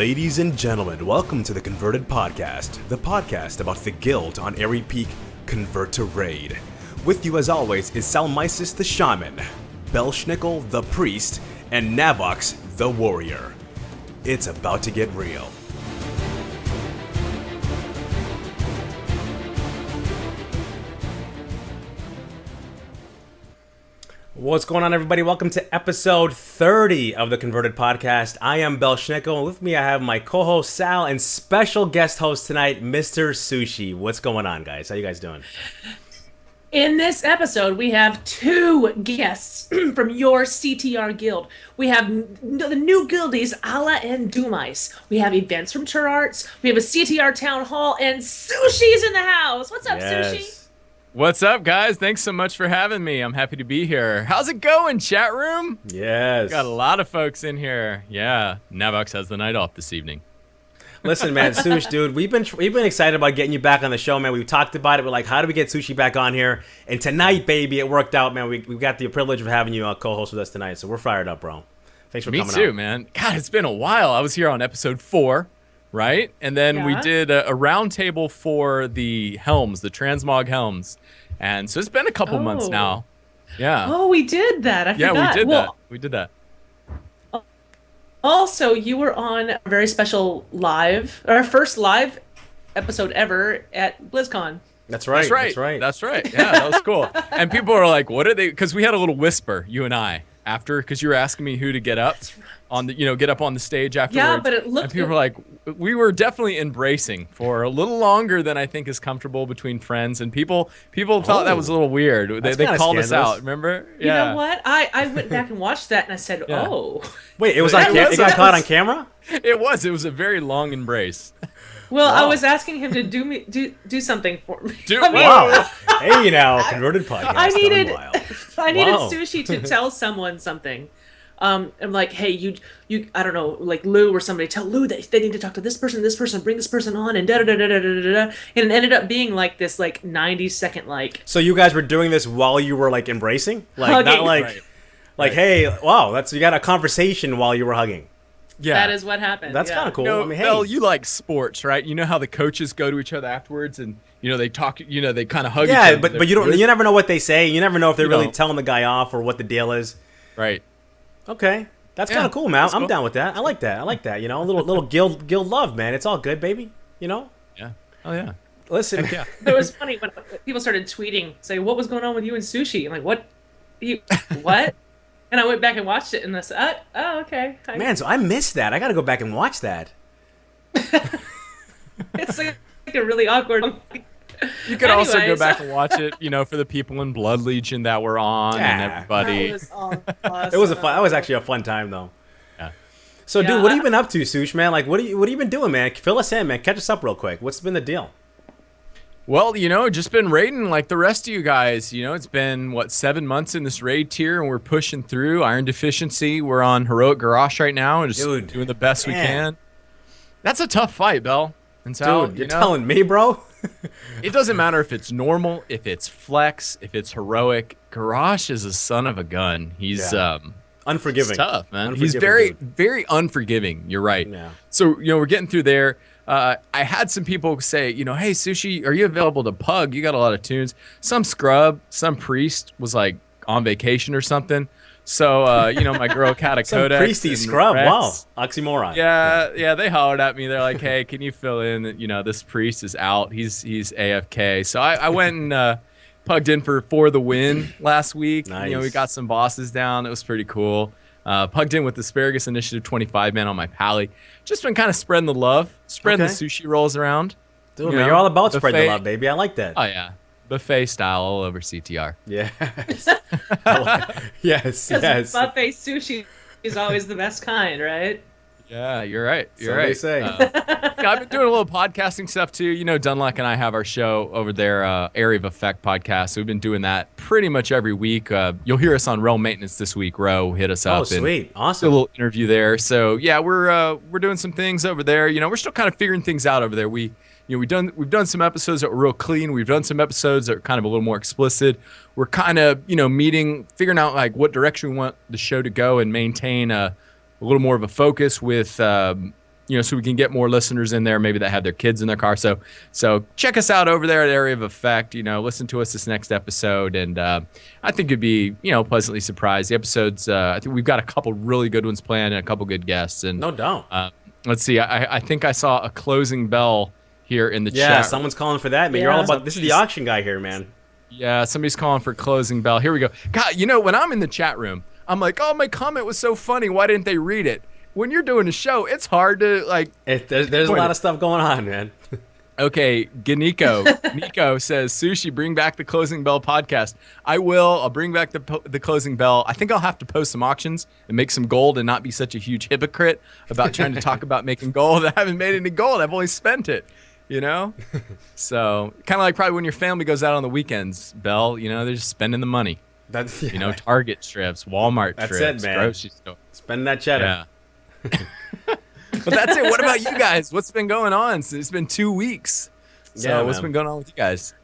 Ladies and gentlemen, welcome to the Converted Podcast, the podcast about the guild on Airy Peak Convert to Raid. With you as always is Salmisis the Shaman, Belshnickle the Priest, and Navox the Warrior. It's about to get real. What's going on, everybody? Welcome to episode 30 of the Converted Podcast. I am Belshnickle. With me, I have my co-host Sal and special guest host tonight, Mr. Sueshi. What's going on, guys? How you guys doing? In this episode, we have two guests from your CTR guild. We have the new guildies, ALLA and DOOMICE. We have events from Turarts. We have a CTR town hall, and Sueshi's in the house. What's up, Sueshi? What's up, guys? Thanks so much for having me. I'm happy to be here. How's it going, chat room? Yes. Got a lot of folks in here. Yeah, Navox has the night off this evening. Listen, man, Suesh, dude, we've been excited about getting you back on the show, man. We've talked about it. We're like, how do we get Sueshi back on here? And tonight, baby, it worked out, man. We've got the privilege of having you co-host with us tonight, so we're fired up, bro. Thanks for coming on. Me too, man. God, it's been a while. I was here on episode 4, right? And then we did a round table for the helms, the transmog helms. And so it's been a couple months now. Yeah. Oh, we did that. I forgot. Yeah, we did that. We did that. Also, you were on a very special live, our first live episode ever at BlizzCon. That's right. That's right. Yeah, that was cool. And people are like, what are they? Because we had a little whisper, you and I, after, because you were asking me who to get up on the, get up on the stage afterwards. Yeah, but it looked. And people were like, we were definitely embracing for a little longer than I think is comfortable between friends, and people thought that was a little weird. They called us out. Remember? You know what? I went back and watched that, and I said, oh. Wait, it was on camera? It got caught on camera? It was a very long embrace. Well, wow. I was asking him to do something for me. Wow. Hey, now, Converted Podcast. I needed Sueshi to tell someone something. I'm like, hey, you, I don't know, like Lou or somebody, tell Lou that they need to talk to this person, bring this person on, and da-da-da-da-da-da-da. And it ended up being like this, like, 90-second, like. So you guys were doing this while you were, like, embracing? Like, hugging. Not like, like, hey, wow, you got a conversation while you were hugging. Yeah. That is what happened. That's kind of cool. No, I mean, hey. Belle, you like sports, right? You know how the coaches go to each other afterwards and, they talk, they kind of hug each other. Yeah, but you never know what they say. You never know if they're really telling the guy off or what the deal is. Right. Okay. That's kind of cool, man. I'm down with that. I like that. A little guild love, man. It's all good, baby. Yeah. Oh, yeah. Listen. Yeah. It was funny when people started tweeting, saying, what was going on with you and Sueshi? I'm like, what? What? And I went back and watched it, and I said, oh, okay. Man, so I missed that. I got to go back and watch that. It's like a really awkward. You could also go back and watch it, for the people in Blood Legion that were on and everybody. That was awesome. It was that was actually a fun time, though. Yeah. So, dude, what have you been up to, Suesh, man? Like, what have you been doing, man? Fill us in, man. Catch us up real quick. What's been the deal? Well, just been raiding like the rest of you guys. It's been, 7 months in this raid tier, and we're pushing through. Iron Deficiency. We're on Heroic Garrosh right now and just doing the best we can. That's a tough fight, Bell. And so, dude, you're telling me, bro? It doesn't matter if it's normal, if it's flex, if it's heroic. Garrosh is a son of a gun. He's unforgiving. He's tough, man. He's very, very unforgiving. You're right. Yeah. So, we're getting through there. I had some people say, hey, Sueshi, are you available to pug? You got a lot of tunes. Some scrub, some priest was like on vacation or something. So, my girl Kata some Codex. Priesty scrub. Rex, wow. Oxymoron. Yeah, they hollered at me. They're like, hey, can you fill in? This priest is out. He's AFK. So I went and plugged in for the win last week. Nice. We got some bosses down. It was pretty cool. Plugged in with Asparagus Initiative 25 man on my pally. Just been kind of spreading the love, spreading the sushi rolls around. Dude, man, you're all about spreading the love, baby. I like that. Oh, yeah. Buffet style all over CTR. Yes. yes. Buffet sushi is always the best kind, right? Yeah, you're right. You're so right. They say. I've been doing a little podcasting stuff too. Dunlock and I have our show over there, Area of Effect podcast. So we've been doing that pretty much every week. You'll hear us on Realm Maintenance this week. Ro hit us up. Oh, sweet. And awesome. Do a little interview there. So yeah, we're doing some things over there. We're still kind of figuring things out over there. We've done some episodes that were real clean. We've done some episodes that are kind of a little more explicit. We're kind of, figuring out like what direction we want the show to go and maintain a little more of a focus with, so we can get more listeners in there, maybe that have their kids in their car. So check us out over there at Area of Effect. Listen to us this next episode, and I think you'd be, pleasantly surprised. The episodes, I think we've got a couple really good ones planned and a couple good guests. And no doubt. Let's see. I think I saw a closing bell here in the chat. Yeah, someone's calling for that, man. Yeah. You're all about. This is the auction guy here, man. Yeah, somebody's calling for closing bell. Here we go. God, when I'm in the chat room, I'm like, oh, my comment was so funny. Why didn't they read it? When you're doing a show, it's hard to There's a lot of stuff going on, man. Okay, Nico says, Sueshi, bring back the Closing Bell podcast. I will. I'll bring back the Closing Bell. I think I'll have to post some auctions and make some gold and not be such a huge hypocrite about trying to talk about making gold. I haven't made any gold. I've only spent it, So kind of like probably when your family goes out on the weekends, Bell, they're just spending the money. That's Target trips, Walmart trips, it, man. grocery store. Spend that cheddar. Yeah. But that's it. What about you guys? What's been going on? It's been 2 weeks. So what's been going on with you guys?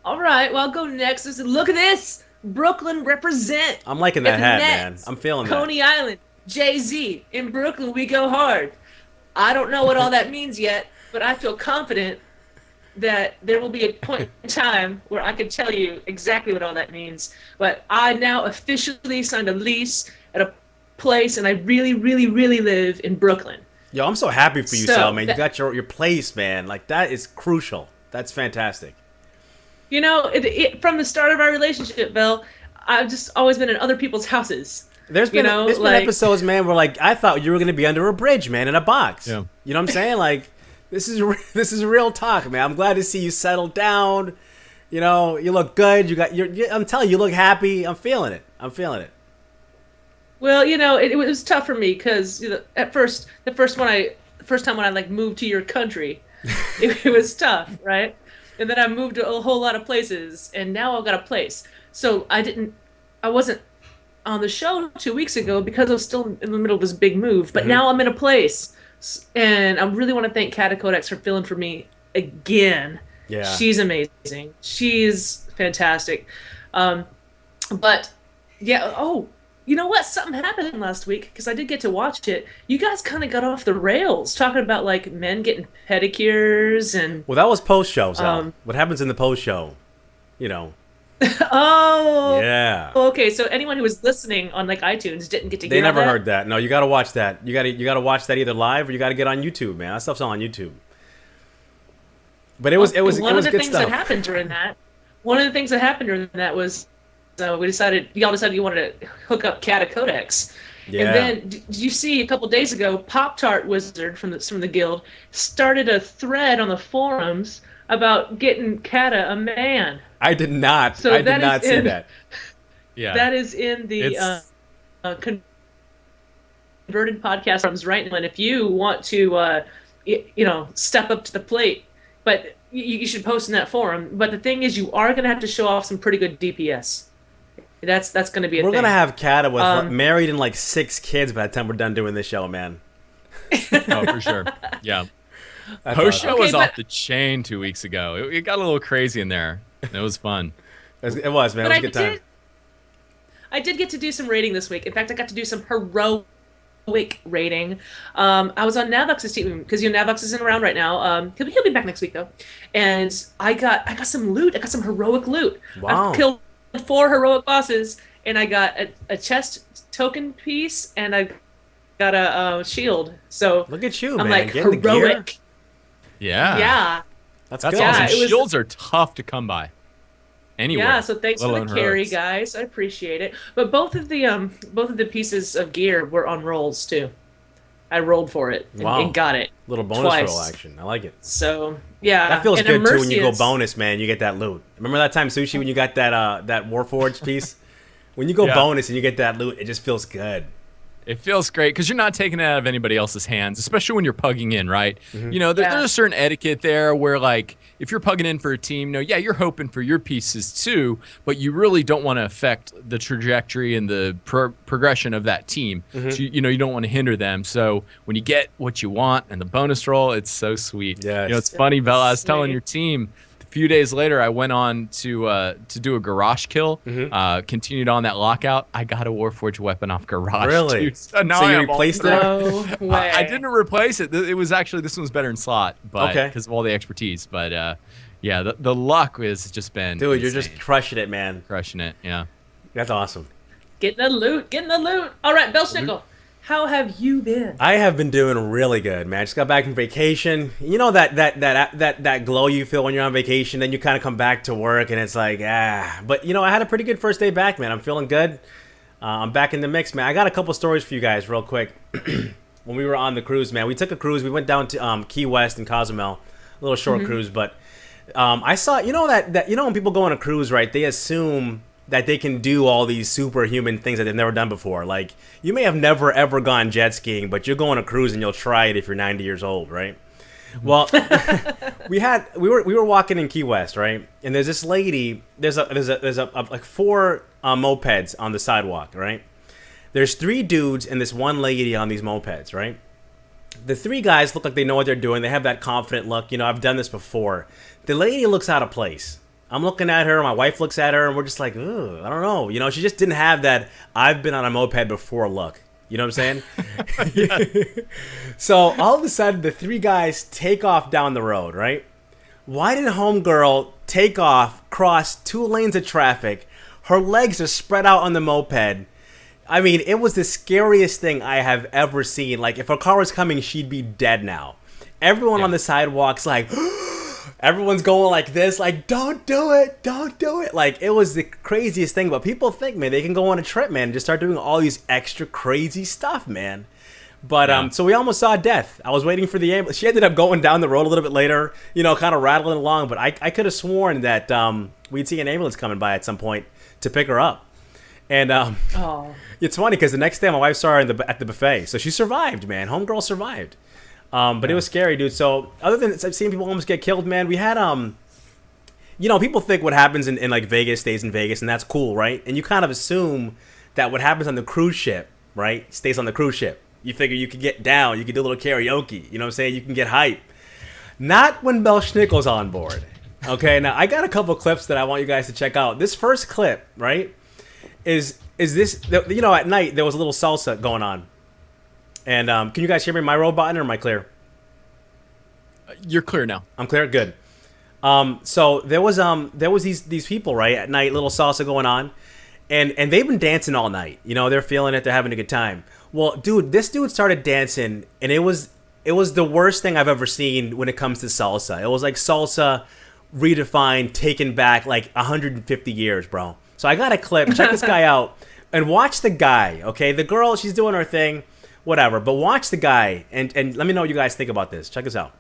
All right, well, I'll go next. Look at this. Brooklyn represent. I'm liking that hat, man. I'm feeling that. Coney Island, Jay-Z. In Brooklyn, we go hard. I don't know what all that means yet, but I feel confident that there will be a point in time where I can tell you exactly what all that means. But I now officially signed a lease at a place, and I really, really, really live in Brooklyn. Yo, I'm so happy for you, Sal, man. You got your place, man. Like, that is crucial. That's fantastic. From the start of our relationship, Bill, I've just always been in other people's houses. There's been episodes, man, where I thought you were gonna be under a bridge, man, in a box. Yeah. You know what I'm saying? Like, this is real talk, man. I'm glad to see you settled down. You look good. I'm telling you, you look happy. I'm feeling it. Well, it was tough for me because at first, the first time when I moved to your country, it was tough, right? And then I moved to a whole lot of places, and now I've got a place. So I wasn't on the show 2 weeks ago because I was still in the middle of this big move. But now I'm in a place, and I really want to thank Kata Codex for filling for me again. Yeah, she's amazing. She's fantastic. But yeah. Oh. You know what? Something happened last week because I did get to watch it. You guys kind of got off the rails talking about men getting pedicures and. Well, that was post show. So what happens in the post show? Oh. Yeah. Okay, so anyone who was listening on iTunes didn't get to hear. They never heard that. No, you got to watch that. You got to watch that either live or you got to get on YouTube, man. That stuff's all on YouTube. But it was good stuff. One of the things that happened during that was. So y'all decided you wanted to hook up Kata Codex. Yeah. And then, did you see a couple days ago, Pop-Tart Wizard from the guild started a thread on the forums about getting Kata a man. I did not. So I did not see that. Yeah. That is in the converted podcast forums right now. And if you want to, step up to the plate, but you should post in that forum. But the thing is, you are going to have to show off some pretty good DPS. That's going to be a thing. We're going to have Kata with married and 6 kids by the time we're done doing this show, man. Oh, for sure. Yeah. Post show was off the chain 2 weeks ago. It got a little crazy in there. It was fun. It was, man. It was a good time. I did get to do some raiding this week. In fact, I got to do some heroic raiding. I was on Navax's team because Navax isn't around right now. He'll be back next week though. And I got some loot. I got some heroic loot. Wow. I've killed 4 heroic bosses, and I got a chest token piece, and I got a shield. So look at you, I'm man. Getting heroic. Yeah. Yeah. That's good. Awesome. Shields are tough to come by. Anywhere. Yeah, so thanks for the carry, guys. I appreciate it. But both of the pieces of gear were on rolls too. I rolled for it and got it. Little bonus roll action. I like it. So yeah, that feels good too when you go bonus, man. You get that loot. Remember that time, Sueshi, when you got that Warforged piece? When you go bonus and you get that loot, it just feels good. It feels great because you're not taking it out of anybody else's hands, especially when you're pugging in, right? Mm-hmm. There's a certain etiquette there where, if you're pugging in for a team, you're hoping for your pieces too, but you really don't want to affect the trajectory and the progression of that team. Mm-hmm. So, you don't want to hinder them. So when you get what you want and the bonus roll, it's so sweet. Yeah, it's funny, Bella. I was telling your team, few days later, I went on to do a garage kill. Continued on that lockout. I got a Warforged weapon off garage. Really? Dude. So you replaced it? No way. I didn't replace it. It was actually, this one was better in slot, but Okay. because of all the expertise. But yeah, the luck has just been Dude, insane. you're just crushing it, man. Crushing it. Yeah. That's awesome. Getting the loot. All right, Belshnickle, how have you been? I have been doing really good, man. Just got back from vacation. You know that glow you feel when you're on vacation, then you kind of come back to work and it's like, But, I had a pretty good first day back, man. I'm feeling good. I'm back in the mix, man. I got a couple stories for you guys real quick. When we were on the cruise, man, we took a cruise. We went down to Key West and Cozumel. A little short cruise, but I saw, that when people go on a cruise, right, they assume that they can do all these superhuman things that they've never done before. Like, you may have never ever gone jet skiing, but you'll go on a cruise and you'll try it if you're 90 years old, right? Well, we were walking in Key West, right? And there's this lady. There's like 4 mopeds on the sidewalk, right? There's 3 dudes and this one lady on these mopeds, right? The 3 guys look like they know what they're doing. They have that confident look. I've done this before. The lady looks out of place. I'm looking at her, my wife looks at her, and we're just like, ugh, I don't know. She just didn't have that I've been on a moped before look. You know what I'm saying? So all of a sudden, the 3 guys take off down the road, right? Why did homegirl take off, cross 2 lanes of traffic? Her legs are spread out on the moped. I mean, it was the scariest thing I have ever seen. Like, if a car was coming, she'd be dead now. Everyone on the sidewalk's like... Everyone's going like this, like, don't do it. Like, it was the craziest thing. But people think, man, they can go on a trip, man, and just start doing all these extra crazy stuff, man. But, so we almost saw death. I was waiting for the ambulance. She ended up going down the road a little bit later, kind of rattling along. But I could have sworn that we'd see an ambulance coming by at some point to pick her up. And it's funny because the next day my wife saw her at the buffet. So she survived, man. Homegirl survived. But it was scary, dude. So other than seeing people almost get killed, man, we had people think what happens in like Vegas stays in Vegas, and that's cool, right? And you kind of assume that what happens on the cruise ship, right, stays on the cruise ship. You figure you could get down, you could do a little karaoke, you know what I'm saying? You can get hype. Not when Belshnickle's on board. Okay, now I got a couple clips that I want you guys to check out. This first clip, right, is this, at night there was a little salsa going on. And can you guys hear me? Am I robot or am I clear? You're clear now. I'm clear? Good. So there was these people, right, at night, little salsa going on, and they've been dancing all night. They're feeling it, they're having a good time. Well, dude, this dude started dancing, and it was the worst thing I've ever seen when it comes to salsa. It was like salsa redefined, taken back like 150 years, bro. So I got a clip. Check this guy out and watch the guy, okay? The girl, she's doing her thing, whatever, but watch the guy and let me know what you guys think about this. Check this out.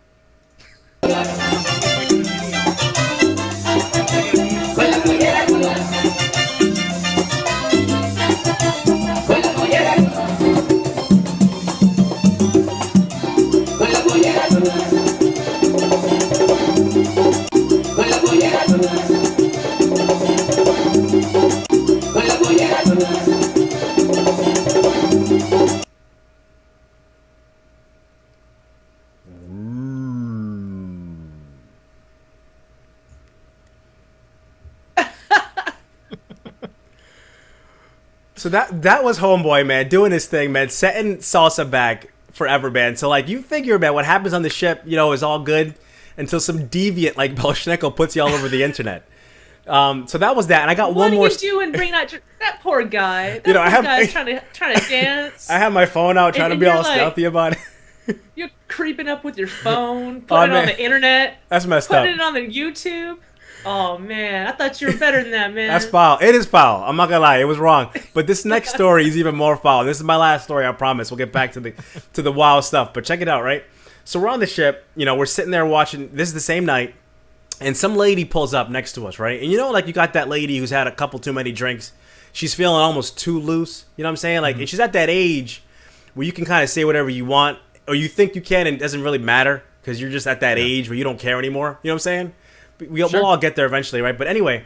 So that was Homeboy, man, doing his thing, man, setting salsa back forever, man. So, like, you figure, man, what happens on the ship, is all good until some deviant like Belshnickle puts you all over the internet. So that was that, and I got one more. What did you do and bring that poor guy? That poor guy's trying to dance. I have my phone out, trying to be all stealthy about it. You're creeping up with your phone, putting it on the internet. That's messed up. Putting it on the YouTube. Oh, man. I thought you were better than that, man. That's foul. It is foul. I'm not going to lie. It was wrong. But this next story is even more foul. This is my last story, I promise. We'll get back to the wild stuff. But check it out, right? So we're on the ship. We're sitting there watching. This is the same night. And some lady pulls up next to us, right? And like you got that lady who's had a couple too many drinks. She's feeling almost too loose. You know what I'm saying? Like, and she's at that age where you can kind of say whatever you want. Or you think you can and it doesn't really matter. Because you're just at that age where you don't care anymore. You know what I'm saying? We'll all get there eventually, right? But anyway,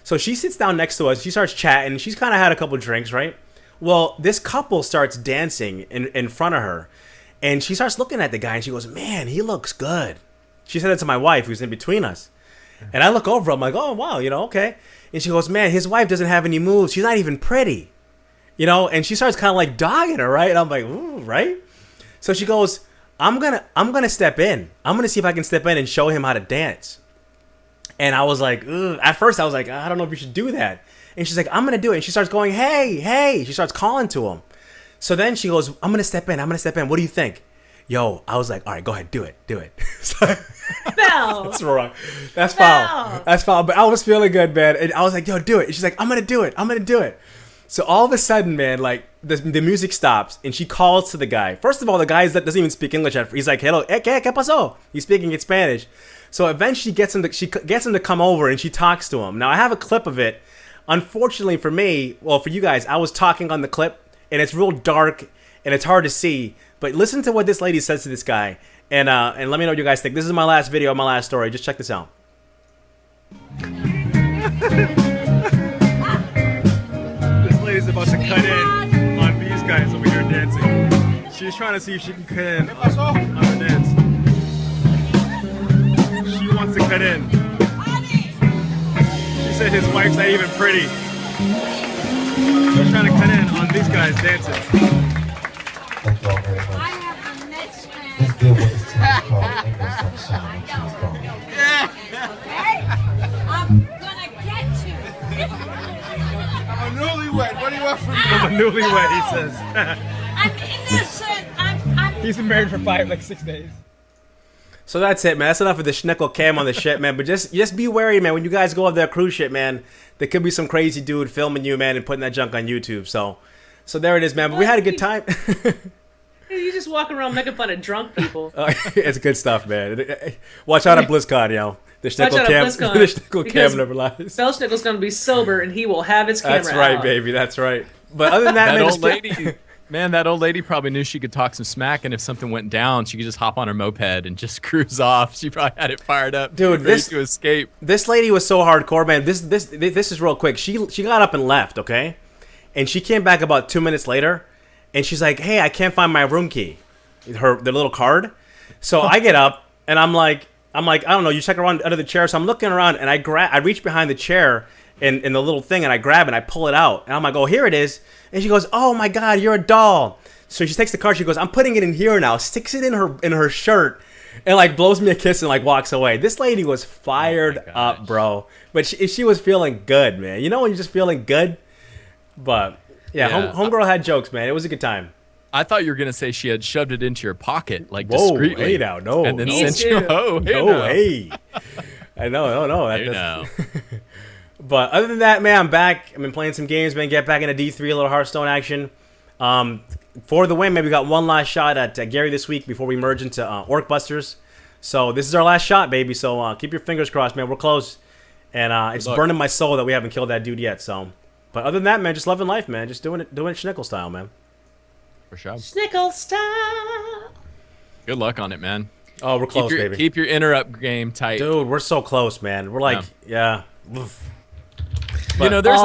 so she sits down next to us. She starts chatting. She's kind of had a couple drinks, right? Well, this couple starts dancing in front of her. And she starts looking at the guy, and she goes, man, he looks good. She said it to my wife, who's in between us. And I look over, I'm like, oh, wow, okay. And she goes, man, his wife doesn't have any moves. She's not even pretty. And she starts kind of like dogging her, right? And I'm like, ooh, right? So she goes, I'm gonna step in. I'm gonna see if I can step in and show him how to dance. And I was like, ugh. At first I was like, I don't know if you should do that. And she's like, I'm gonna do it. And she starts going, hey, hey. She starts calling to him. So then she goes, I'm gonna step in. What do you think? Yo, I was like, all right, go ahead, do it. So, Foul. That's wrong. That's foul. That's foul. But I was feeling good, man. And I was like, yo, do it. And she's like, I'm gonna do it. So all of a sudden, man, like the music stops and she calls to the guy. First of all, the guy doesn't even speak English. He's like, hello, ¿qué pasó? He's speaking in Spanish. So eventually she gets him to come over and she talks to him. Now I have a clip of it. Unfortunately for me, well, for you guys, I was talking on the clip and it's real dark and it's hard to see. But listen to what this lady says to this guy and let me know what you guys think. This is my last video, my last story. Just check this out. Is about to cut in on these guys over here dancing. She's trying to see if she can cut in on the dance. She wants to cut in. She said his wife's not even pretty. She's trying to cut in on these guys dancing. Thank you all very much. I have a next friend. Let's deal with this team called English Sunshine when she's gone. Okay? I'm gonna get you. I'm a newlywed. What do you want from me? I'm a newlywed, he says. I'm innocent. He's been married for 6 days. So that's it, man. That's enough of the Schnickle cam on the shit, man. But just be wary, man. When you guys go on that cruise ship, man, there could be some crazy dude filming you, man, and putting that junk on YouTube. So there it is, man. But we had a good time. You just walk around making fun of drunk people. It's good stuff, man. Watch out at BlizzCon, yo. The Schnickle cam never lies. Belshnickle's going to be sober and he will have his camera out. That's right, baby. That's right. But other than that, that old lady probably knew she could talk some smack, and if something went down, she could just hop on her moped and just cruise off. She probably had it fired up, dude, ready to escape. This lady was so hardcore, man. This is real quick. She got up and left, okay, and she came back about 2 minutes later, and she's like, "Hey, I can't find my room key, the little card." So I get up and I'm like, I don't know. You check around under the chair, so I'm looking around and I reach behind the chair in the little thing and I grab it and I pull it out and I'm like, oh, here it is. And she goes, oh my God, you're a doll. So she takes the card. She goes, I'm putting it in here now. Sticks it in her shirt and like blows me a kiss and like walks away. This lady was fired up, bro. But she was feeling good, man. You know when you're just feeling good. But yeah. Homegirl had jokes, man. It was a good time. I thought you were gonna say she had shoved it into your pocket, like whoa, discreetly. Hey now, no, and then no. sent you. Oh, hey, no, no. Hey. I know, no. But other than that, man, I'm back. I've been playing some games, man. Get back into D3, a little Hearthstone action. For the win, man. We got one last shot at Gary this week before we merge into Orc Busters. So this is our last shot, baby. So keep your fingers crossed, man. We're close, and it's burning my soul that we haven't killed that dude yet. So, but other than that, man, just loving life, man. Just doing it Schnickle style, man. For sure. Schnickle style. Good luck on it, man. Oh, we're close, baby. Keep your interrupt game tight. Dude, we're so close, man. We're like, yeah. But, you know, there's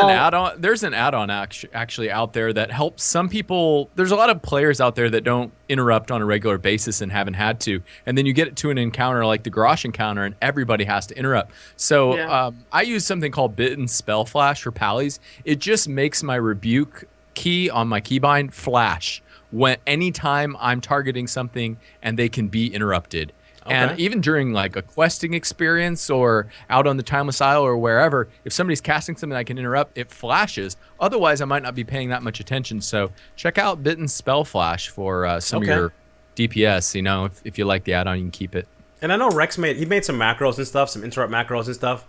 an add-on actually out there that helps some people. There's a lot of players out there that don't interrupt on a regular basis and haven't had to. And then you get to an encounter like the Garrosh encounter and everybody has to interrupt. So I use something called Bitten Spell Flash for Pallies. It just makes my rebuke key on my keybind flash when anytime I'm targeting something and they can be interrupted. Okay. And even during like a questing experience or out on the Timeless Isle or wherever, if somebody's casting something I can interrupt, it flashes. Otherwise, I might not be paying that much attention. So check out Bitten Spell Flash for some of your DPS. You know, if you like the add-on, you can keep it. And I know Rex made some macros and stuff, some interrupt macros and stuff.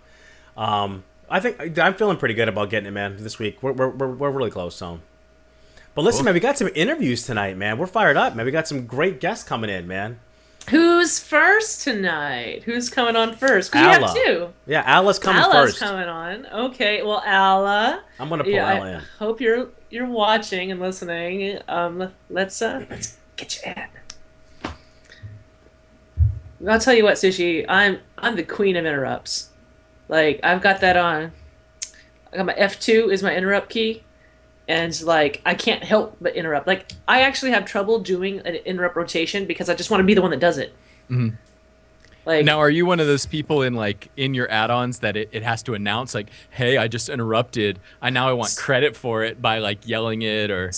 I think I'm feeling pretty good about getting it, man. This week we're really close. So. But listen, man, we got some interviews tonight, man. We're fired up, man. We got some great guests coming in, man. Who's first tonight? Who's coming on first? Because you have two. Yeah, Alla's coming first. Alla's coming on. Okay, well, Alla. I'm gonna pull Alla in. I hope you're watching and listening. Let's get you in. I'll tell you what, Sueshi. I'm the queen of interrupts. Like I've got that on. I got my F2 is my interrupt key. And like I can't help but interrupt. Like I actually have trouble doing an interrupt rotation because I just want to be the one that does it. Mm-hmm. Like, Now, are you one of those people in your add-ons that it has to announce like, hey, I just interrupted. I want credit for it by like yelling it or.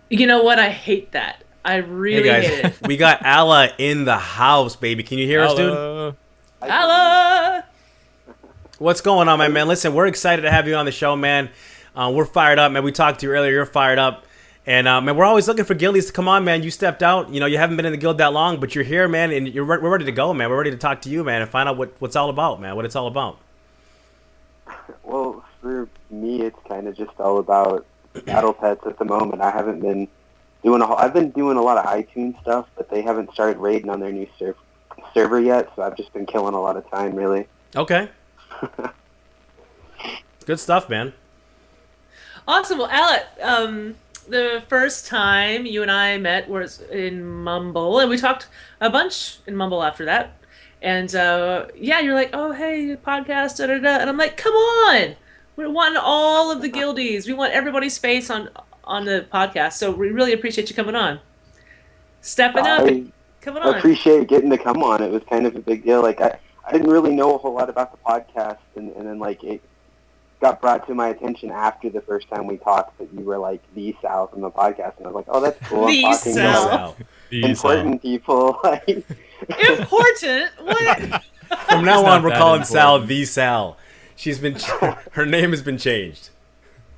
you know what? I hate that. I Hey really hate guys, it. we got ALLA in the house, baby. Can you hear us, dude? Hello. Alla! What's going on, my man? Listen, we're excited to have you on the show, man. We're fired up, man. We talked to you earlier. You're fired up. And, man, we're always looking for guildies to come on, man. You stepped out. You know, you haven't been in the guild that long, but you're here, man, and we're ready to go, man. We're ready to talk to you, man, and find out what's all about, man, what it's all about. Well, for me, it's kind of just all about battle pets at the moment. I haven't been doing I've been doing a lot of iTunes stuff, but they haven't started raiding on their new server yet, so I've just been killing a lot of time, really. Okay. Good stuff, man. Awesome. Well, Alla, the first time you and I met was in Mumble, and we talked a bunch in Mumble after that. And yeah, you're like, oh, hey, podcast, da da da. And I'm like, come on. We want all of the guildies. We want everybody's face on the podcast. So we really appreciate you coming on. Stepping up and coming on. I appreciate getting to come on. It was kind of a big deal. Like, I didn't really know a whole lot about the podcast, and then, like, it got brought to my attention after the first time we talked that you were, like, the Sal from the podcast, and I was like, oh, that's cool. The I'm talking Sal. to important people. Like, Important? What? From now on, we're that calling important. Sal the Sal. Her name has been changed.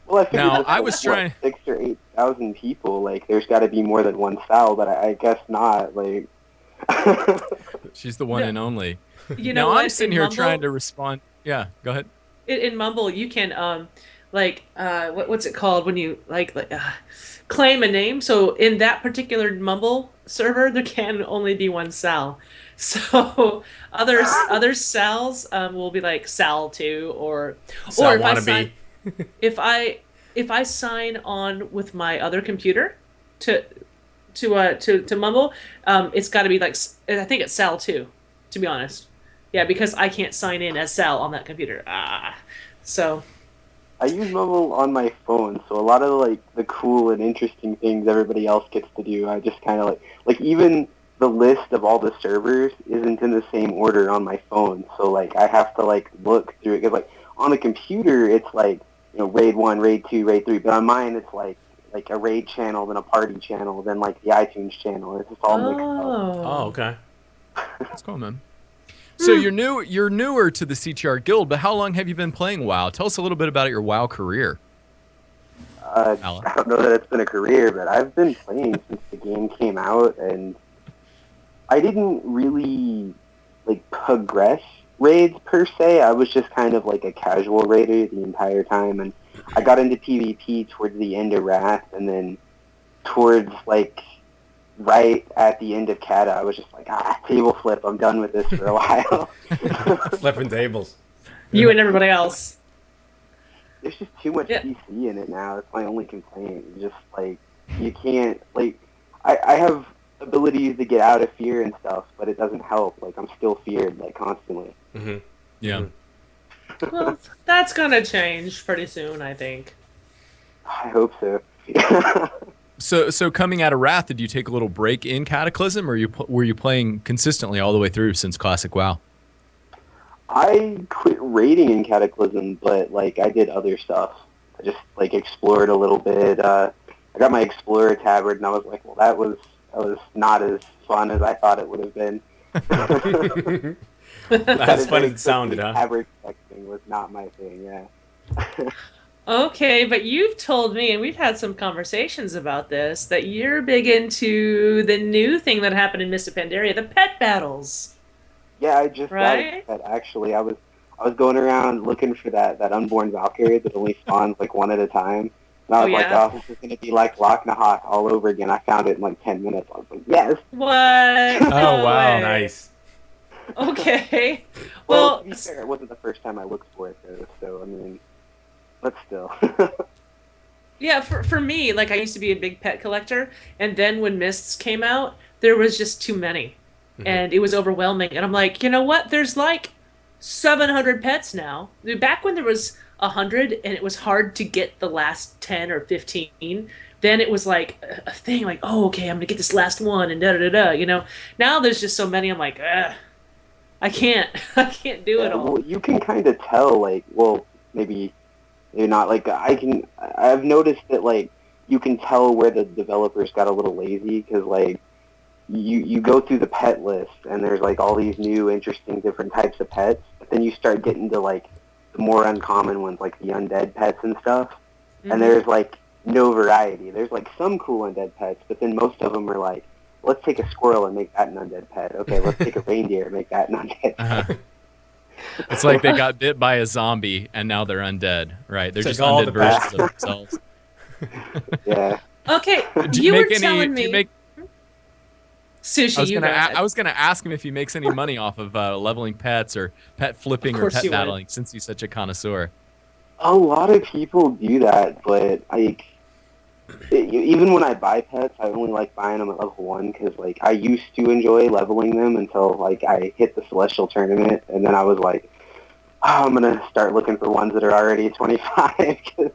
well, I figured Now, there's, I was trying- 6,000 or 8,000 people. Like, there's got to be more than one Sal, but I guess not. Like, She's the one and only. You know Now what? I'm sitting In here Mumble- trying to respond. Yeah, go ahead. in Mumble, you can what's it called when you claim a name? So in that particular Mumble server, there can only be one Sal. So other Sals will be like Sal 2 or Sal if I wannabe. sign, if I sign on with my other computer to Mumble, it's got to be like, I think it's Sal 2, to be honest. Yeah, because I can't sign in as Sal on that computer. So I use Mumble on my phone, so a lot of, like, the cool and interesting things everybody else gets to do, I just kind of, like, even the list of all the servers isn't in the same order on my phone, so, like, I have to, like, look through it, because, like, on the computer, it's, like, you know, raid 1, raid 2, raid 3, but on mine, it's, like a raid channel, then a party channel, then, like, the iTunes channel. It's just all mixed up. Oh, okay. What's going on? So you're newer to the CTR Guild, but how long have you been playing WoW? Tell us a little bit about your WoW career. I don't know that it's been a career, but I've been playing since the game came out, and I didn't really, like, progress raids per se. I was just kind of like a casual raider the entire time, and I got into PvP towards the end of Wrath, and then towards, like, right at the end of Kata, I was just like, table flip, I'm done with this for a while. Flipping tables. you and everybody else. There's just too much Yeah. PC in it now. That's my only complaint. It's just, like, you can't, like, I have abilities to get out of fear and stuff, but it doesn't help. Like, I'm still feared, like, constantly. Mm-hmm. Yeah. Well, that's gonna change pretty soon, I think. I hope so. So coming out of Wrath, did you take a little break in Cataclysm, or were you playing consistently all the way through since Classic WoW? I quit raiding in Cataclysm, but, like, I did other stuff. I just, like, explored a little bit. I got my Explorer tabard, and I was like, well, that was not as fun as I thought it would have been. That's funny it sounded, huh? Tabard collecting was not my thing, yeah. Okay, but you've told me, and we've had some conversations about this, that you're big into the new thing that happened in Mist of Pandaria, the pet battles. Yeah, I just Right? got it. Actually, I was going around looking for that unborn Valkyrie that only spawns, like, one at a time. And I was like, yeah? oh, this is going to be like Locknahawk all over again. I found it in, like, 10 minutes. I was like, yes. What? Oh, No wow. way. Nice. Okay. Well, Well, to be fair, it wasn't the first time I looked for it, though, so, I mean, but still. yeah, for me, like, I used to be a big pet collector, and then when Mists came out, there was just too many. And it was overwhelming. And I'm like, you know what? There's like 700 pets now. Back when there was 100 and it was hard to get the last 10 or 15, then it was like a thing like, oh, okay, I'm going to get this last one and da-da-da-da, you know? Now there's just so many, I'm like, ugh. I can't. I can't do it all. Well, you can kind of tell, like, well, maybe not. Like, I've noticed that, like, you can tell where the developers got a little lazy because, like, you go through the pet list and there's like all these new interesting different types of pets, but then you start getting to like the more uncommon ones like the undead pets and stuff, and there's like no variety. There's like some cool undead pets, but then most of them are like, let's take a squirrel and make that an undead pet. Okay, let's take a reindeer and make that an undead pet. It's like they got bit by a zombie and now they're undead, right? They're just all undead the versions of themselves. Yeah. Okay, Do you were make any? telling Do you me. make? Sushi, I was gonna ask him if he makes any money off of leveling pets or pet flipping or pet battling, since he's such a connoisseur. A lot of people do that, but like, even when I buy pets, I only like buying them at level 1 because like I used to enjoy leveling them until like I hit the Celestial tournament, and then I was like, oh, I'm gonna start looking for ones that are already 25 because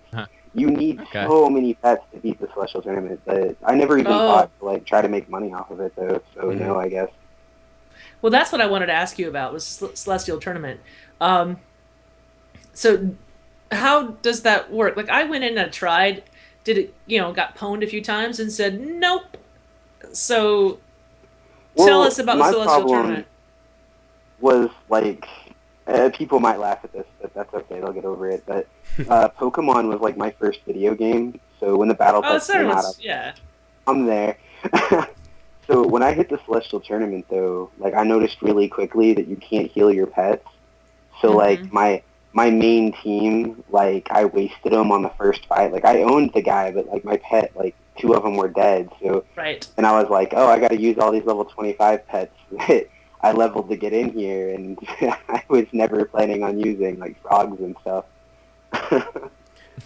you need so many pets to beat the Celestial tournament. But I never even thought to like try to make money off of it though. So no, I guess. Well, that's what I wanted to ask you about was Celestial tournament. So how does that work? Like I went in and tried, did it, got pwned a few times and said nope. So tell us about the Celestial tournament. Was like people might laugh at this, but that's okay. They'll get over it. But Pokemon was like my first video game, so when the Battle Pass came out, I'm there. So when I hit the Celestial tournament, though, like I noticed really quickly that you can't heal your pets. So like my main team, like I wasted them on the first fight. Like I owned the guy, but like my pet, like 2 of them were dead. So and I was like, oh, I got to use all these level 25 pets that I leveled to get in here, and I was never planning on using like frogs and stuff.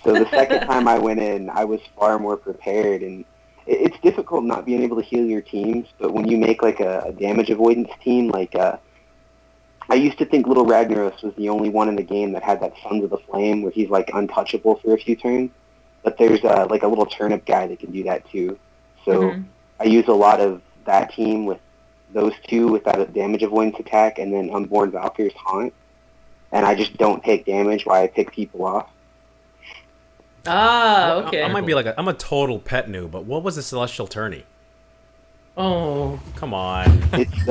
So the second time I went in, I was far more prepared, and it's difficult not being able to heal your teams, but when you make like a damage avoidance team, like I used to think Little Ragnaros was the only one in the game that had that Sons of the Flame where he's like untouchable for a few turns, but there's like a little turnip guy that can do that too. So I use a lot of that team with those 2 with that damage avoidance attack, and then Unborn Valkyr's Haunt, and I just don't take damage while I pick people off. Ah, okay. I might be like I'm a total pet noob, but what was the Celestial tourney? Oh, come on! It's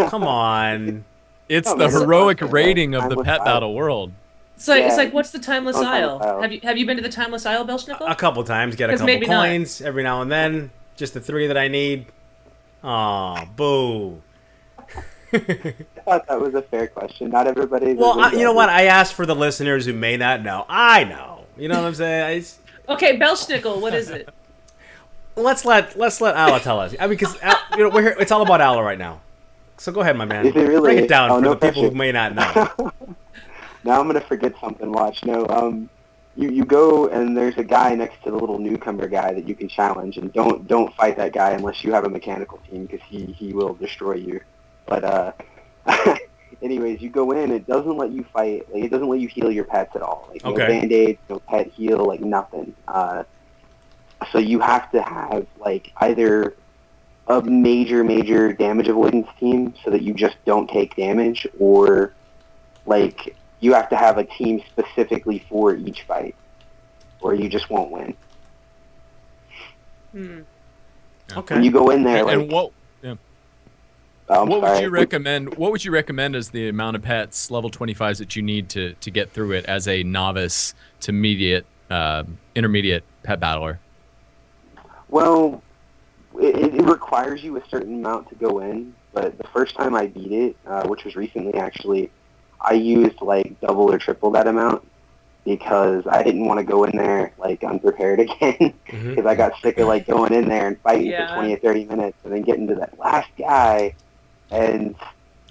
come on! It's the heroic rating of the pet battle world. So it's like, what's the Timeless Isle? Have you been to the Timeless Isle, Belshnickle? A couple times. Get a couple coins every now and then. Just the 3 that I need. Aw, boo. I thought that was a fair question. Not everybody. Well, you know what? I asked for the listeners who may not know. I know. You know what I'm saying? Okay, Belshnickle, what is it? Let's let ALLA tell us. I mean, because we're here. It's all about ALLA right now. So go ahead, my man. Is it really? Break it down for no the people pressure. who may not know. Now I'm gonna forget something. Watch. No. You go and there's a guy next to the little newcomer guy that you can challenge, and don't fight that guy unless you have a mechanical team because he will destroy you. But anyways, you go in. It doesn't let you fight. Like it doesn't let you heal your pets at all. Like no band-aids, no pet heal, like nothing. So you have to have like either a major damage avoidance team so that you just don't take damage, or like you have to have a team specifically for each fight, or you just won't win. Okay. When you go in there, and what? Yeah. What would you recommend? What would you recommend as the amount of pets, level 25s, that you need to get through it as a novice to intermediate pet battler? Well, it requires you a certain amount to go in, but the first time I beat it, which was recently actually, I used like double or triple that amount because I didn't want to go in there like unprepared again because I got sick of like going in there and fighting for 20 or 30 minutes and then getting to that last guy and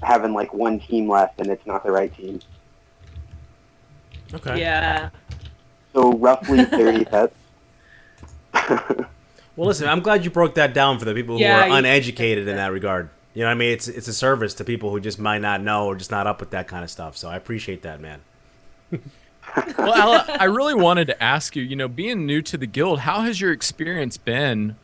having like one team left and it's not the right team. Okay. Yeah. So roughly 30 pets. Well, listen, I'm glad you broke that down for the people who are uneducated in that regard. You know what I mean? It's a service to people who just might not know or just not up with that kind of stuff. So I appreciate that, man. Well, ALLA, I really wanted to ask you, being new to the guild, how has your experience been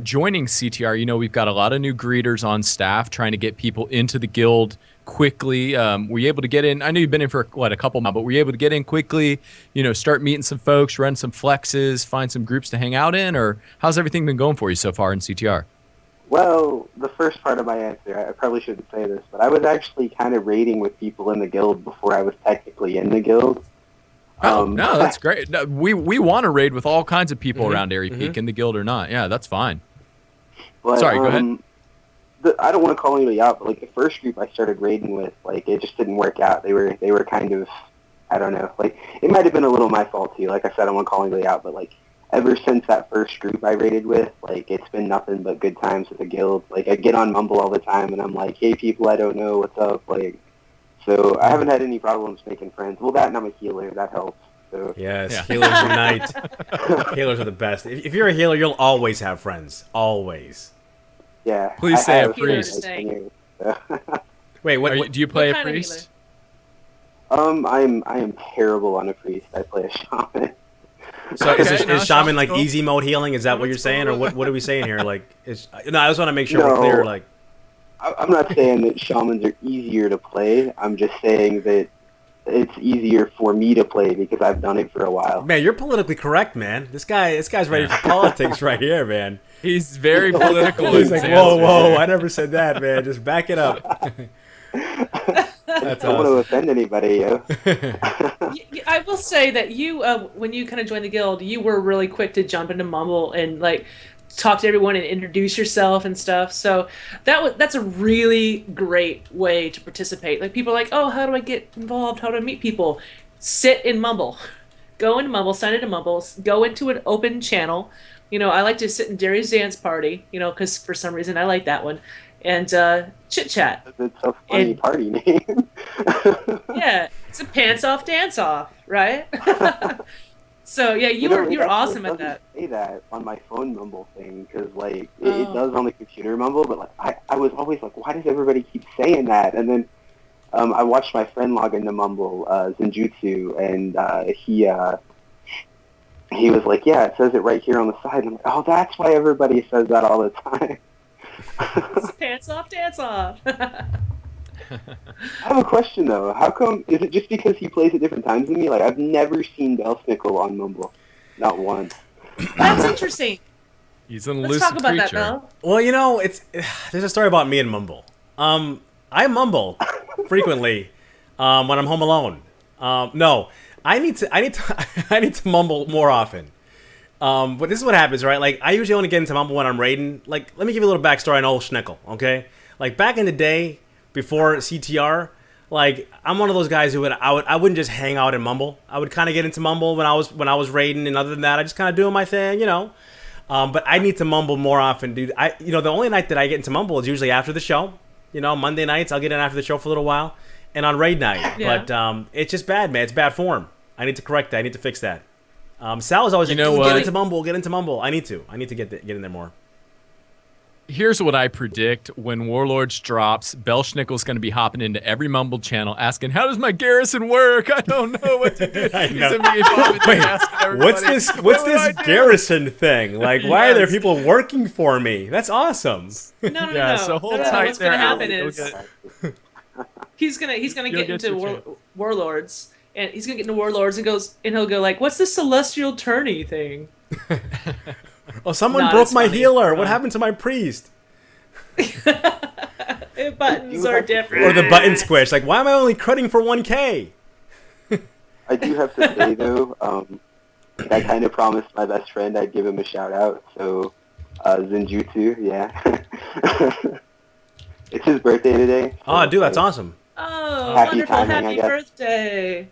joining CTR. You know, we've got a lot of new greeters on staff trying to get people into the guild quickly. Were you able to get in? I know you've been in for a couple now, but were you able to get in quickly? You know, start meeting some folks, run some flexes, find some groups to hang out in, or how's everything been going for you so far in CTR? Well, the first part of my answer, I probably shouldn't say this, but I was actually kind of raiding with people in the guild before I was technically in the guild. Oh, no, that's great. No, we want to raid with all kinds of people around Airy Peak, in the guild or not. Yeah, that's fine. But, sorry, go ahead. I don't want to call anybody out, but like the first group I started raiding with, like it just didn't work out. They were kind of, I don't know, like it might have been a little my fault too. Like I said, I don't want to call anybody out, but like ever since that first group I raided with, like it's been nothing but good times with the guild. Like I get on Mumble all the time, and I'm like, hey people, I don't know, what's up? Like, so I haven't had any problems making friends. Well, that and I'm a healer, that helps. So. Yes, healers unite. Healers are the best. If you're a healer, you'll always have friends. Always. Yeah. Please say a priest. Wait, what? Do you play a priest? I am terrible on a priest. I play a shaman. So is shaman like easy mode healing? Is that what you're saying, or what are we saying here? Like, I just want to make sure we're clear. Like, I'm not saying that shamans are easier to play. I'm just saying that it's easier for me to play because I've done it for a while. Man, you're politically correct, man. This guy's ready for politics right here, man. He's very political. He's like, whoa, I never said that, man. Just back it up. I don't want to offend anybody, yo. I will say that you, when you kind of joined the guild, you were really quick to jump into Mumble and like talk to everyone and introduce yourself and stuff. So that's a really great way to participate. Like people are like, oh, how do I get involved? How do I meet people? Sit in Mumble. Go into Mumble, sign into Mumble, go into an open channel. You know, I like to sit in Darius Dance Party, you know, because for some reason I like that one. And chit-chat. It's a funny party name. Yeah, it's a pants-off dance-off, right? So yeah, you're awesome at that. Say that on my phone Mumble thing because like it does on the computer Mumble, but like I was always like, why does everybody keep saying that? And then I watched my friend log into Mumble, Zenjutsu, and he was like, yeah, it says it right here on the side. And I'm like, oh, that's why everybody says that all the time. It's pants off, dance off. I have a question though. How come? Is it just because he plays at different times than me? Like I've never seen Belshnickle on Mumble, not once. That's interesting. He's an Let's elusive talk about creature. that, Mel. Well, you know, there's a story about me and Mumble. I mumble frequently when I'm home alone. No, I need to mumble more often. But this is what happens, right? Like I usually only get into mumble when I'm raiding. Like, let me give you a little backstory on old Schnickle, okay? Like back in the day, before CTR, like I'm one of those guys who I wouldn't just hang out and mumble. I would kind of get into mumble when I was raiding, and other than that, I just kind of doing my thing, you know. But I need to mumble more often, dude. The only night that I get into mumble is usually after the show. You know, Monday nights I'll get in after the show for a little while, and on raid night. Yeah. But it's just bad, man. It's bad form. I need to correct that. I need to fix that. Sal's always like, get into mumble. I need to get in there more. Here's what I predict when Warlords drops. Belshnickle's going to be hopping into every Mumble channel asking, how does my garrison work? I don't know what to do. Wait, what's this garrison thing? Like, why are there people working for me? That's awesome. No. So hold tight. What's going to happen is he's gonna get into Warlords. And he's gonna get into Warlords and he'll go like, "What's this celestial tourney thing?" Oh, someone broke my healer. What happened to my priest? Buttons are different. Or the button squish. Like, why am I only critting for 1K? I do have to say though, I kind of promised my best friend I'd give him a shout out. So, Zenjutsu, yeah. It's his birthday today. So, oh, dude, that's awesome. Oh, happy wonderful! timing, Happy birthday!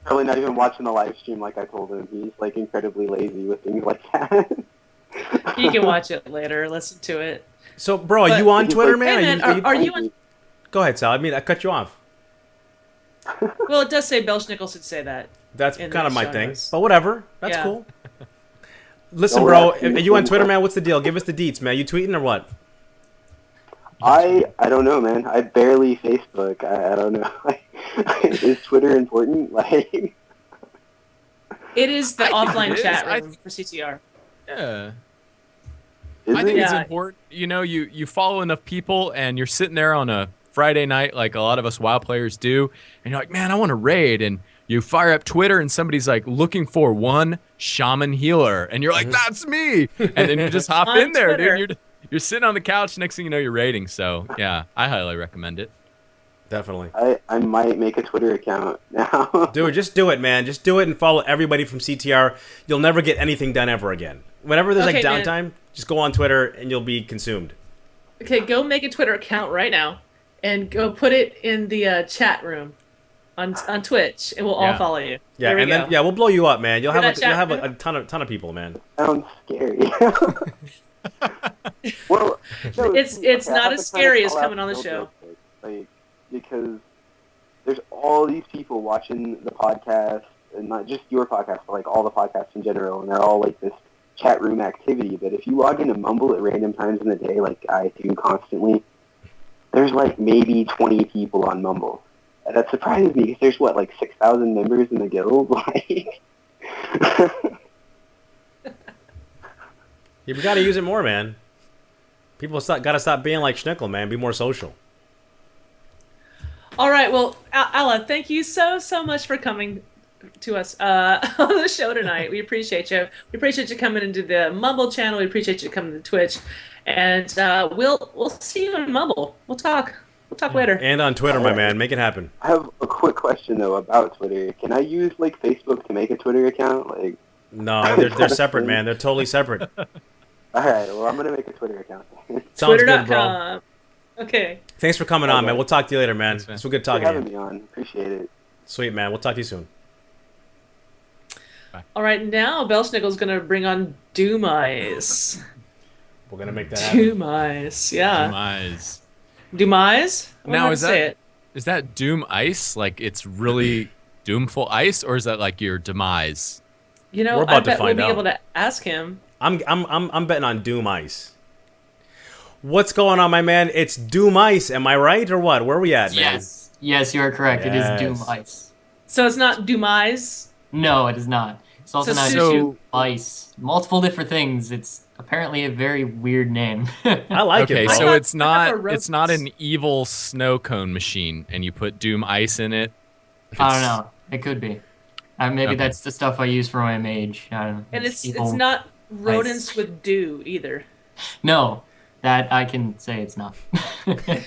Probably not even watching the live stream like I told him. He's like incredibly lazy with things like that. You can watch it later. Listen to it. So, bro, are you on Twitter, man? Hey, man, are you on? Go ahead, Sal. I mean, I cut you off. Well, it does say Belshnickle should say that. That's kind of my thing. But whatever. That's cool. Listen, Oh, bro, are you on Twitter, man? What's the deal? Give us the deets, man. You tweeting or what? I don't know, man. I barely Facebook. I don't know. Is Twitter important? Like, it is the offline chat room for CTR. Yeah. Is I think it? it's Yeah. important. You know, you follow enough people and you're sitting there on a Friday night like a lot of us WoW players do, and you're like, man, I want to raid. And you fire up Twitter and somebody's like looking for one shaman healer. And you're like, that's me. And then you just hop On in there, Twitter. dude. You're sitting on the couch. Next thing you know, you're raiding. So, yeah, I highly recommend it. Definitely. I might make a Twitter account now. Dude, just do it, man. Just do it and follow everybody from CTR. You'll never get anything done ever again. Whenever there's Okay, like man. downtime, just go on Twitter and you'll be consumed. Okay, go make a Twitter account right now, and go put it in the chat room on Twitch, and we'll all Yeah. follow you. Yeah, There we and go. then we'll blow you up, man. You'll Hear have that, chat a room? ton of people, man. Sounds scary. Well, no, It's okay, I not have as to kinda scary as call out coming on the Bill show. real quick, like, because there's all these people watching the podcast, and not just your podcast, but like all the podcasts in general, and they're all like this chat room activity. But if you log into Mumble at random times in the day, like I do constantly, there's like maybe 20 people on Mumble. And that surprises me because there's what, like 6,000 members in the guild, like. You got to use it more, man. People got to stop being like Schnickle, man. Be more social. All right, well, Alla, thank you so much for coming to us on the show tonight. We appreciate you. We appreciate you coming into the Mumble channel. We appreciate you coming to Twitch, and we'll see you in Mumble. We'll talk later. And on Twitter, my man. Make it happen. I have a quick question though about Twitter. Can I use like Facebook to make a Twitter account? Like, No, they're separate, man. They're totally separate. all right, well I'm gonna make a Twitter account. Sounds good, bro. Twitter.com. Okay. Thanks for coming on, Okay. man. We'll talk to you later, man. Thanks, man. It's so good Thanks talking for to having you. me on. Appreciate it. Sweet, man. We'll talk to you soon. All right, now Belshnickle's gonna bring on DOOMICE. We're gonna make that happen. DOOMICE, yeah. Demise. DOOMICE? I don't know Now, how to is say that it. is that Doom Ice? Like it's really doomful ice, or is that like your demise? You know, We're I about to bet we'll find be out. able to ask him. I'm betting on Doom Ice. What's going on, my man? It's Doom Ice. Am I right or what? Where are we at, man? Yes, you are correct. It Yes. is Doom Ice. So it's not DOOMICE? No, it is not. It's also So not Sueshi- Doom Ice. Multiple different things. It's apparently a very weird name. I like Okay, it, bro. so thought- it's I thought not the it's not roaches- an evil snow cone machine, and you put Doom Ice in it. I don't know. It could be. Maybe Okay. that's the stuff I use for my mage. I don't know. And it's evil- not rodents with dew either. No, that I can say it's not.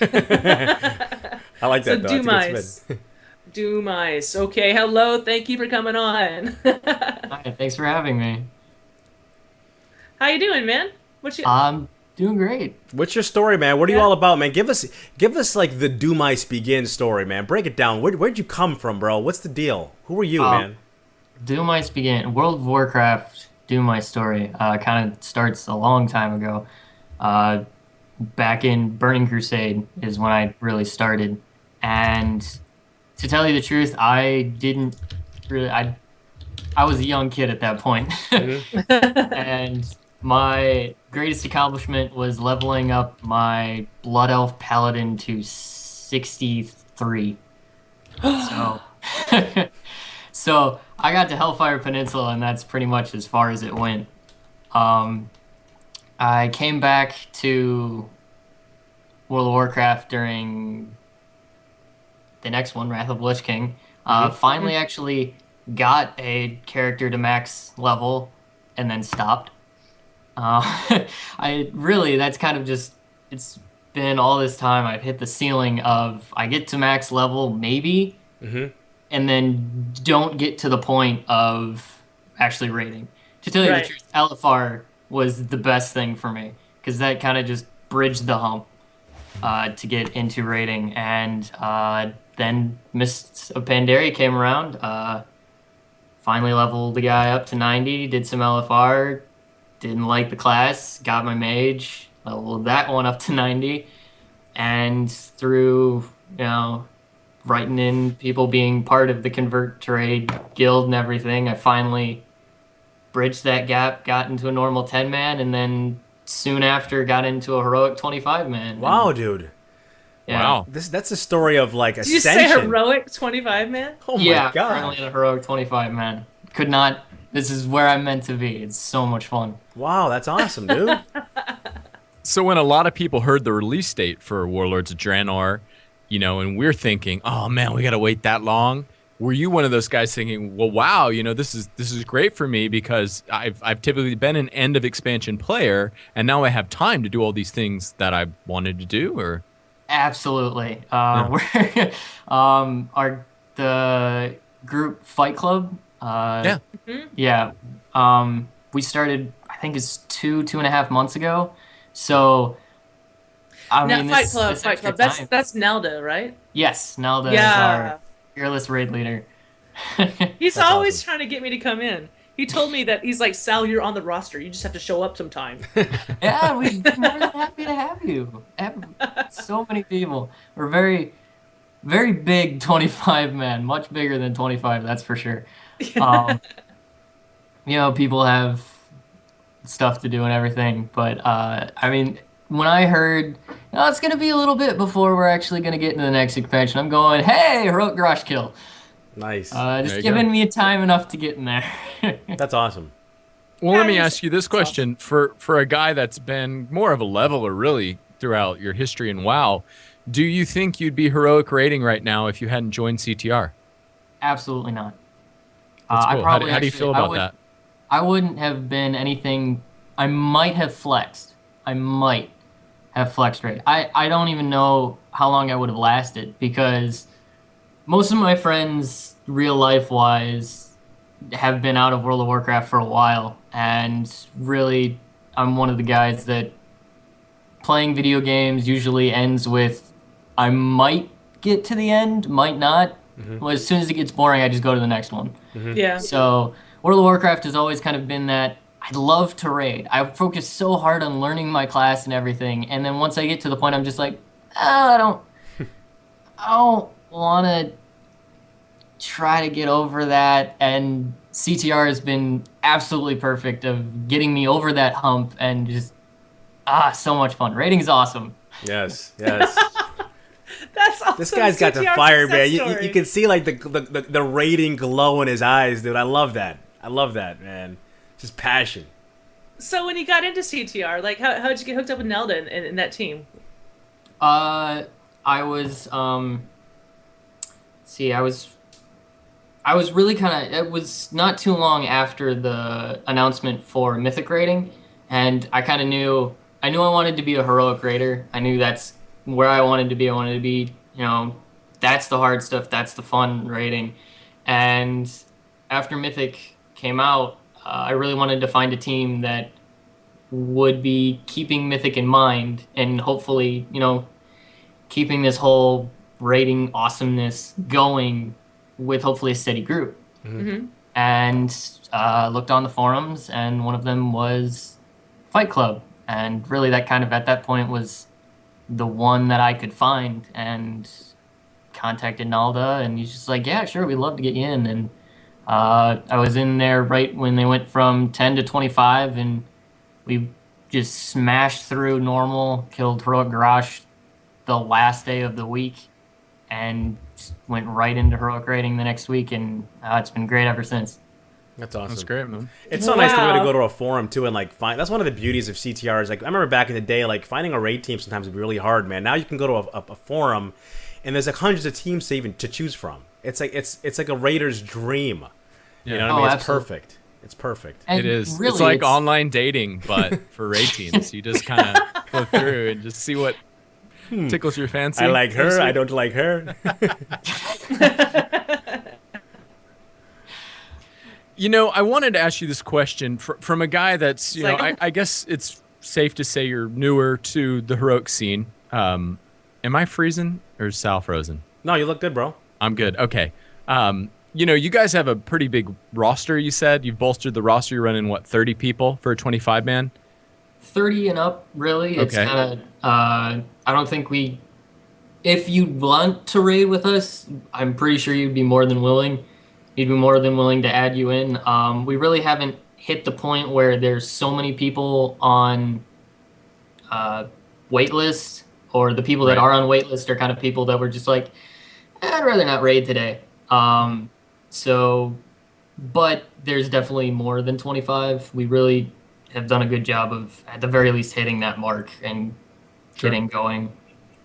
I like So that, though. That's a good DOOMICE. spin. DOOMICE. Okay, hello. Thank you for coming on. Alright, thanks for having me. How you doing, man? What you? I'm doing great. What's your story, man? What are you Yeah. all about, man? Give us like the Doom Ice Begin story, man. Break it down. Where'd you come from, bro? What's the deal? Who are you, man? Doom Ice began. World of Warcraft Doom Ice story kind of starts a long time ago. Back in Burning Crusade is when I really started. And to tell you the truth, I didn't really. I was a young kid at that point. And my greatest accomplishment was leveling up my Blood Elf Paladin to 63. So, so I got to Hellfire Peninsula, and that's pretty much as far as it went. I came back to World of Warcraft during the next one, Wrath of the Lich King. Finally, actually got a character to max level, and then stopped. That's kind of just, it's been all this time. I've hit the ceiling of I get to max level maybe, and then don't get to the point of actually raiding. To tell you Right. the truth, LFR was the best thing for me because that kind of just bridged the hump to get into raiding. And then Mists of Pandaria came around. Finally leveled the guy up to 90, did some LFR, didn't like the class, got my mage, leveled that one up to 90, and through, writing in people being part of the Convert Trade Guild and everything, I finally bridged that gap, got into a normal 10-man, and then soon after got into a heroic 25-man. Wow, dude. Yeah. Wow. That's a story of like Did you ascension. say heroic 25, man? Oh my Yeah, god. currently in a heroic 25-man. Could not This is where I'm meant to be. It's so much fun. Wow, that's awesome, dude. So when a lot of people heard the release date for Warlords of Draenor, and we're thinking, oh man, we got to wait that long. Were you one of those guys thinking, well, wow, this is great for me because I've typically been an end of expansion player, and now I have time to do all these things that I wanted to do? Or Absolutely. We're the group Fight Club. Yeah. We started, I think it's 2.5 months ago. So, I mean, Fight Club. That's Nelda, right? Yes, Nelda is our fearless raid leader. He's always trying to get me to come in. He told me that he's like, Sal, you're on the roster. You just have to show up sometime. Yeah, we'd be more than happy to have you. So many people. We're very, very big 25 men. Much bigger than 25, that's for sure. People have stuff to do and everything. But, I mean, when I heard, it's going to be a little bit before we're actually going to get into the next expansion, I'm going, hey, heroic garage kill. Nice. Just giving me time enough to get in there. That's awesome. Well, let me ask you this question. For a guy that's been more of a leveler, really, throughout your history in WoW, do you think you'd be heroic rating right now if you hadn't joined CTR? Absolutely not. That's cool. How do you feel about that? I wouldn't have been anything. I might have flexed. I might have flexed rate. I don't even know how long I would have lasted because most of my friends, real life wise, have been out of World of Warcraft for a while, and really, I'm one of the guys that playing video games usually ends with I might get to the end, might not. Well, as soon as it gets boring, I just go to the next one. Yeah. So World of Warcraft has always kind of been that I'd love to raid. I focus so hard on learning my class and everything, and then once I get to the point, I'm just like, I don't want to try to get over that. And CTR has been absolutely perfect of getting me over that hump and just so much fun. Raiding is awesome. Yes. That's awesome. This guy's got the fire, man. Story. You can see like the raiding glow in his eyes, dude. I love that, man. Just passion. So when you got into CTR, like how'd you get hooked up with Nelda in that team? I was I was really kind of, it was not too long after the announcement for Mythic raiding, and I kind of knew I wanted to be a heroic raider. I knew that's where I wanted to be. I wanted to be, that's the hard stuff, that's the fun raiding. And after Mythic came out, I really wanted to find a team that would be keeping Mythic in mind and hopefully, keeping this whole raiding awesomeness going with hopefully a steady group. Mm-hmm. And looked on the forums, and one of them was Fight Club. And really that kind of at that point was the one that I could find, and contacted Nalda, and he's just like, yeah, sure, we'd love to get you in. And I was in there right when they went from 10 to 25, and we just smashed through normal, killed Heroic Garage the last day of the week, and just went right into heroic raiding the next week, and it's been great ever since. That's awesome. That's great, man. It's so nice to be able to go to a forum too and like find. That's one of the beauties of CTRs. Like I remember back in the day, like finding a raid team sometimes would be really hard, man. Now you can go to a forum, and there's like hundreds of teams to choose from. It's like a raider's dream. Yeah. You know what I mean? It's Absolutely. perfect. It's perfect. And It is. really, it's like online dating, but for raid teams. You just kind of go through and just see what tickles your fancy. I like her. I don't like her. I wanted to ask you this question from a guy that's, I guess it's safe to say you're newer to the heroic scene. Am I freezing or is Sal frozen? No, you look good, bro. I'm good. Okay. You guys have a pretty big roster, you said. You've bolstered the roster. You're running, 30 people for a 25-man? 30 and up, really. It's Okay. kind of, I don't think if you want to raid with us, I'm pretty sure you'd be more than willing. He'd be more than willing to add you in. We really haven't hit the point where there's so many people on waitlist, or the people that Right. are on waitlist are kind of people that were just like, I'd rather not raid today. So but there's definitely more than 25. We really have done a good job of, at the very least, hitting that mark and getting going.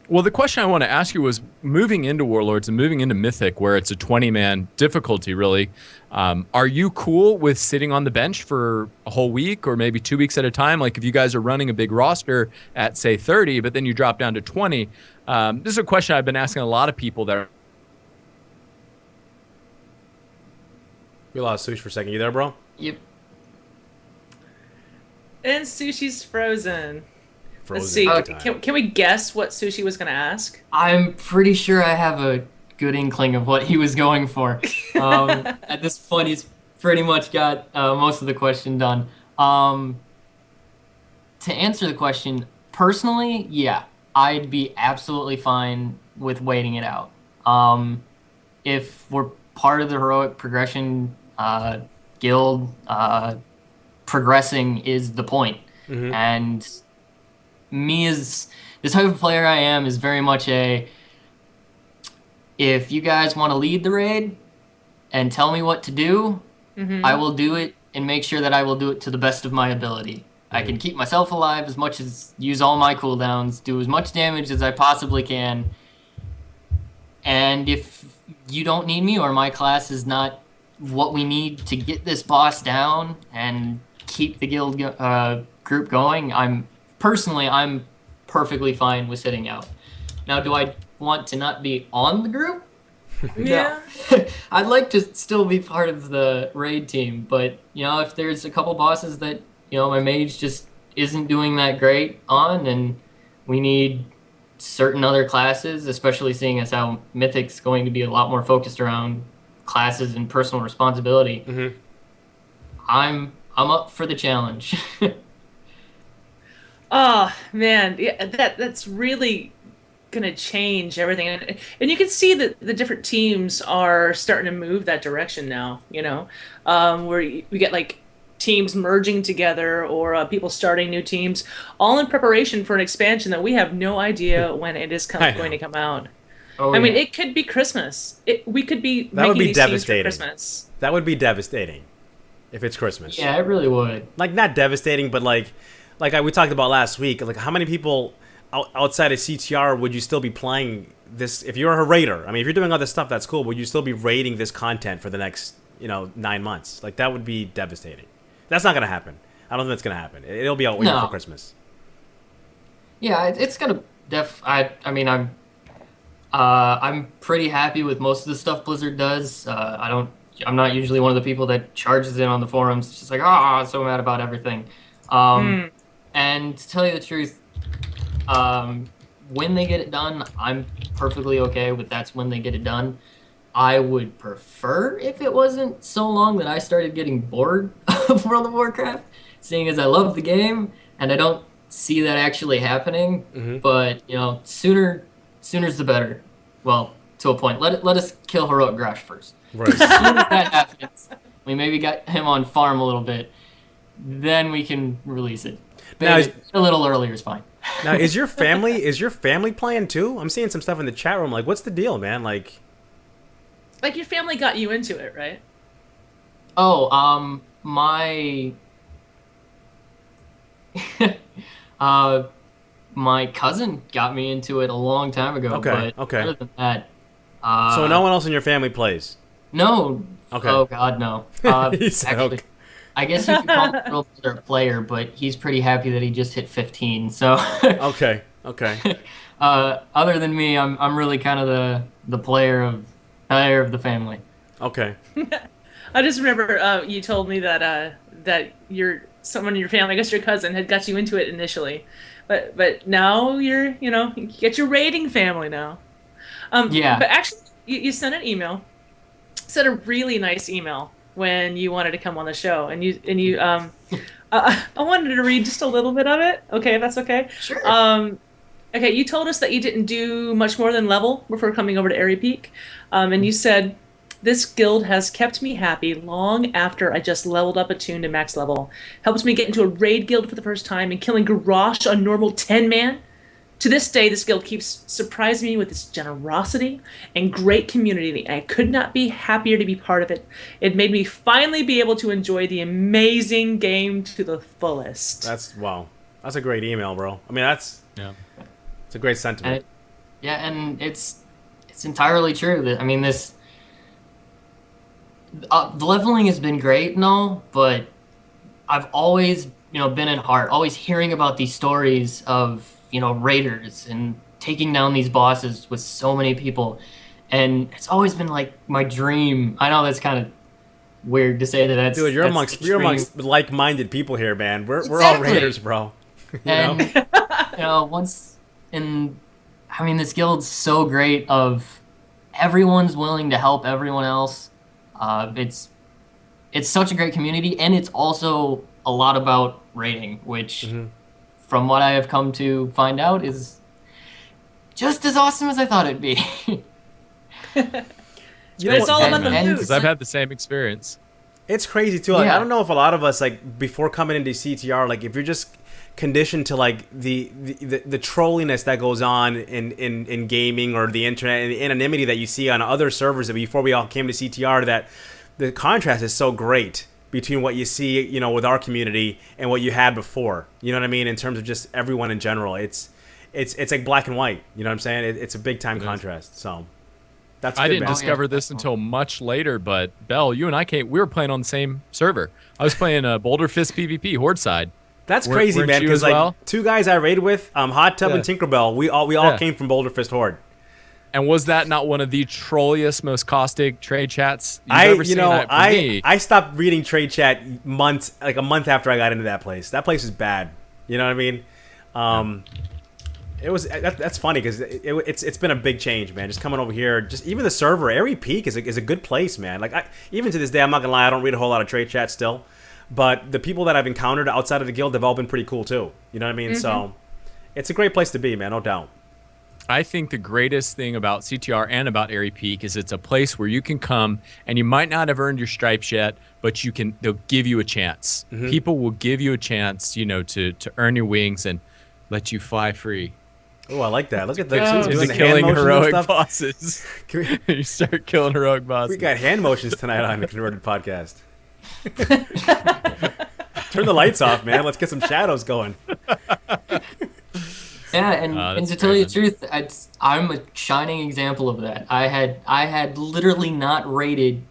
Well, the question I want to ask you was moving into Warlords and moving into Mythic, where it's a 20-man difficulty, really. Are you cool with sitting on the bench for a whole week or maybe 2 weeks at a time? Like if you guys are running a big roster at, say, 30, but then you drop down to 20. This is a question I've been asking a lot of people that are. We lost Sushi for a second. You there, bro? Yep. And Sushi's frozen. Let's Frozen. see. Can we guess what Sushi was going to ask? I'm pretty sure I have a good inkling of what he was going for. At this point, he's pretty much got most of the question done. To answer the question, personally, yeah, I'd be absolutely fine with waiting it out. If we're part of the heroic progression guild, progressing is the point. And me as the type of player I am is very much if you guys want to lead the raid and tell me what to do, I will do it and make sure that I will do it to the best of my ability. I can keep myself alive as much as use all my cooldowns, do as much damage as I possibly can. And if you don't need me or my class is not what we need to get this boss down and keep the guild group going, I'm perfectly fine with sitting out. Now, do I want to not be on the group? Yeah. No. I'd like to still be part of the raid team, but if there's a couple bosses that my mage just isn't doing that great on, and we need certain other classes, especially seeing as how Mythic's going to be a lot more focused around classes and personal responsibility. I'm up for the challenge. Oh man, yeah, that's really gonna change everything, and you can see that the different teams are starting to move that direction now. Where we get like teams merging together or people starting new teams, all in preparation for an expansion that we have no idea when it is going to come out. I mean, it could be Christmas. We could be that would be these teams for devastating. Christmas. That would be devastating if it's Christmas. Yeah, it really would. Like not devastating, but like we talked about last week. Like how many people outside of CTR would you still be playing this? If you're a raider, I mean, if you're doing other stuff, that's cool. Would you still be raiding this content for the next 9 months? Like that would be devastating. That's not gonna happen. I don't think that's gonna happen. It'll be out waiting for Christmas. Yeah, it's gonna I mean, I'm pretty happy with most of the stuff Blizzard does. I'm not usually one of the people that charges in on the forums. It's just like, I'm so mad about everything. And to tell you the truth, when they get it done, I'm perfectly okay with that's when they get it done. I would prefer if it wasn't so long that I started getting bored of World of Warcraft, seeing as I love the game and I don't see that actually happening. But sooner's the better. Well, to a point. Let us kill Heroic Grash first. Right. As soon as that happens, we maybe got him on farm a little bit, then we can release it. But a little earlier is fine. Now, is your family playing too? I'm seeing some stuff in the chat room. Like, what's the deal, man? Like your family got you into it, right? Oh, my cousin got me into it a long time ago. Okay. But other than that, so no one else in your family plays? No. Okay. Oh God, no. Actually, I guess you could call him a player, but he's pretty happy that he just hit 15. So. Okay. Other than me, I'm really kind of the player of the family. Okay. I just remember you told me that someone in your family, I guess your cousin, had got you into it initially, but now you get your raiding family now. Yeah. But actually, you sent an email, sent a really nice email when you wanted to come on the show, and you I wanted to read just a little bit of it. Okay, if that's okay. Sure. Okay, you told us that you didn't do much more than level before coming over to Airy Peak, and you said, "This guild has kept me happy long after I just leveled up a tune to max level. Helped me get into a raid guild for the first time and killing Garrosh on normal 10-man. To this day, this guild keeps surprising me with its generosity and great community, and I could not be happier to be part of it. It made me finally be able to enjoy the amazing game to the fullest. That's wow. That's a great email, bro. I mean, it's a great sentiment. And it's entirely true. That I mean, this the leveling has been great and all, but I've always been in heart, always hearing about these stories of raiders and taking down these bosses with so many people, and it's always been like my dream. I know that's kind of weird to say that. Dude, you're amongst like-minded people here, man. We're all raiders, bro. Once in, I mean, this guild's so great. Of everyone's willing to help everyone else. It's such a great community, and it's also a lot about raiding, which, from what I have come to find out, is just as awesome as I thought it'd be. It's all about the loot. Because I've had the same experience. It's crazy too. Like, I don't know if a lot of us, like, before coming into CTR, like, if you're just conditioned to like the trolliness that goes on in gaming or the internet and the anonymity that you see on other servers that before we all came to CTR, that the contrast is so great between what you see, with our community and what you had before. You know what I mean? In terms of just everyone in general, it's like black and white. You know what I'm saying? It's a big time contrast. So that's. I didn't discover this until much later, but Bell, you and I we were playing on the same server. I was playing Boulder Fist PvP Horde side. That's crazy, man. Because two guys I raid with, Hot Tub and Tinkerbell, we all came from Boulder Fist Horde. And was that not one of the trolliest, most caustic trade chats you've ever seen? I stopped reading trade chat a month after I got into that place. That place is bad. You know what I mean? It was that's funny because it's been a big change, man. Just coming over here, just even the server, Airy Peak is a good place, man. Like even to this day, I'm not gonna lie, I don't read a whole lot of trade chat still, but the people that I've encountered outside of the guild have all been pretty cool too. You know what I mean? So it's a great place to be, man, no doubt. I think the greatest thing about CTR and about Airy Peak is it's a place where you can come and you might not have earned your stripes yet, but they'll give you a chance. People will give you a chance, to earn your wings and let you fly free. Oh, I like that. Look at that. Doing killing heroic bosses. You start killing heroic bosses. We got hand motions tonight on the Converted Podcast. Turn the lights off, man. Let's get some shadows going. Yeah, and to tell you the truth, I'm a shining example of that. I had literally not raided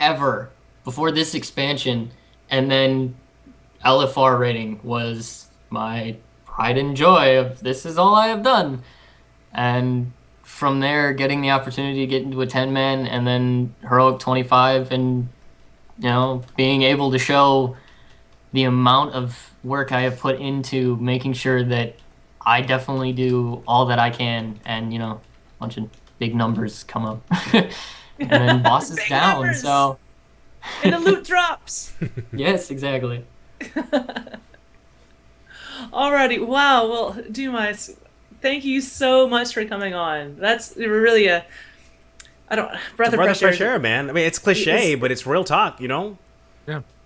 ever before this expansion, and then LFR raiding was my pride and joy of this is all I have done. And from there, getting the opportunity to get into a 10-man and then Heroic 25 and, being able to show the amount of work I have put into making sure that I definitely do all that I can, and a bunch of big numbers come up, and then bosses down. Numbers. So, and the loot drops. Yes, exactly. Alrighty, wow. Well, Doomice, thank you so much for coming on. That's really a breath of fresh air, man. I mean, it's cliche, but it's real talk, Yeah.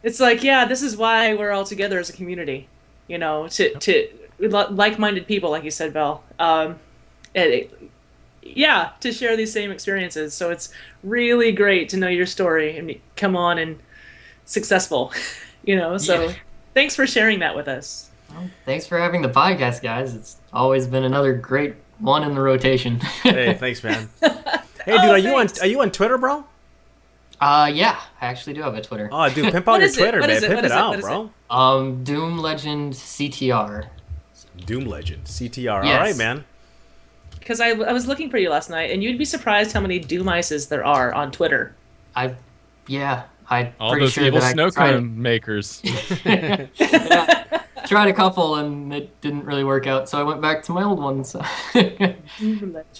It's like, this is why we're all together as a community, to like-minded people, like you said, Belle. To share these same experiences. So it's really great to know your story and come on and successful, So thanks for sharing that with us. Well, thanks for having the podcast, guys. It's always been another great one in the rotation. Hey, thanks, man. Hey, dude, are you on Twitter, bro? Yeah, I actually do have a Twitter. Oh, dude, pimp out your Twitter, man. Pimp it out, bro. Doom Legend CTR. Doom Legend CTR. Yes. All right, man. Because I was looking for you last night, and you'd be surprised how many Doomices there are on Twitter. I'm all pretty those sure evil that snow cone makers. Tried a couple and it didn't really work out, so I went back to my old one. So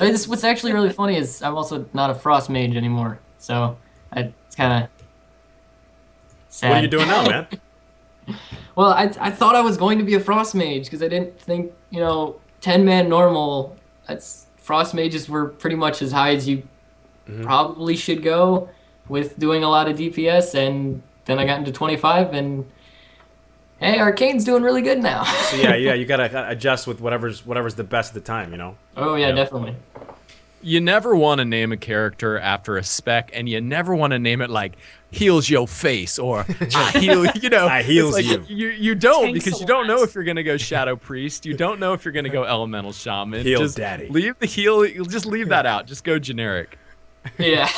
what's actually really funny is I'm also not a frost mage anymore, so it's kind of sad. What are you doing now, man? Well, I thought I was going to be a frost mage because I didn't think 10-man normal. Frost mages were pretty much as high as you probably should go with doing a lot of DPS, and then I got into 25 and Hey, Arcane's doing really good now. So yeah, you gotta adjust with whatever's the best at the time, you know. Oh yeah, definitely. You never want to name a character after a spec, and you never want to name it like heals your face or I heal, you know. I heals like you. You don't, Tanks because a you don't know lot. if you're gonna go Shadow Priest. You don't know if you're gonna go Elemental Shaman. Heal just daddy. leave the heal. Just leave that out. Just go generic. Yeah.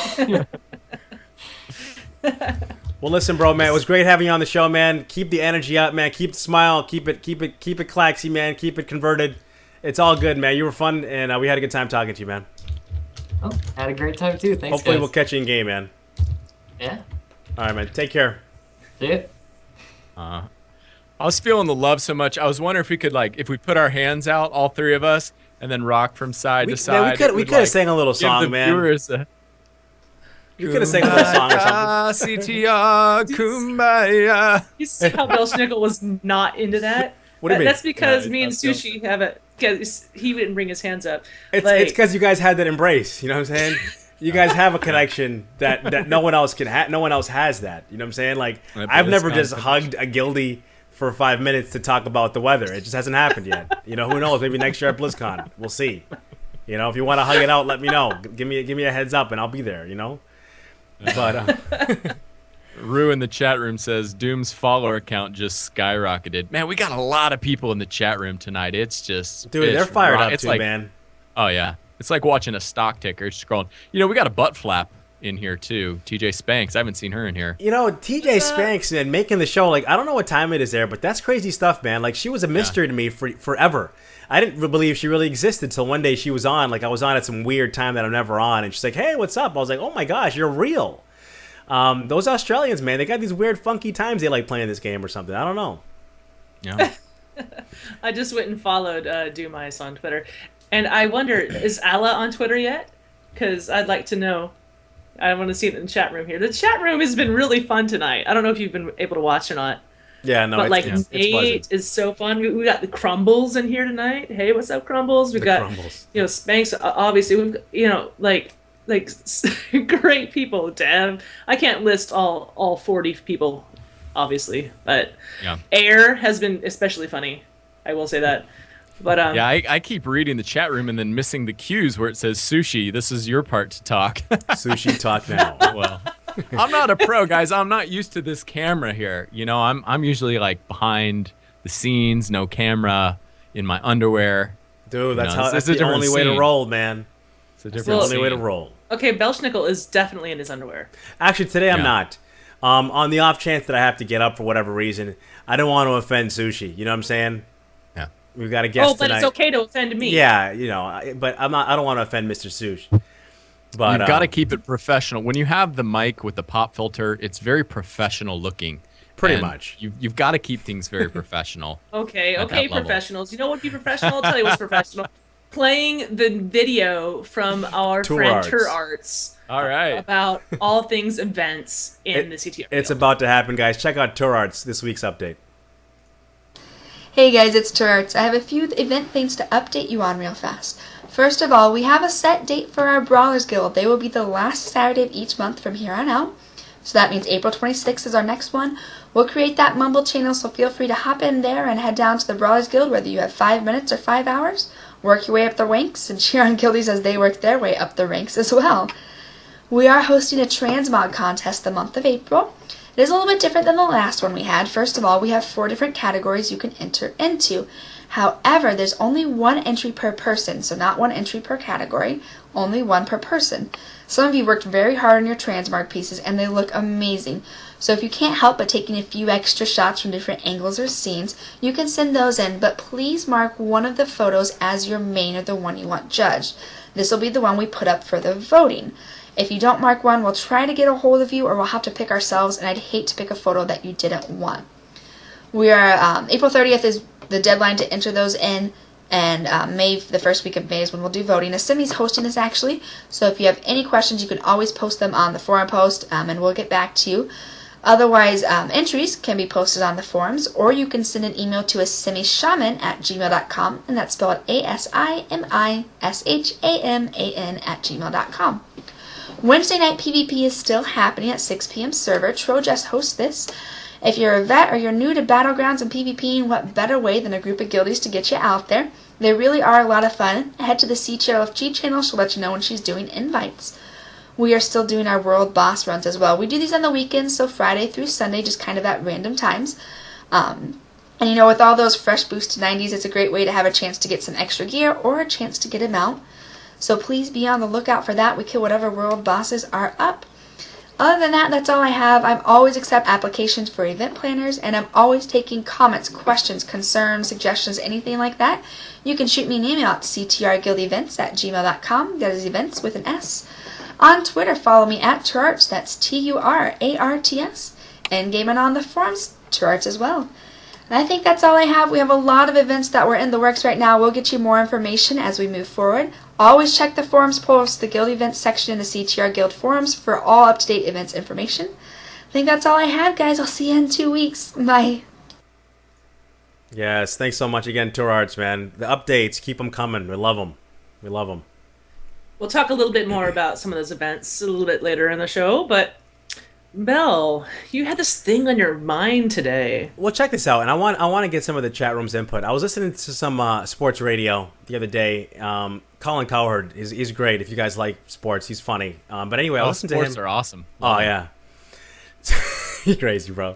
Well, listen, bro, man, it was great having you on the show, man. Keep the energy up, man. Keep the smile. Keep it claxy, man. Keep it converted. It's all good, man. You were fun, and we had a good time talking to you, man. Oh, had a great time too. Thanks, Hopefully, guys. we'll catch you in game, man. Yeah. All right, man. Take care. See ya. I was feeling the love so much. I was wondering if we could, like, if we put our hands out, all three of us, and then rock from side to side. Man, we could have sang a little give song, the man. viewers a- You could have sang a little song or something. CTR, Kumbaya. You see how Belshnickle was not into that? What do you mean? That's because Yeah, me and that's Sueshi have it. Because he didn't bring his hands up. It's Like, because you guys had that embrace. You know what I'm saying? You guys have a connection that no one else can have. No one else has that. You know what I'm saying? Like, I bet I've it's never kind just of- hugged a guildie for 5 minutes to talk about the weather. It just hasn't happened yet. You know, who knows? Maybe next year at BlizzCon, we'll see. You know, if you want to hug it out, let me know. Give me a heads up, and I'll be there. You know. But Rue in the chat room says Doom's follower count just skyrocketed. Man, we got a lot of people in the chat room tonight. It's just dude, they're fired up it's too, like, man. Oh yeah, it's like watching a stock ticker scrolling. You know, we got a butt flap in here too. TJ Spanks, I haven't seen her in here. You know, TJ Spanks, man, making the show. Like, I don't know what time it is there, but that's crazy stuff, man. Like, she was a mystery to me for forever. I didn't believe she really existed till one day she was on. Like, I was on at some weird time that I'm never on, and she's like, "Hey, what's up?" I was like, "Oh my gosh, you're real." Those Australians, man, they got these weird, funky times they like playing this game or something. I don't know. Yeah. I just went and followed DOOMICE on Twitter. And I wonder, is ALLA on Twitter yet? Because I'd like to know. I want to see it in the chat room here. The chat room has been really fun tonight. I don't know if you've been able to watch or not. Yeah, no, But like it's Nate is so fun. We got the Crumbles in here tonight. Hey, what's up, Crumbles? We got Crumbles. you know Spanks. Obviously, we've like great people to have. I can't list all 40 people, obviously, but Yeah. Air has been especially funny. I will say that. But Yeah, I keep reading the chat room and then missing the cues where it says Sushi, this is your part to talk. Sushi talk now. Well, I'm not a pro, guys. I'm not used to this camera here. You know, I'm usually like behind the scenes, no camera, in my underwear. Dude, that's You know, how. it's That's a the different only way to scene. roll, man. It's a That's different the only way to scene. roll. okay, Belshnickle is definitely in his underwear. Actually, today I'm Yeah. not. On the off chance that I have to get up for whatever reason, I don't want to offend Sushi. You know what I'm saying? Yeah. We've got a guest Oh, but tonight. it's okay to offend me. Yeah, you know, but I'm not. I don't want to offend Mr. Sush. But You've got to keep it professional. When you have the mic with the pop filter, it's very professional looking. Pretty And much. You've got to keep things very professional. Okay, At okay, that level. professionals. You know what would be professional? I'll tell you what's professional. Playing the video from our friend Turarts. Turarts All right. about all things events in the CTR. It's Guild. about to happen, guys. Check out Turarts this week's update. Hey guys, it's Turarts. I have a few event things to update you on real fast. First of all, we have a set date for our Brawlers Guild. They will be the last Saturday of each month from here on out. So that means April 26th is our next one. We'll create that Mumble channel, so feel free to hop in there and head down to the Brawlers Guild, whether you have 5 minutes or 5 hours. Work your way up the ranks and cheer on guildies as they work their way up the ranks as well. We are hosting a transmog contest the month of April. It is a little bit different than the last one we had. First of all, we have 4 different categories you can enter into. However, there's only 1 entry per person, so not 1 entry per category, only 1 per person. Some of you worked very hard on your transmog pieces and they look amazing. So if you can't help but taking a few extra shots from different angles or scenes, you can send those in, but please mark one of the photos as your main or the one you want judged. This will be the one we put up for the voting. If you don't mark one, we'll try to get a hold of you or we'll have to pick ourselves, and I'd hate to pick a photo that you didn't want. We are April 30th is the deadline to enter those in, and the first week of May is when we'll do voting. Assimi's hosting this actually, so if you have any questions, you can always post them on the forum post, and we'll get back to you. Otherwise, entries can be posted on the forums, or you can send an email to asimishaman@gmail.com, and that's spelled ASIMISHAMAN@gmail.com. Wednesday night PvP is still happening at 6 p.m. server. Trojust hosts this. If you're a vet or you're new to Battlegrounds and PvP, what better way than a group of guildies to get you out there? They really are a lot of fun. Head to the CTRFG channel, she'll let you know when she's doing invites. We are still doing our world boss runs as well. We do these on the weekends, so Friday through Sunday, just kind of at random times. And you know, with all those fresh boosted 90s, it's a great way to have a chance to get some extra gear or a chance to get a mount. So please be on the lookout for that. We kill whatever world bosses are up. Other than that, that's all I have. I'm always accept applications for event planners, and I'm always taking comments, questions, concerns, suggestions, anything like that. You can shoot me an email at ctrguildevents@gmail.com. That is events with an S. On Twitter, follow me at Turarts, that's Turarts, and gaming on the forums, Turarts as well. And I think that's all I have. We have a lot of events that were in the works right now. We'll get you more information as we move forward. Always check the forums post, the guild events section in the CTR Guild forums for all up-to-date events information. I think that's all I have, guys. I'll see you in 2 weeks. Bye. Yes, thanks so much again, Turarts, man. The updates, keep them coming. We love them. We love them. We'll talk a little bit more about some of those events a little bit later in the show, but Belle, you had this thing on your mind today. Well, check this out, and I want to get some of the chat room's input. I was listening to some sports radio the other day. Colin Cowherd, he's great. If you guys like sports, he's funny. But anyway, I listened to him. Sports are awesome. Oh yeah, he's crazy, bro.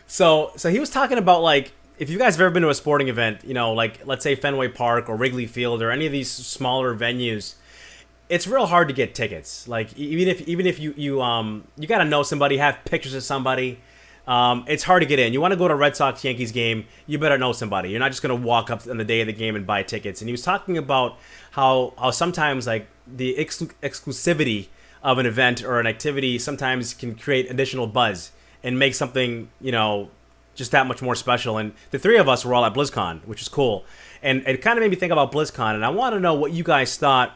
So he was talking about, like, if you guys have ever been to a sporting event, you know, like let's say Fenway Park or Wrigley Field or any of these smaller venues. It's real hard to get tickets. Like even if you gotta know somebody, have pictures of somebody. It's hard to get in. You want to go to a Red Sox Yankees game, you better know somebody. You're not just gonna walk up on the day of the game and buy tickets. And he was talking about how sometimes, like, the exclusivity of an event or an activity sometimes can create additional buzz and make something, you know, just that much more special. And the three of us were all at BlizzCon, which is cool. And it kind of made me think about BlizzCon. And I want to know what you guys thought.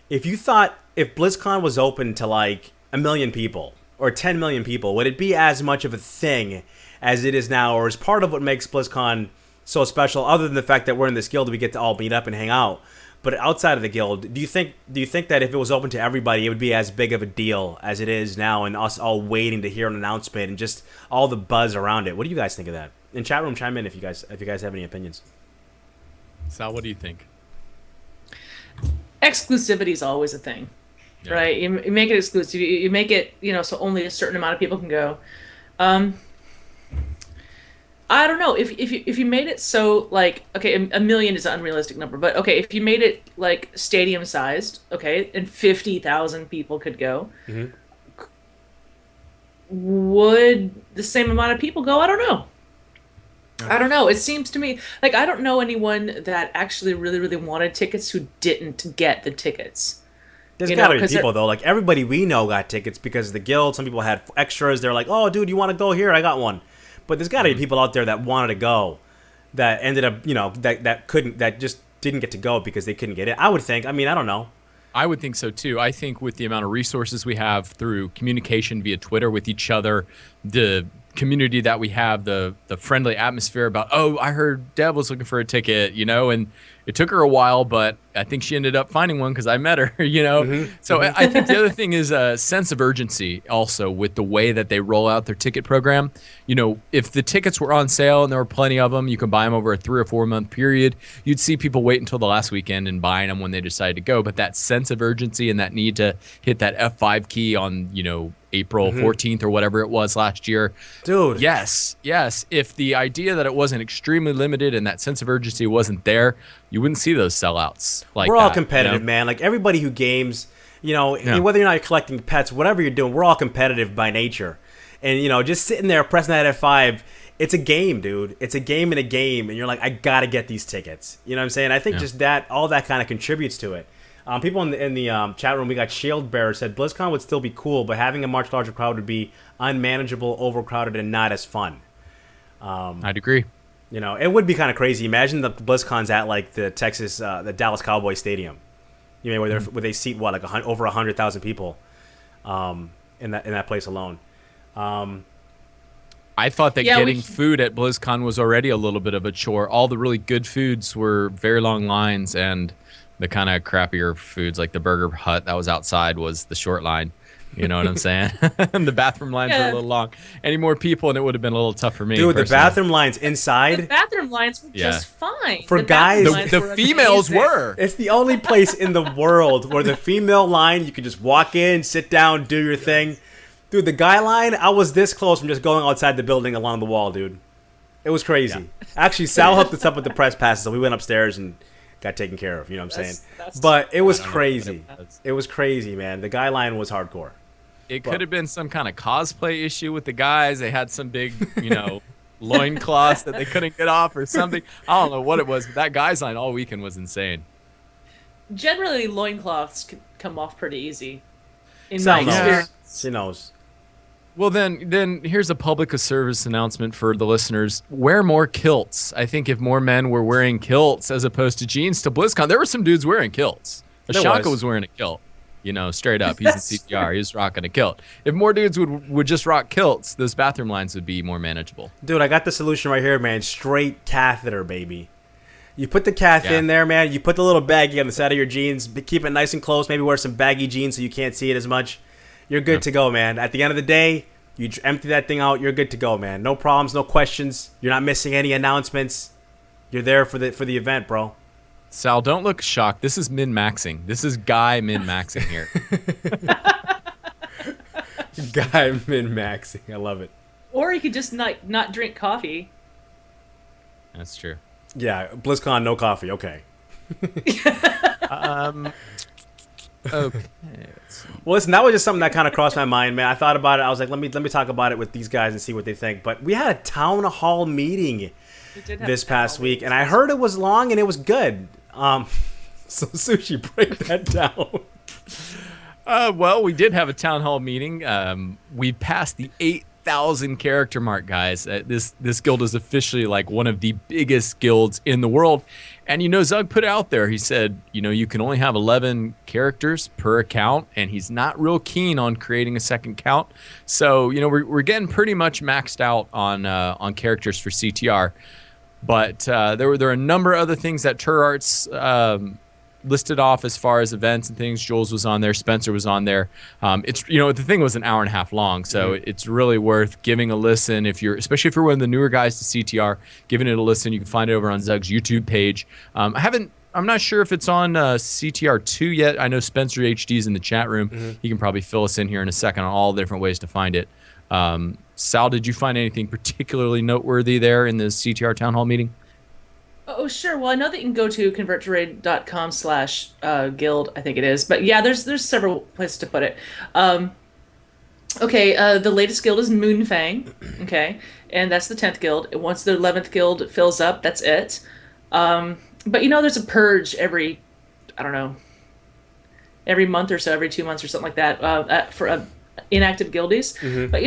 If BlizzCon was open to like 1 million people or 10 million people, would it be as much of a thing as it is now, or is part of what makes BlizzCon so special, other than the fact that we're in this guild, we get to all meet up and hang out? But outside of the guild, do you think that if it was open to everybody, it would be as big of a deal as it is now, and us all waiting to hear an announcement and just all the buzz around it? What do you guys think of that? In chat room, chime in if you guys have any opinions. Sal, what do you think? Exclusivity is always a thing, right? You make it exclusive. You make it, you know, so only a certain amount of people can go. I don't know if you made it so, like, okay, 1 million is an unrealistic number, but okay, if you made it like stadium sized, okay, and 50,000 people could go, would the same amount of people go? I don't know. I don't know. It seems to me like I don't know anyone that actually really wanted tickets who didn't get the tickets. There's gotta be people though. Like, everybody we know got tickets because of the guild. Some people had extras. They're like, "Oh, dude, you want to go here? I got one." But there's gotta be people out there that wanted to go, that ended up, you know, that just didn't get to go because they couldn't get it. I would think. I mean, I don't know. I would think so too. I think with the amount of resources we have through communication via Twitter with each other, the community that we have, the friendly atmosphere about, oh, I heard Deb was looking for a ticket, you know, and it took her a while, but I think she ended up finding one because I met her, you know. So I think the other thing is a sense of urgency also with the way that they roll out their ticket program. You know, if the tickets were on sale and there were plenty of them, you can buy them over a 3 or 4 month period. You'd see people wait until the last weekend and buying them when they decide to go. But that sense of urgency and that need to hit that F5 key on, you know, April 14th or whatever it was last year. Dude. Yes. If the idea that it wasn't extremely limited and that sense of urgency wasn't there, you wouldn't see those sellouts. Like, we're all competitive, you know? Man. Like, everybody who games, you know, whether you're not collecting pets, whatever you're doing, we're all competitive by nature. And, you know, just sitting there pressing that F5, it's a game, dude. It's a game in a game. And you're like, I got to get these tickets. You know what I'm saying? I think just that, all that kind of contributes to it. People in the chat room, we got Shield Bearer said BlizzCon would still be cool, but having a much larger crowd would be unmanageable, overcrowded, and not as fun. I'd agree. You know, it would be kind of crazy. Imagine the BlizzCon's at like the Dallas Cowboys Stadium. You know, where they seat what, like over 100,000 people, in that place alone. I thought that getting food at BlizzCon was already a little bit of a chore. All the really good foods were very long lines, and the kind of crappier foods like the Burger Hut that was outside was the short line. You know what I'm saying? And the bathroom lines were a little long. Any more people, and it would have been a little tough for me. Dude, personally. the bathroom lines inside. The bathroom lines were just fine. For guys, the females were. It's the only place in the world where the female line, you can just walk in, sit down, do your thing. Dude, the guy line, I was this close from just going outside the building along the wall, dude. It was crazy. Actually, Sal hooked us up with the press passes, so we went upstairs and got taken care of. You know what I'm saying? But it was crazy. It was crazy, man. The guy line was hardcore. It could have been some kind of cosplay issue with the guys. They had some big, loincloths that they couldn't get off or something. I don't know what it was, but that guy's line all weekend was insane. Generally, loincloths can come off pretty easy. In Sal my experience. She knows. Well, then here's a public service announcement for the listeners. Wear more kilts. I think if more men were wearing kilts as opposed to jeans to BlizzCon, there were some dudes wearing kilts. Ashoka was wearing a kilt. Straight up. He's in CPR. He's rocking a kilt. If more dudes would just rock kilts, those bathroom lines would be more manageable. Dude, I got the solution right here, man. Straight catheter, baby. You put the cath in there, man. You put the little baggie on the side of your jeans. Keep it nice and close. Maybe wear some baggy jeans so you can't see it as much. You're good to go, man. At the end of the day, you empty that thing out. You're good to go, man. No problems, no questions. You're not missing any announcements. You're there for the event, bro. Sal, don't look shocked. This is min-maxing. This is Guy min-maxing here. Guy min-maxing. I love it. Or you could just not drink coffee. That's true. Yeah, BlizzCon, no coffee. Okay. Okay. Well, listen, that was just something that kind of crossed my mind, man. I thought about it. I was like, let me talk about it with these guys and see what they think. But we had a town hall meeting this past week, and I heard it was long and it was good. So Sueshi, break that down. Well, we did have a town hall meeting. We passed the 8,000 character mark, guys. This guild is officially like one of the biggest guilds in the world. And Zug put it out there. He said, you can only have 11 characters per account, and he's not real keen on creating a second count. So, we're getting pretty much maxed out on characters for CTR. But there were a number of other things that Turarts listed off as far as events and things. Jules was on there. Spencer was on there. It's the thing was an hour and a half long, so it's really worth giving a listen especially if you're one of the newer guys to CTR. Giving it a listen. You can find it over on Zug's YouTube page. I'm not sure if it's on CTR2 yet. I know Spencer HD is in the chat room. He can probably fill us in here in a second on all the different ways to find it. Sal, did you find anything particularly noteworthy there in the CTR town hall meeting? Oh, sure. Well, I know that you can go to converttoraid.com/guild, I think it is. But yeah, there's several places to put it. Okay, the latest guild is Moonfang. Okay, and that's the 10th guild. Once the 11th guild fills up, that's it. But there's a purge every month or so, every 2 months or something like that for inactive guildies. But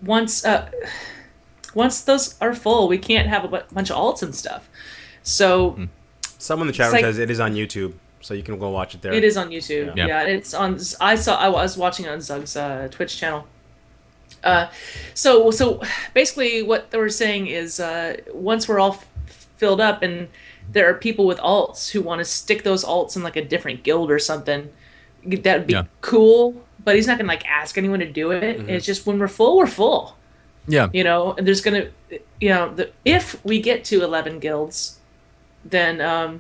once those are full, we can't have a bunch of alts and stuff. So someone in the chat room says it is on YouTube, so you can go watch it there. It is on YouTube. Yeah, it's on. I was watching it on Zug's Twitch channel. So basically, what they were saying is, once we're all filled up, and there are people with alts who want to stick those alts in like a different guild or something, that would be cool. But he's not gonna ask anyone to do it. It's just when we're full, we're full. Yeah. And there's gonna, if we get to 11 guilds, then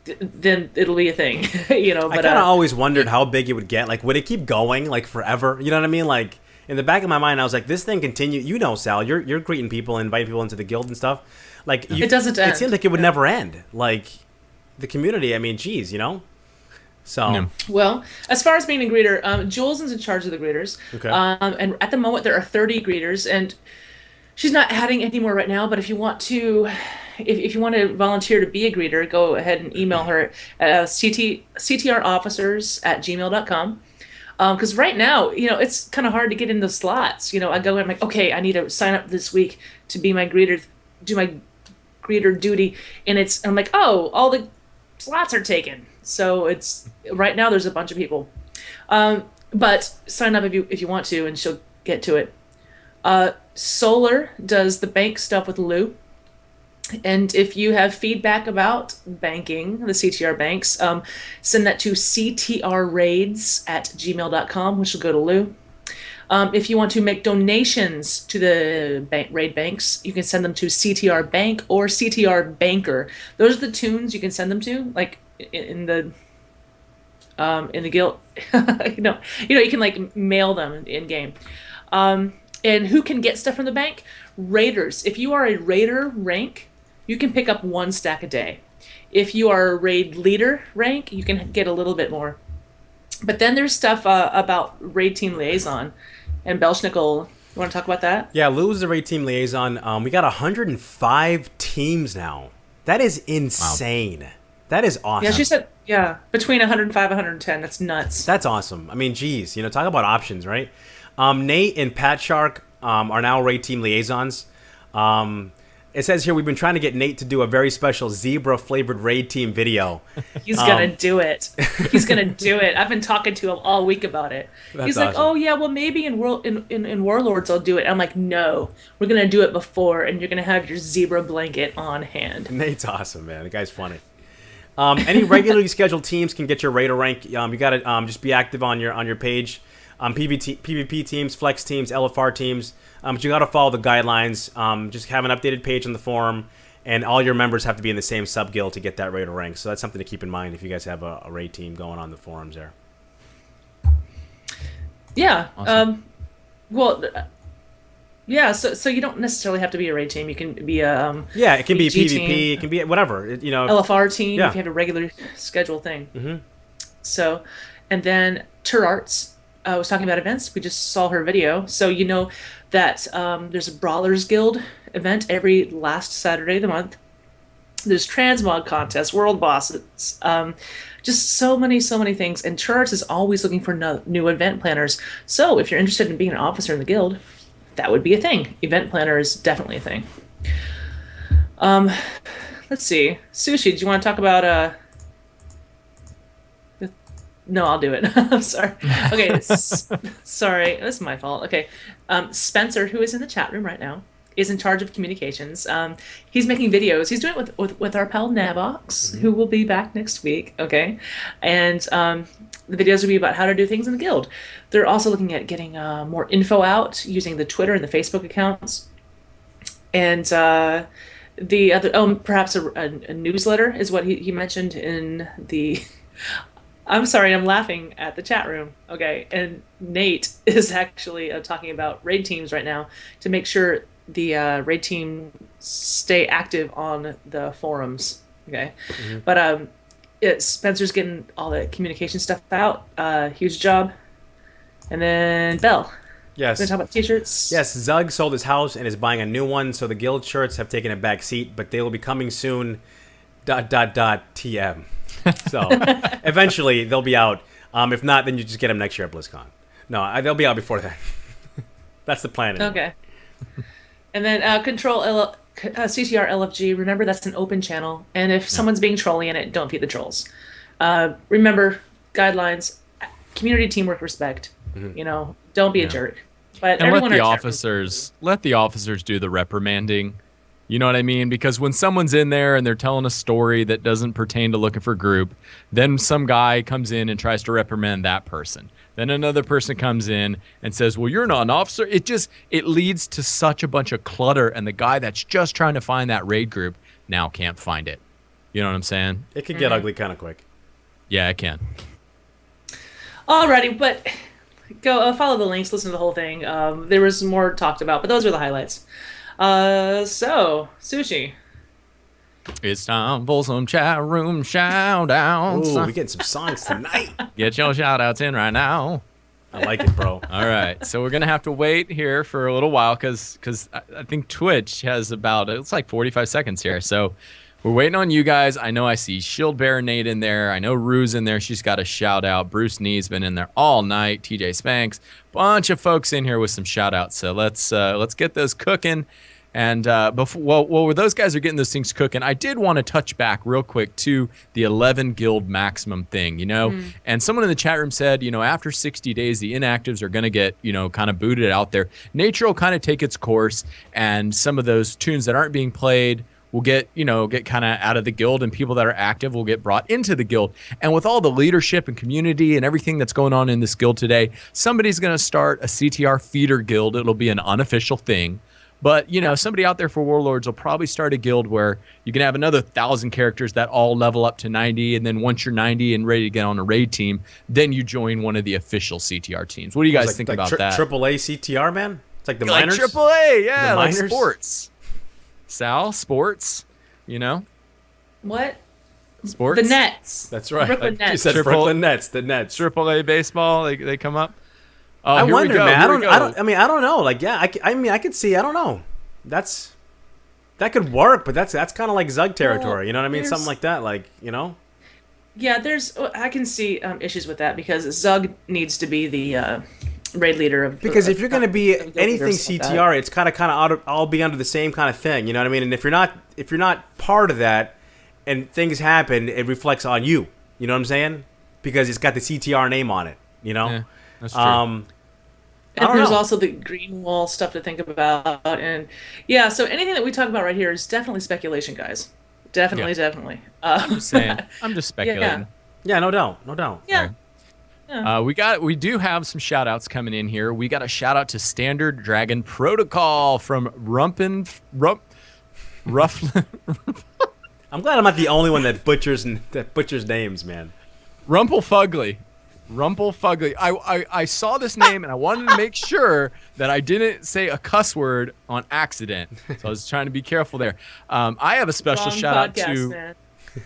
it'll be a thing. But I kind of always wondered how big it would get. Like, would it keep going like forever? You know what I mean? Like, in the back of my mind, I was like, this thing continue. Sal, you're greeting people and inviting people into the guild and stuff. Like, it doesn't end. It seems like it would never end. Like, the community. I mean, geez, So well, as far as being a greeter, Jules is in charge of the greeters. Okay. And at the moment there are 30 greeters, and she's not adding any more right now. But if you want to, if you want to volunteer to be a greeter, go ahead and email her at ctrofficers@gmail.com. Because right now, it's kind of hard to get in the slots. I go and I'm like, okay, I need to sign up this week to be my greeter, do my greeter duty, and I'm like, oh, all the slots are taken. So it's right now there's a bunch of people, but sign up if you want to, and she'll get to it. Solar does the bank stuff with Lou. And if you have feedback about banking, the CTR banks, send that to ctrraids@gmail.com, which will go to Lou. If you want to make donations to the raid banks, you can send them to CTR Bank or CTR Banker. Those are the tunes you can send them to, like in the guild. You can like mail them in game. And who can get stuff from the bank? Raiders. If you are a raider rank, you can pick up 1 stack a day. If you are a raid leader rank, you can get a little bit more. But then there's stuff about raid team liaison. And Belshnickle, you want to talk about that? Yeah, Lou is the raid team liaison. We got 105 teams now. That is insane. Wow. That is awesome. Yeah, she said, between 105 and 110. That's nuts. That's awesome. I mean, geez, talk about options, right? Nate and Pat Shark are now raid team liaisons. It says here we've been trying to get Nate to do a very special zebra-flavored raid team video. He's going to do it. He's going to do it. I've been talking to him all week about it. He's like, awesome. oh, yeah, well, maybe in Warlords I'll do it. I'm like, no, we're going to do it before, and you're going to have your zebra blanket on hand. Nate's awesome, man. The guy's funny. Any regularly scheduled teams can get your raider rank. You got to just be active on your page. PvP teams, flex teams, LFR teams. But you got to follow the guidelines. Just have an updated page on the forum, and all your members have to be in the same sub guild to get that raider rank. So that's something to keep in mind if you guys have a raid team going on the forums there. Yeah. Awesome. So you don't necessarily have to be a raid team. You can be a it can be PG PvP. team, it can be whatever. LFR team. Yeah. If you have a regular schedule thing. Mm-hmm. So, and then Turarts was talking about events. We just saw her video, so you know that there's a Brawlers Guild event every last Saturday of the month. There's transmog contests, world bosses, just so many things. And Turarts is always looking for new event planners. So if you're interested in being an officer in the guild, that would be a thing. Event planner is definitely a thing. Let's see. Sueshi, do you want to talk about No, I'll do it. I'm sorry. Okay, sorry. That's my fault. Okay. Spencer, who is in the chat room right now, is in charge of communications. He's making videos. He's doing it with our pal Nabox, who will be back next week. Okay. And the videos will be about how to do things in the guild. They're also looking at getting more info out using the Twitter and the Facebook accounts. And the other, perhaps a newsletter is what he mentioned in the... I'm sorry, I'm laughing at the chat room. Okay, and Nate is actually talking about raid teams right now to make sure the raid team stay active on the forums. Okay, but Spencer's getting all the communication stuff out. Huge job. And then Bell. Yes. We're gonna talk about t-shirts. Yes, Zug sold his house and is buying a new one, so the guild shirts have taken a back seat, but they will be coming soon. ... TM. So eventually they'll be out. If not, then you just get them next year at BlizzCon. No, they'll be out before that. That's the plan. Anyway. Okay. And then CTR LFG. Remember, that's an open channel, and if someone's being trolly in it, don't feed the trolls. Remember, guidelines, community, teamwork, respect. Don't be a jerk. But and everyone let the officers do the reprimanding. You know what I mean? Because when someone's in there and they're telling a story that doesn't pertain to looking for group, then some guy comes in and tries to reprimand that person. Then another person comes in and says, well, you're not an officer. It leads to such a bunch of clutter, and the guy that's just trying to find that raid group now can't find it. You know what I'm saying? It could get ugly kind of quick. Yeah, it can. Alrighty, but go follow the links, listen to the whole thing. There was more talked about, but those were the highlights. So, Sueshi. It's time for some chat room shout-outs. Ooh, we getting some songs tonight. Get your shout-outs in right now. I like it, bro. All right, so we're going to have to wait here for a little while because I think Twitch has it's like 45 seconds here. So we're waiting on you guys. I know I see Shield Bear Nate in there. I know Rue's in there. She's got a shout-out. Bruce Knee's been in there all night. TJ Spanks. Bunch of folks in here with some shout-outs. So let's get those cooking. And while those guys are getting those things cooking, I did want to touch back real quick to the 11 guild maximum thing, And someone in the chat room said, after 60 days, the inactives are going to get, kind of booted out there. Nature will kind of take its course, and some of those tunes that aren't being played will get kind of out of the guild, and people that are active will get brought into the guild. And with all the leadership and community and everything that's going on in this guild today, somebody's going to start a CTR feeder guild. It'll be an unofficial thing. But, somebody out there for Warlords will probably start a guild where you can have another 1,000 characters that all level up to 90. And then once you're 90 and ready to get on a raid team, then you join one of the official CTR teams. What do you guys think about that? AAA CTR, man? It's like the minors? Like AAA, yeah, the like minors? sports. Sal, sports, What? Sports? The Nets. That's right. Brooklyn Nets. You said Brooklyn Nets, the Nets. AAA baseball, they come up. Oh, I wonder, man. I don't know. Like, yeah, I could see. I don't know. That could work, but that's kind of like Zug territory. You know what I mean? Something like that. Like, Yeah, I can see issues with that because Zug needs to be the raid leader of. Because if you're going to be anything CTR, it's kind of all be under the same kind of thing. You know what I mean? And if you're not part of that, and things happen, it reflects on you. You know what I'm saying? Because it's got the CTR name on it. Yeah, that's true. And there's also the green wall stuff to think about, and yeah. So anything that we talk about right here is definitely speculation, guys. Definitely. I'm just saying. I'm just speculating. Yeah, no doubt. Yeah. We do have some shout outs coming in here. We got a shout out to Standard Dragon Protocol from Ruff. I'm glad I'm not the only one that butchers names, man. Rumpelfugly. I saw this name and I wanted to make sure that I didn't say a cuss word on accident. So I was trying to be careful there. I have a special shout out to man.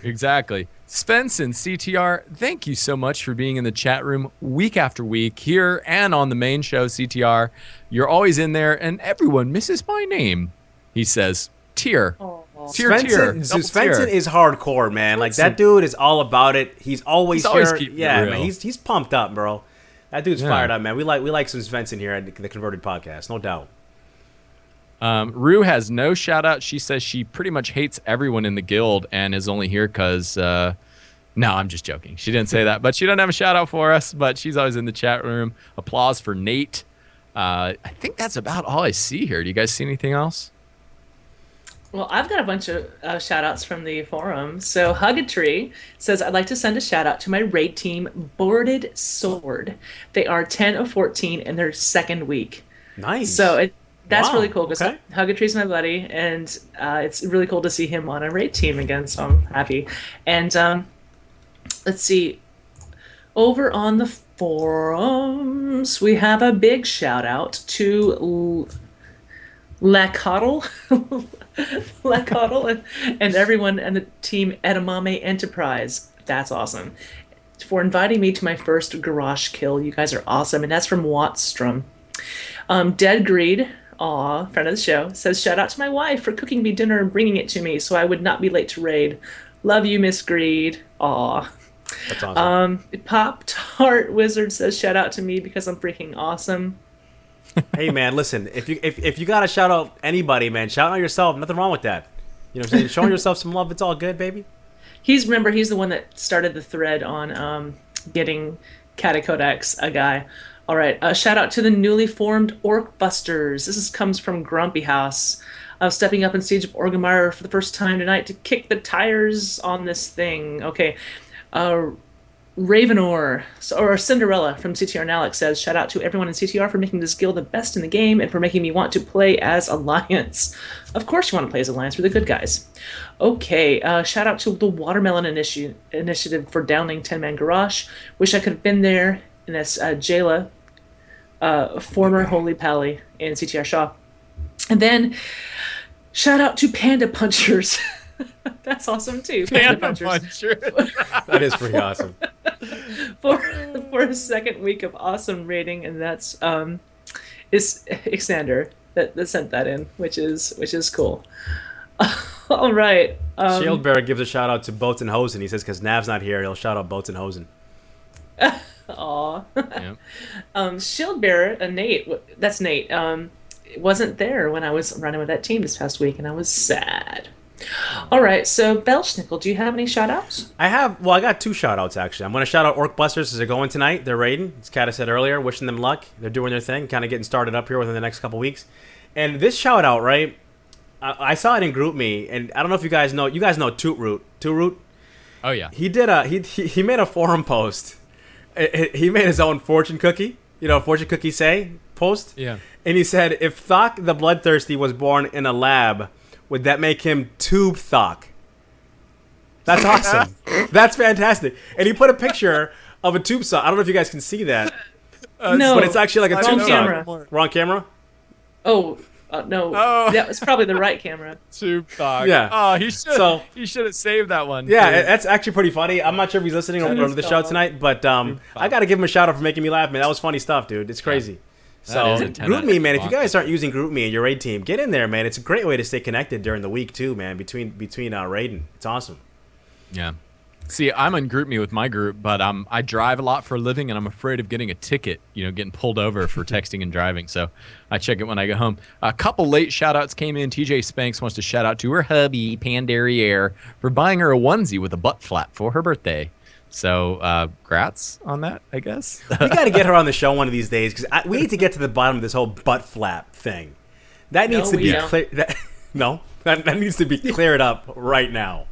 Exactly. Svensson CTR, thank you so much for being in the chat room week after week here and on the main show CTR. You're always in there and everyone misses my name. He says, tier. Svensson is hardcore, man. Like, that dude is all about it. He's always here. Yeah, man. He's pumped up, bro. That dude's fired up, man. We like some Svensson here at the Converted Podcast, no doubt. Rue has no shout out. She says she pretty much hates everyone in the guild and is only here because no, I'm just joking. She didn't say that, but she doesn't have a shout out for us, but she's always in the chat room. Applause for Nate. I think that's about all I see here. Do you guys see anything else? Well, I've got a bunch of shout-outs from the forum. So Hug-A-Tree says, I'd like to send a shout-out to my raid team, Boarded Sword. They are 10 of 14 in their second week. Nice. So that's really cool because okay. Hug-A-Tree's my buddy, and it's really cool to see him on a raid team again, so I'm happy. And let's see. Over on the forums, we have a big shout-out to Lacoddle and everyone and the team Edamame Enterprise. That's awesome. For inviting me to my first garage kill. You guys are awesome. And that's from Wattstrom. Dead Greed, friend of the show, says, shout out to my wife for cooking me dinner and bringing it to me so I would not be late to raid. Love you, Miss Greed. Aw. That's awesome. Pop Tart Wizard says, shout out to me because I'm freaking awesome. Hey, man, listen, if you got to shout out anybody, man, shout out yourself. Nothing wrong with that. You know what I'm saying? Showing yourself some love, it's all good, baby. He's the one that started the thread on getting Catacodex, a guy. All right, shout out to the newly formed Orc Busters. This comes from Grumpy House. Stepping up in Siege of Orgrimmar for the first time tonight to kick the tires on this thing. Okay. Ravenor, or Cinderella from CTR Nalek says, shout out to everyone in CTR for making this guild the best in the game and for making me want to play as Alliance. Of course you want to play as Alliance. We're the good guys. Okay, shout out to the Watermelon Initiative for downing 10-man Garage. Wish I could have been there. And that's Jayla, former Holy Pally in CTR Shaw. And then shout out to Panda Punchers. That's awesome too. Panda Punchers. That is pretty awesome. For a second week of awesome rating, and that's is Xander that sent that in, which is cool. All right. Shield Bearer gives a shout out to Boats and Hosen. He says because Nav's not here, he'll shout out Boats and Hosen. Aw. Yep. Shield Bearer, Nate. That's Nate. Wasn't there when I was running with that team this past week, and I was sad. All right, so Belshnickle, do you have any shout-outs? I got two shout-outs, actually. I'm going to shout out Orc Busters as they're going tonight. They're raiding, as Kata said earlier, wishing them luck. They're doing their thing, kind of getting started up here within the next couple weeks. And this shout-out, right, I saw it in GroupMe, and I don't know if you guys know. You guys know Turarts. Turarts. Oh yeah. He did he made a forum post. He made his own fortune cookie. Fortune cookie say post. Yeah. And he said, if Thok the Bloodthirsty was born in a lab, would that make him Tube Thok? That's awesome. That's fantastic. And he put a picture of a tube sock. I don't know if you guys can see that. No. But it's actually like a tube sock. Camera. Wrong camera? Oh, no. Oh. That was probably the right camera. Tube Thok. Yeah. Oh, he should have saved that one. Yeah, that's actually pretty funny. I'm not sure if he's listening to the show tonight, but I got to give him a shout out for making me laugh, man. That was funny stuff, dude. It's crazy. Yeah. So, GroupMe, man, if you guys aren't using GroupMe in your raid team, get in there, man. It's a great way to stay connected during the week, too, man, between raiding. It's awesome. Yeah. See, I'm on GroupMe with my group, but I drive a lot for a living, and I'm afraid of getting a ticket, getting pulled over for texting and driving. So I check it when I get home. A couple late shout-outs came in. TJ Spanks wants to shout out to her hubby, Panderriere, for buying her a onesie with a butt flap for her birthday. So, grats on that, I guess. We got to get her on the show one of these days, because we need to get to the bottom of this whole butt flap thing. That needs to be clear. That needs to be cleared up right now.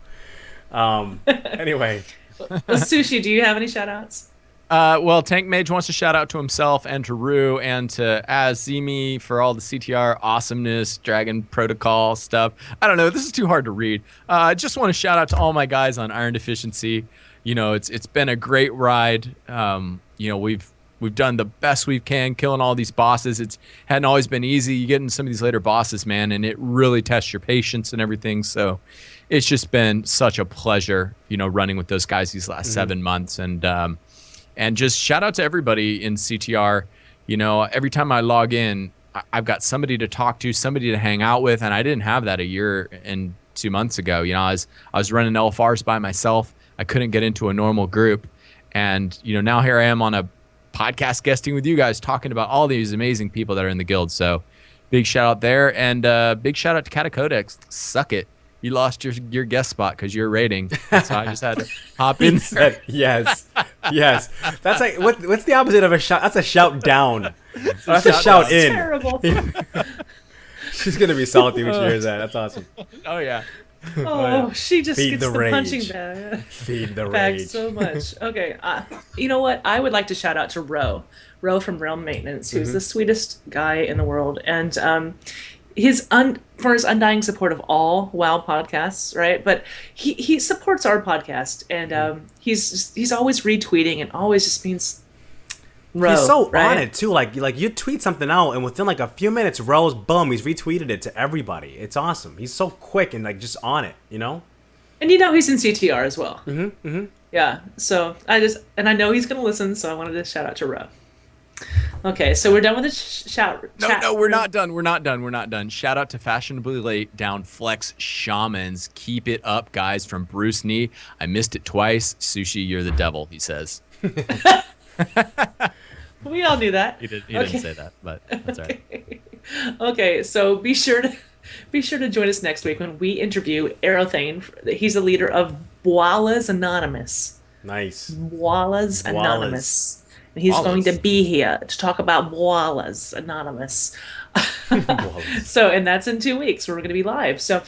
Anyway. Sueshi, do you have any shout-outs? Well, Tank Mage wants to shout out to himself and to Rue and to Azimi for all the CTR awesomeness, Dragon Protocol stuff. I don't know. This is too hard to read. I just want to shout out to all my guys on Iron Deficiency. It's been a great ride. We've done the best we can, killing all these bosses. It hadn't always been easy. You get in some of these later bosses, man, and it really tests your patience and everything. So it's just been such a pleasure, running with those guys these last 7 months. And just shout out to everybody in CTR. Every time I log in, I've got somebody to talk to, somebody to hang out with, and I didn't have that a year and 2 months ago. I was running LFRs by myself. I couldn't get into a normal group. And, now here I am on a podcast guesting with you guys talking about all these amazing people that are in the guild. So big shout out there. And big shout out to Catacodex. Suck it. You lost your guest spot because you're rating. So I just had to hop in. Yes. That's like, what's the opposite of a shout? That's a shout down. That's a shout in. Terrible. She's going to be salty when she hears that. That's awesome. Oh, yeah. Oh, she just Feed gets the the rage. punching bag. Feed the Bag rage. so much. Okay, you know what? I would like to shout out to Ro from Realm Maintenance, who's the sweetest guy in the world, and for his undying support of all WoW podcasts, right? But he supports our podcast, and he's always retweeting and always just means. He's so right? on it too. Like you tweet something out, and within like a few minutes, Rose, boom, he's retweeted it to everybody. It's awesome. He's so quick and like just on it, And he's in CTR as well. Yeah. So I know he's gonna listen. So I wanted to shout out to Ro. Okay, so we're done with the chat. No, we're not done. We're not done. Shout out to Fashionably Late Down Flex Shamans. Keep it up, guys. From Bruce Nee. I missed it twice. Sushi, you're the devil. He says. We all knew that. He didn't say that, but that's all right. Okay, so be sure to join us next week when we interview Aerothane. He's the leader of Boala's Anonymous. Nice. Boala's Anonymous. And he's going to be here to talk about Boala's Anonymous. So, and that's in 2 weeks. We're going to be live. So,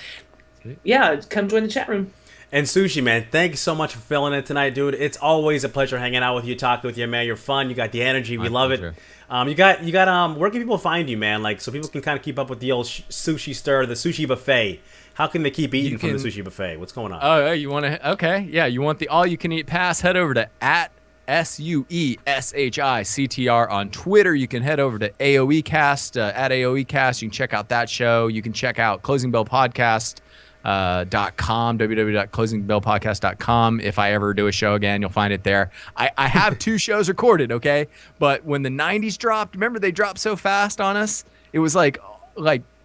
yeah, come join the chat room. And Sushi, man, thank you so much for filling in tonight, dude. It's always a pleasure hanging out with you, talking with you, man. You're fun. You got the energy. We love it. You got where can people find you, man? Like, so people can kind of keep up with the old sushi stir, the sushi buffet. How can they keep eating from the sushi buffet? What's going on? Oh, you want to? Okay, yeah. You want the all-you-can-eat pass? Head over to @SUESHICTR on Twitter. You can head over to AOEcast at AOEcast. You can check out that show. You can check out Closing Bell Podcast. .com, www.closingbellpodcast.com. If I ever do a show again, you'll find it there. I have 2 shows recorded, okay? But when the 90s dropped, remember they dropped so fast on us? It was like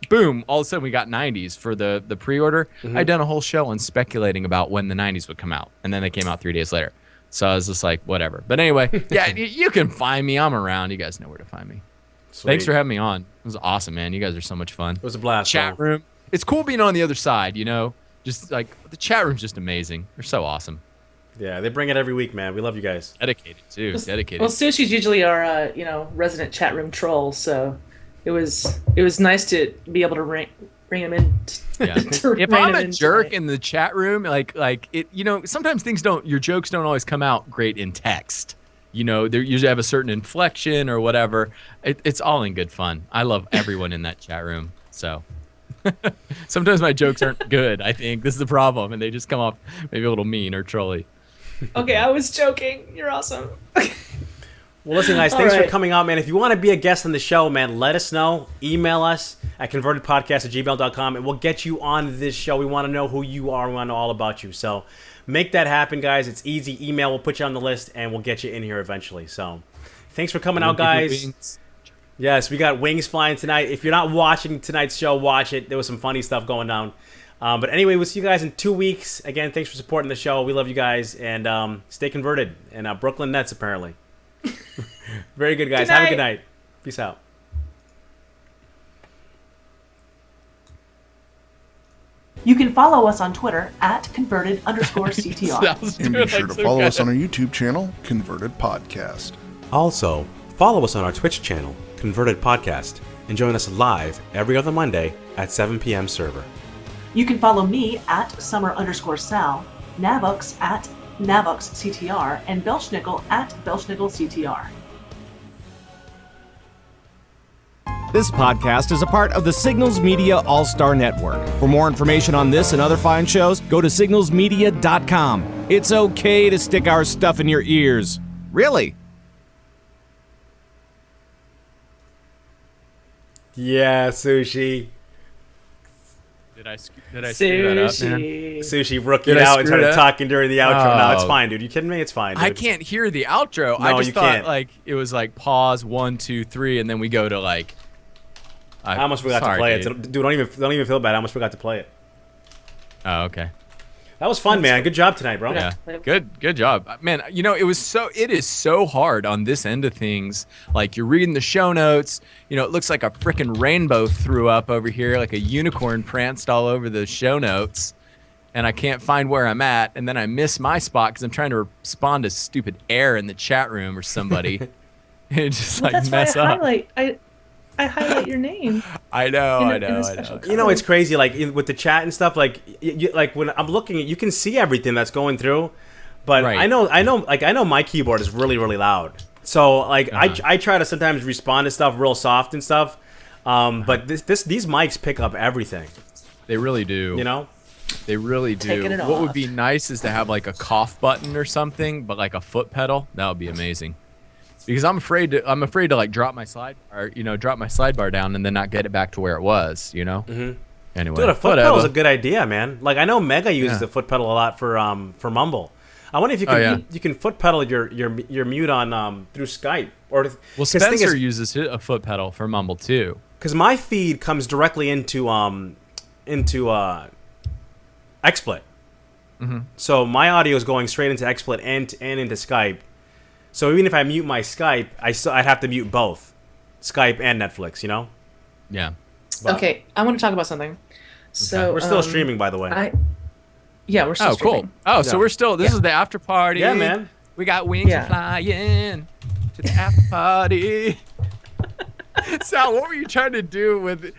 boom, all of a sudden we got 90s for the pre-order. I'd done a whole show on speculating about when the 90s would come out, and then they came out 3 days later. So I was just like, whatever. But anyway, yeah, you can find me. I'm around. You guys know where to find me. Sweet. Thanks for having me on. It was awesome, man. You guys are so much fun. It was a blast. Chat room. It's cool being on the other side, Just like the chat room's just amazing. They're so awesome. Yeah, they bring it every week, man. We love you guys. Dedicated too. Dedicated. Well, Sushi's usually our resident chat room troll, so it was nice to be able to bring him in. Yeah. If I'm a jerk in the chat room, like it, sometimes your jokes don't always come out great in text. They usually have a certain inflection or whatever. It's all in good fun. I love everyone in that chat room. So sometimes my jokes aren't good. I think this is the problem, and they just come off maybe a little mean or trolly. Okay, I was joking. You're awesome. Well, listen, guys, thanks for coming out, man. If you want to be a guest on the show, man, let us know. Email us at convertedpodcast@gmail.com, and we'll get you on this show. We want to know who you are. We want to know all about you. So make that happen, guys. It's easy. Email. We'll put you on the list, and we'll get you in here eventually. So thanks for coming out, guys. Yes, we got wings flying tonight. If you're not watching tonight's show, watch it. There was some funny stuff going down. But anyway, we'll see you guys in 2 weeks. Again, thanks for supporting the show. We love you guys, and stay converted. And Brooklyn Nets, apparently. Very good, guys. Have a good night. Peace out. You can follow us on Twitter at converted_CTR. And be sure to follow us on our YouTube channel, Converted Podcast. Also, follow us on our Twitch channel, Converted Podcast, and join us live every other Monday at 7 p.m. server. You can follow me at summer_sal, Navox at NavoxCTR, and Belshnickle at BelshnickleCTR. This podcast is a part of the Signals Media All-Star Network. For more information on this and other fine shows, go to signalsmedia.com. It's okay to stick our stuff in your ears. Really? Yeah, Sushi. Did I screw that up, man? Sushi rookied out and started talking during the outro. No, it's fine, dude. You kidding me? It's fine, dude. I can't hear the outro. No, I just you thought can't. it was pause 1, 2, 3, and then we go to I almost forgot to play it. Dude, don't even feel bad. I almost forgot to play it. Oh, okay. That was fun, man. Good job tonight, bro. Yeah, good job, man. It is so hard on this end of things. Like, you're reading the show notes. It looks like a freaking rainbow threw up over here, like a unicorn pranced all over the show notes, and I can't find where I'm at. And then I miss my spot because I'm trying to respond to stupid air in the chat room or somebody. And just mess up. I highlight your name. I know. It's crazy. Like with the chat and stuff. Like when I'm looking, you can see everything that's going through. But I know my keyboard is really, really loud. So I try to sometimes respond to stuff real soft and stuff. But these mics pick up everything. They really do. They really do. What would be nice is to have a cough button or something, but a foot pedal. That would be amazing. Because I'm afraid to drop my sidebar down and then not get it back to where it was. Mm-hmm. Anyway, dude, a foot pedal is a good idea, man. I know Mega uses the foot pedal a lot for Mumble. I wonder if you can you can foot pedal your mute on through Skype well, Spencer uses a foot pedal for Mumble too. Because my feed comes directly into XSplit. Mm-hmm. So my audio is going straight into XSplit and into Skype. So even if I mute my Skype, I'd have to mute both Skype and Netflix, Yeah. But, okay, I want to talk about something. So we're still streaming, by the way. We're still streaming. Cool. Oh, so we're still. This is the after party. Yeah, man. We got wings flying to the after party. Sal, what were you trying to do with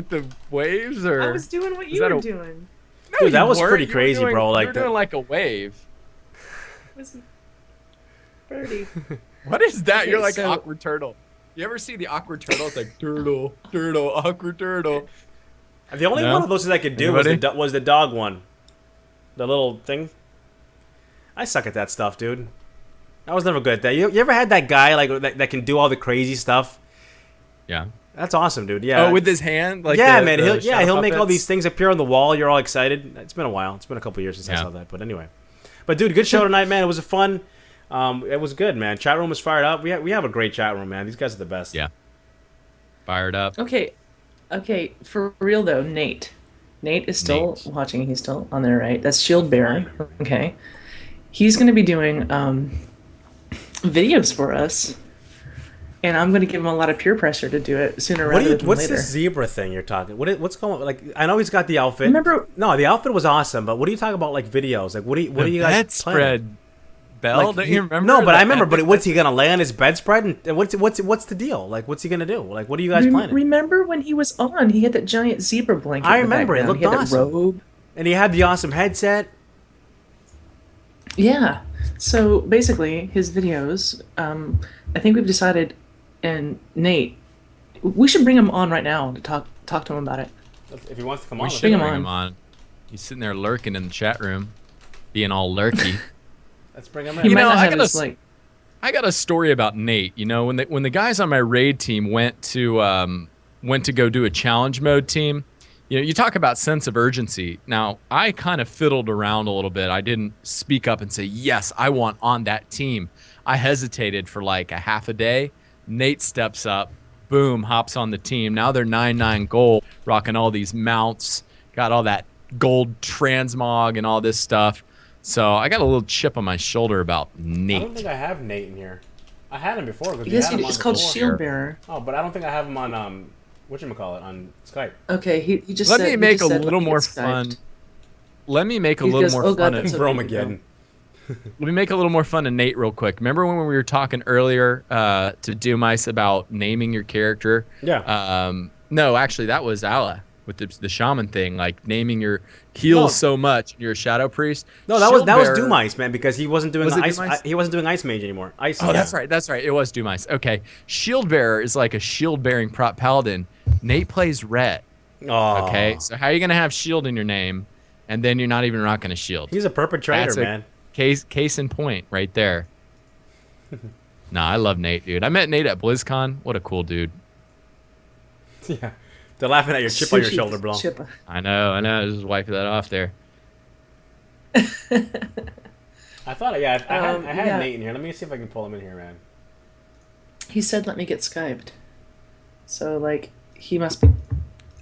the waves or? I was doing what you were doing. No, dude, that was pretty crazy, bro. You were doing a wave. Birdie. What is that? Okay, You're like an awkward turtle. You ever see the awkward turtle? It's like turtle, awkward turtle. The only one of those that I could do was the dog one. The little thing. I suck at that stuff, dude. I was never good at that. You ever had that guy that can do all the crazy stuff? Yeah. That's awesome, dude. Yeah. Oh, with his hand? Man. He'll make all these things appear on the wall. You're all excited. It's been a while. It's been a couple years since I saw that. But anyway. But dude, good show tonight, man. It was fun. It was good, man. Chat room was fired up. We have a great chat room, man. These guys are the best. Yeah. Fired up. Okay, for real though, Nate is still watching. He's still on there, right? That's Shield Bearer. Okay. He's going to be doing videos for us, and I'm going to give him a lot of peer pressure to do it sooner rather than later. What's this zebra thing you're talking? What's going on? I know he's got the outfit. Remember? No, the outfit was awesome, but what are you talking about? Videos? What are you guys planning? Bell? Don't you remember? No, but I remember. But what's he gonna lay on his bedspread? And what's the deal? Like, what's he gonna do? Like, what are you guys planning? Remember when he was on? He had that giant zebra blanket. I remember. It looked he had awesome. That robe. And he had the awesome headset. Yeah. So basically, his videos. I think we've decided, and Nate, we should bring him on right now to talk to him about it. If he wants to come on, we should bring him on. He's sitting there lurking in the chat room, being all lurky. Let's bring him in. I got a story about Nate. You know, when the guys on my raid team went to go do a challenge mode team, you know, you talk about sense of urgency. Now, I kind of fiddled around a little bit. I didn't speak up and say, yes, I want on that team. I hesitated for like a half a day. Nate steps up, boom, hops on the team. Now they're 9-9 gold, rocking all these mounts, got all that gold transmog and all this stuff. So I got a little chip on my shoulder about Nate. I don't think I have Nate in here. I had him before. Yes, it's called Shield Bearer. Oh, but I don't think I have him on whatchamacallit, on Skype. Okay, he just Let said, me make a little more fun. Let me make a little more fun. Bromageddon. Let me make a little more fun to Nate real quick. Remember when we were talking earlier to DOOMICE about naming your character? Yeah. No, actually, that was ALLA with the shaman thing, like naming your heals so much. You're a shadow priest. No, that was DOOMICE, man, because he wasn't doing he wasn't doing Ice Mage anymore. That's right. That's right. It was DOOMICE. Okay, Shield Bearer is like a shield bearing prop paladin. Nate plays red. Oh. Okay, so how are you gonna have shield in your name, and then you're not even rocking a shield? He's a perpetrator, man. Case in point, right there. Nah, I love Nate, dude. I met Nate at BlizzCon. What a cool dude. Yeah, they're laughing at your chip on your shoulder, bro. I know. Just wipe that off there. I thought, I had Nate in here. Let me see if I can pull him in here, man. He said, "Let me get Skyped." So, like, he must be.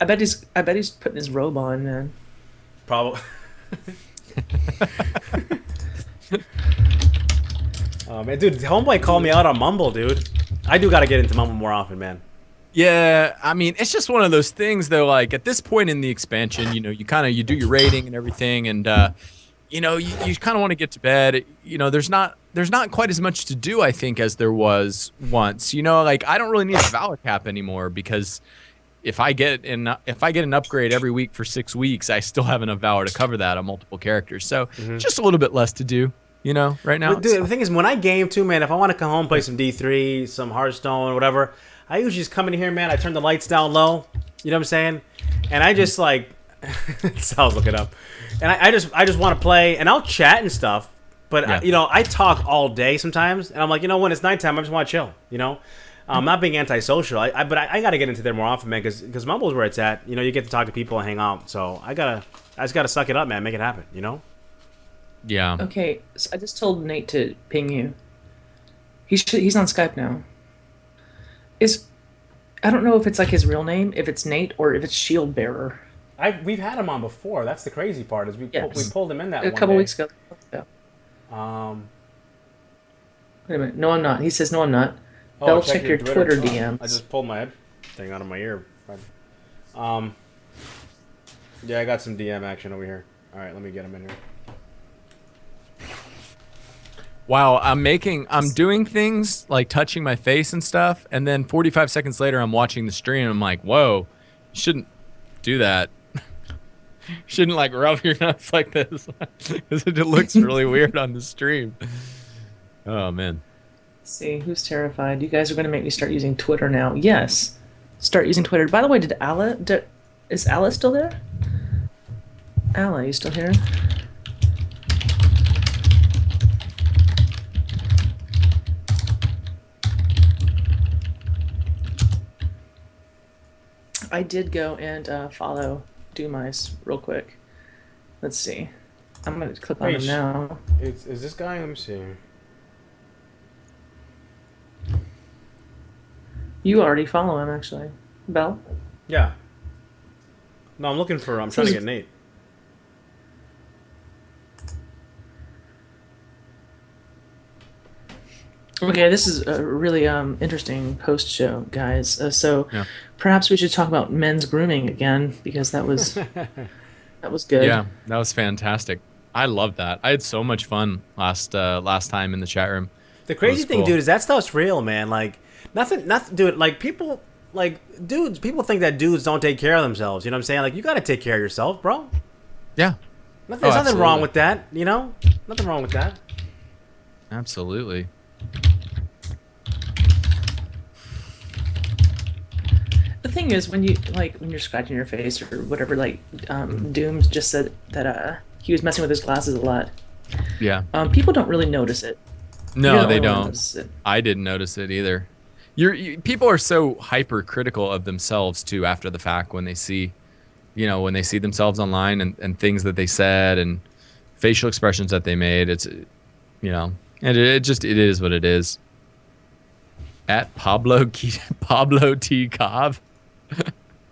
I bet he's putting his robe on, man. Probably. Oh man, dude, homeboy called me out on Mumble, dude. I do gotta get into Mumble more often, man. Yeah, I mean, it's just one of those things, though. Like at this point in the expansion, you know, you do your rating and everything, and you know, you kind of want to get to bed. You know, there's not quite as much to do, I think, as there was once. You know, like I don't really need a Valor cap anymore because if I get an upgrade every week for 6 weeks, I still have enough Valor to cover that on multiple characters. So just a little bit less to do. You know, right now. But dude, the thing is, when I game too, man, if I want to come home, play some D3, some Hearthstone, whatever, I usually just come in here, man. I turn the lights down low. You know what I'm saying? And I just like, Sal's looking up, and I just want to play, and I'll chat and stuff. But you know, I talk all day sometimes, and I'm like, you know, when it's nighttime, I just want to chill. You know, I'm not being antisocial. But I got to get into there more often, man, because Mumble's where it's at. You know, you get to talk to people and hang out. So I just gotta suck it up, man. Make it happen. You know. Yeah. Okay, so I just told Nate to ping you. He's on Skype now. I don't know if it's like his real name, if it's Nate, or if it's Shield Bearer. We've had him on before. That's the crazy part is we pulled him in that a one couple day. Weeks ago. Wait a minute. No, I'm not. He says no, I'm not. Bell, check your Twitter DMs. I just pulled my head thing out of my ear. Yeah, I got some DM action over here. All right, let me get him in here. Wow, I'm doing things like touching my face and stuff, and then 45 seconds later, I'm watching the stream, and I'm like, whoa, you shouldn't do that. You shouldn't like rub your nuts like this, because it looks really weird on the stream. Oh, man. Let's see, who's terrified? You guys are going to make me start using Twitter now. Yes, start using Twitter. By the way, is ALLA still there? ALLA, you still here? I did go and follow DOOMICE real quick. Let's see. I'm going to click on him now. Is this guy? Let me see. You already follow him, actually. Bell? Yeah. No, I'm trying to get Nate. Okay, this is a really interesting post show, guys. Perhaps we should talk about men's grooming again because that was that was good. Yeah, that was fantastic. I love that. I had so much fun last time in the chat room. The crazy thing, dude, is that stuff's real, man. Like nothing, dude. Like people, dudes. People think that dudes don't take care of themselves. You know what I'm saying? Like you got to take care of yourself, bro. Yeah. There's nothing wrong with that. You know, nothing wrong with that. Absolutely. The thing is, when you're scratching your face or whatever, Dooms just said that he was messing with his glasses a lot. Yeah. People don't really notice it. No, they don't. I didn't notice it either. People are so hypercritical of themselves too after the fact when they see, when they see themselves online and things that they said and facial expressions that they made. It's, and it is what it is. At Pablo T. Cobb.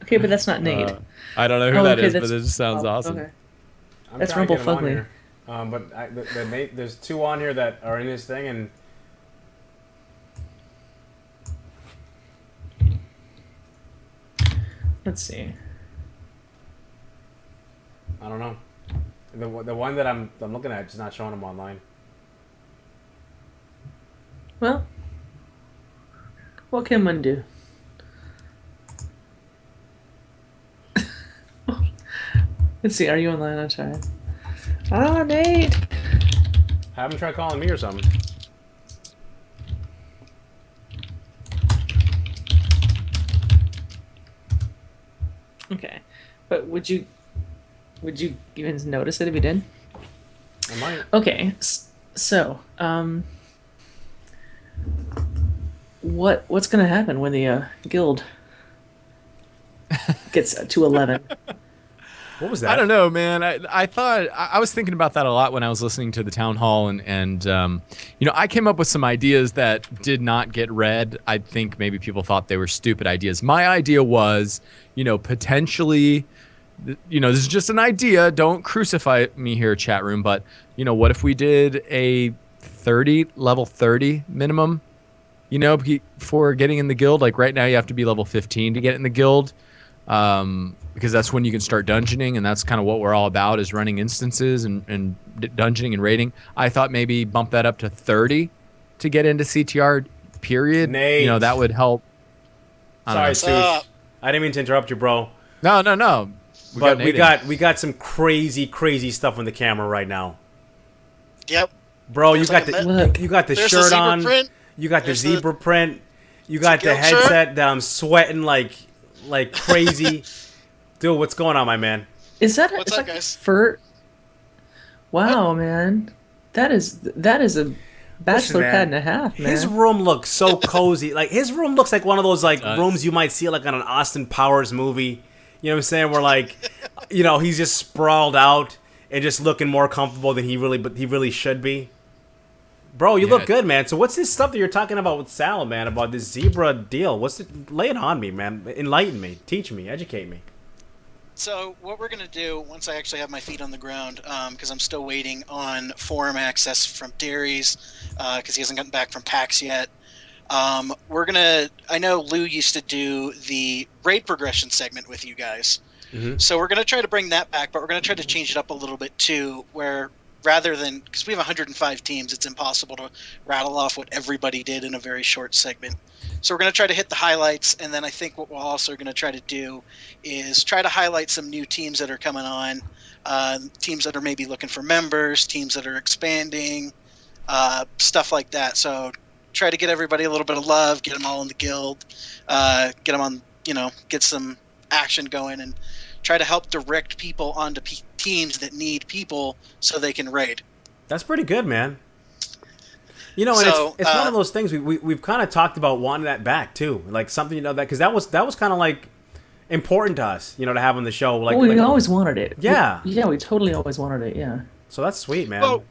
Okay, but that's not Nate. I don't know who that is, but it just sounds awesome. Okay. That's Rumble Fugly. But there's two on here that are in this thing, and let's see. I don't know. The one that I'm looking at is not showing them online. Well, what can one do? Let's see. Are you online? I'm sorry. Ah, Nate. Have him try calling me or something. Okay, but would you even notice it if you did? I might. Okay, so what's gonna happen when the guild gets to 11? What was that? I don't know, man. I thought I was thinking about that a lot when I was listening to the town hall, and I came up with some ideas that did not get read. I think maybe people thought they were stupid ideas. My idea was, potentially, this is just an idea. Don't crucify me here, chat room. But what if we did a level 30 minimum? For getting in the guild. Like right now, you have to be level 15 to get in the guild. Because that's when you can start dungeoning, and that's kind of what we're all about, is running instances and dungeoning and raiding. I thought maybe bump that up to 30 to get into CTR, period. Nate. That would help. Sorry, Suesh. I didn't mean to interrupt you, bro. No. We got some crazy stuff on the camera right now. Yep. Bro, you got the shirt on. Print. You got the zebra print. You got the headset that I'm sweating like crazy. Dude, what's going on, my man? Is that what's up, guys? Fur? Wow, man, that is a bachelor pad and a half, man. His room looks so cozy. Like his room looks like one of those rooms you might see like on an Austin Powers movie. You know what I'm saying? Where he's just sprawled out and just looking more comfortable than he really should be. Bro, you look good, man. So what's this stuff that you're talking about with Sal, man? About this zebra deal? Lay it on me, man. Enlighten me, teach me, educate me. So what we're gonna do once I actually have my feet on the ground, because I'm still waiting on forum access from Darius, because he hasn't gotten back from PAX yet. I know Lou used to do the raid progression segment with you guys, so we're gonna try to bring that back, but we're gonna try to change it up a little bit too, where rather than, because we have 105 teams, it's impossible to rattle off what everybody did in a very short segment. So we're going to try to hit the highlights, and then I think what we're also going to try to do is try to highlight some new teams that are coming on, teams that are maybe looking for members, teams that are expanding, stuff like that. So try to get everybody a little bit of love, get them all in the guild, get them on, get some action going, and try to help direct people onto teams that need people so they can raid. That's pretty good, man. And it's one of those things we've kind of talked about wanting that back too, like something that because that was kind of like important to us, to have on the show. Like we always wanted it. Yeah, we totally always wanted it. Yeah. So that's sweet, man. Well,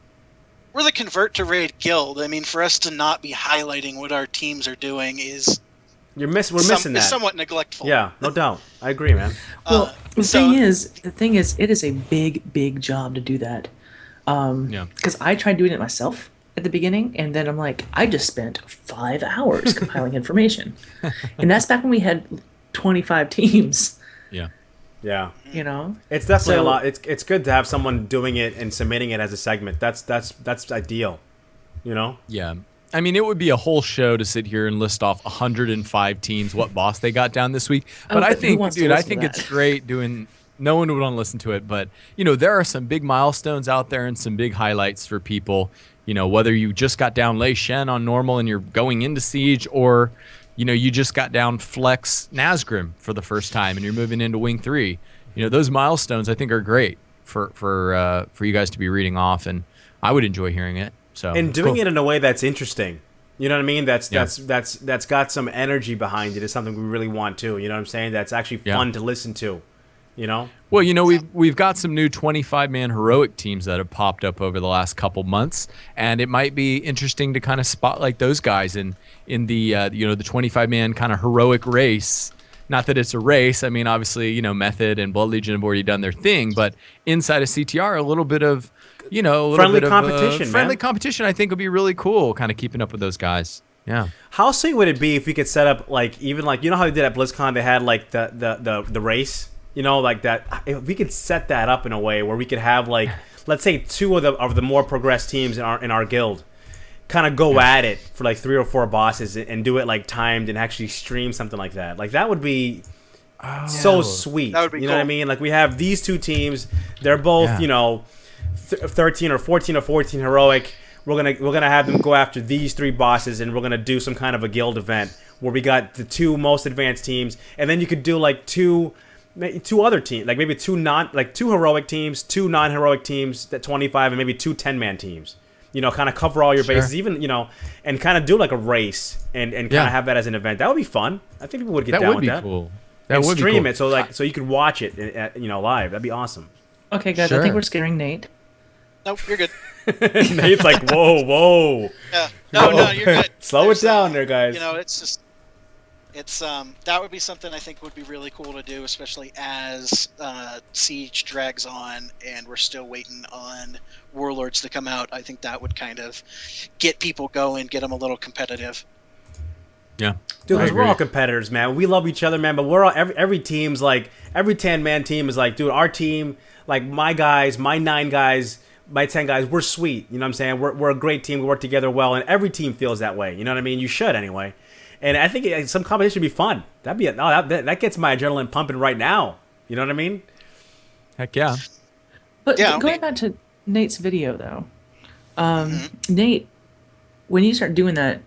we're the Convert to Raid guild. I mean, for us to not be highlighting what our teams are doing is we're missing that. It's somewhat neglectful. Yeah, no doubt. I agree, man. Well, the thing is, it is a big job to do that. Because I tried doing it myself at the beginning, and then I'm like, I just spent 5 hours compiling information, and that's back when we had 25 teams. Yeah. Yeah. You know? It's definitely a lot. It's good to have someone doing it and submitting it as a segment. That's ideal. You know? Yeah. I mean, it would be a whole show to sit here and list off 105 teams, what boss they got down this week. But I think, dude, I think it's great doing. No one would want to listen to it, but there are some big milestones out there and some big highlights for people. Whether you just got down Lei Shen on normal and you're going into Siege, or you just got down Flex Nazgrim for the first time and you're moving into Wing 3. Those milestones I think are great for you guys to be reading off, and I would enjoy hearing it. So and doing it in a way that's interesting. You know what I mean? That's got some energy behind it is something we really want to. You know what I'm saying? That's actually fun to listen to. Well, we've got some new 25-man heroic teams that have popped up over the last couple months, and it might be interesting to kind of spotlight those guys in the the 25-man kind of heroic race. Not that it's a race. I mean, obviously, Method and Blood Legion have already done their thing, but inside of CTR, a little bit of friendly competition. Friendly competition, I think, would be really cool. Kind of keeping up with those guys. Yeah. How sweet would it be if we could set up how they did at BlizzCon? They had like the race. Like that. If we could set that up in a way where we could have let's say 2 of the more progressed teams in our guild, kind of go at it for like 3 or 4 bosses and do it timed and actually stream something like that. Like that would be so sweet. That would be cool. Know what I mean? Like we have these 2 teams. They're both 13 or 14 or 14 heroic. We're gonna have them go after these 3 bosses, and we're gonna do some kind of a guild event where we got the 2 most advanced teams, and then you could do two other teams, like maybe 2 heroic teams, 2 non-heroic teams, that 25, and maybe 2 10-man teams. Kind of cover all your bases, even and kind of do like a race and kind of have that as an event. That would be fun. I think people would get down with that. That would be cool. And stream it so you could watch it live. That'd be awesome. Okay, guys, I think we're scaring Nate. Nope, you're good. Nate's like, whoa. Yeah. No, you're good. Slow it down there, guys. It's just that would be something I think would be really cool to do, especially as Siege drags on and we're still waiting on Warlords to come out. I think that would kind of get people going, get them a little competitive. Yeah. Dude, because we're all competitors, man. We love each other, man, but we're all, every team's like, every 10-man team is like, dude, our team, like my guys, my 9 guys, my 10 guys, we're sweet. You know what I'm saying? We're a great team. We work together well, and every team feels that way. You know what I mean? You should anyway. And I think some competition would be fun. That'd be that gets my adrenaline pumping right now. You know what I mean? Heck yeah. But going back to Nate's video, though, Nate, when you start doing that,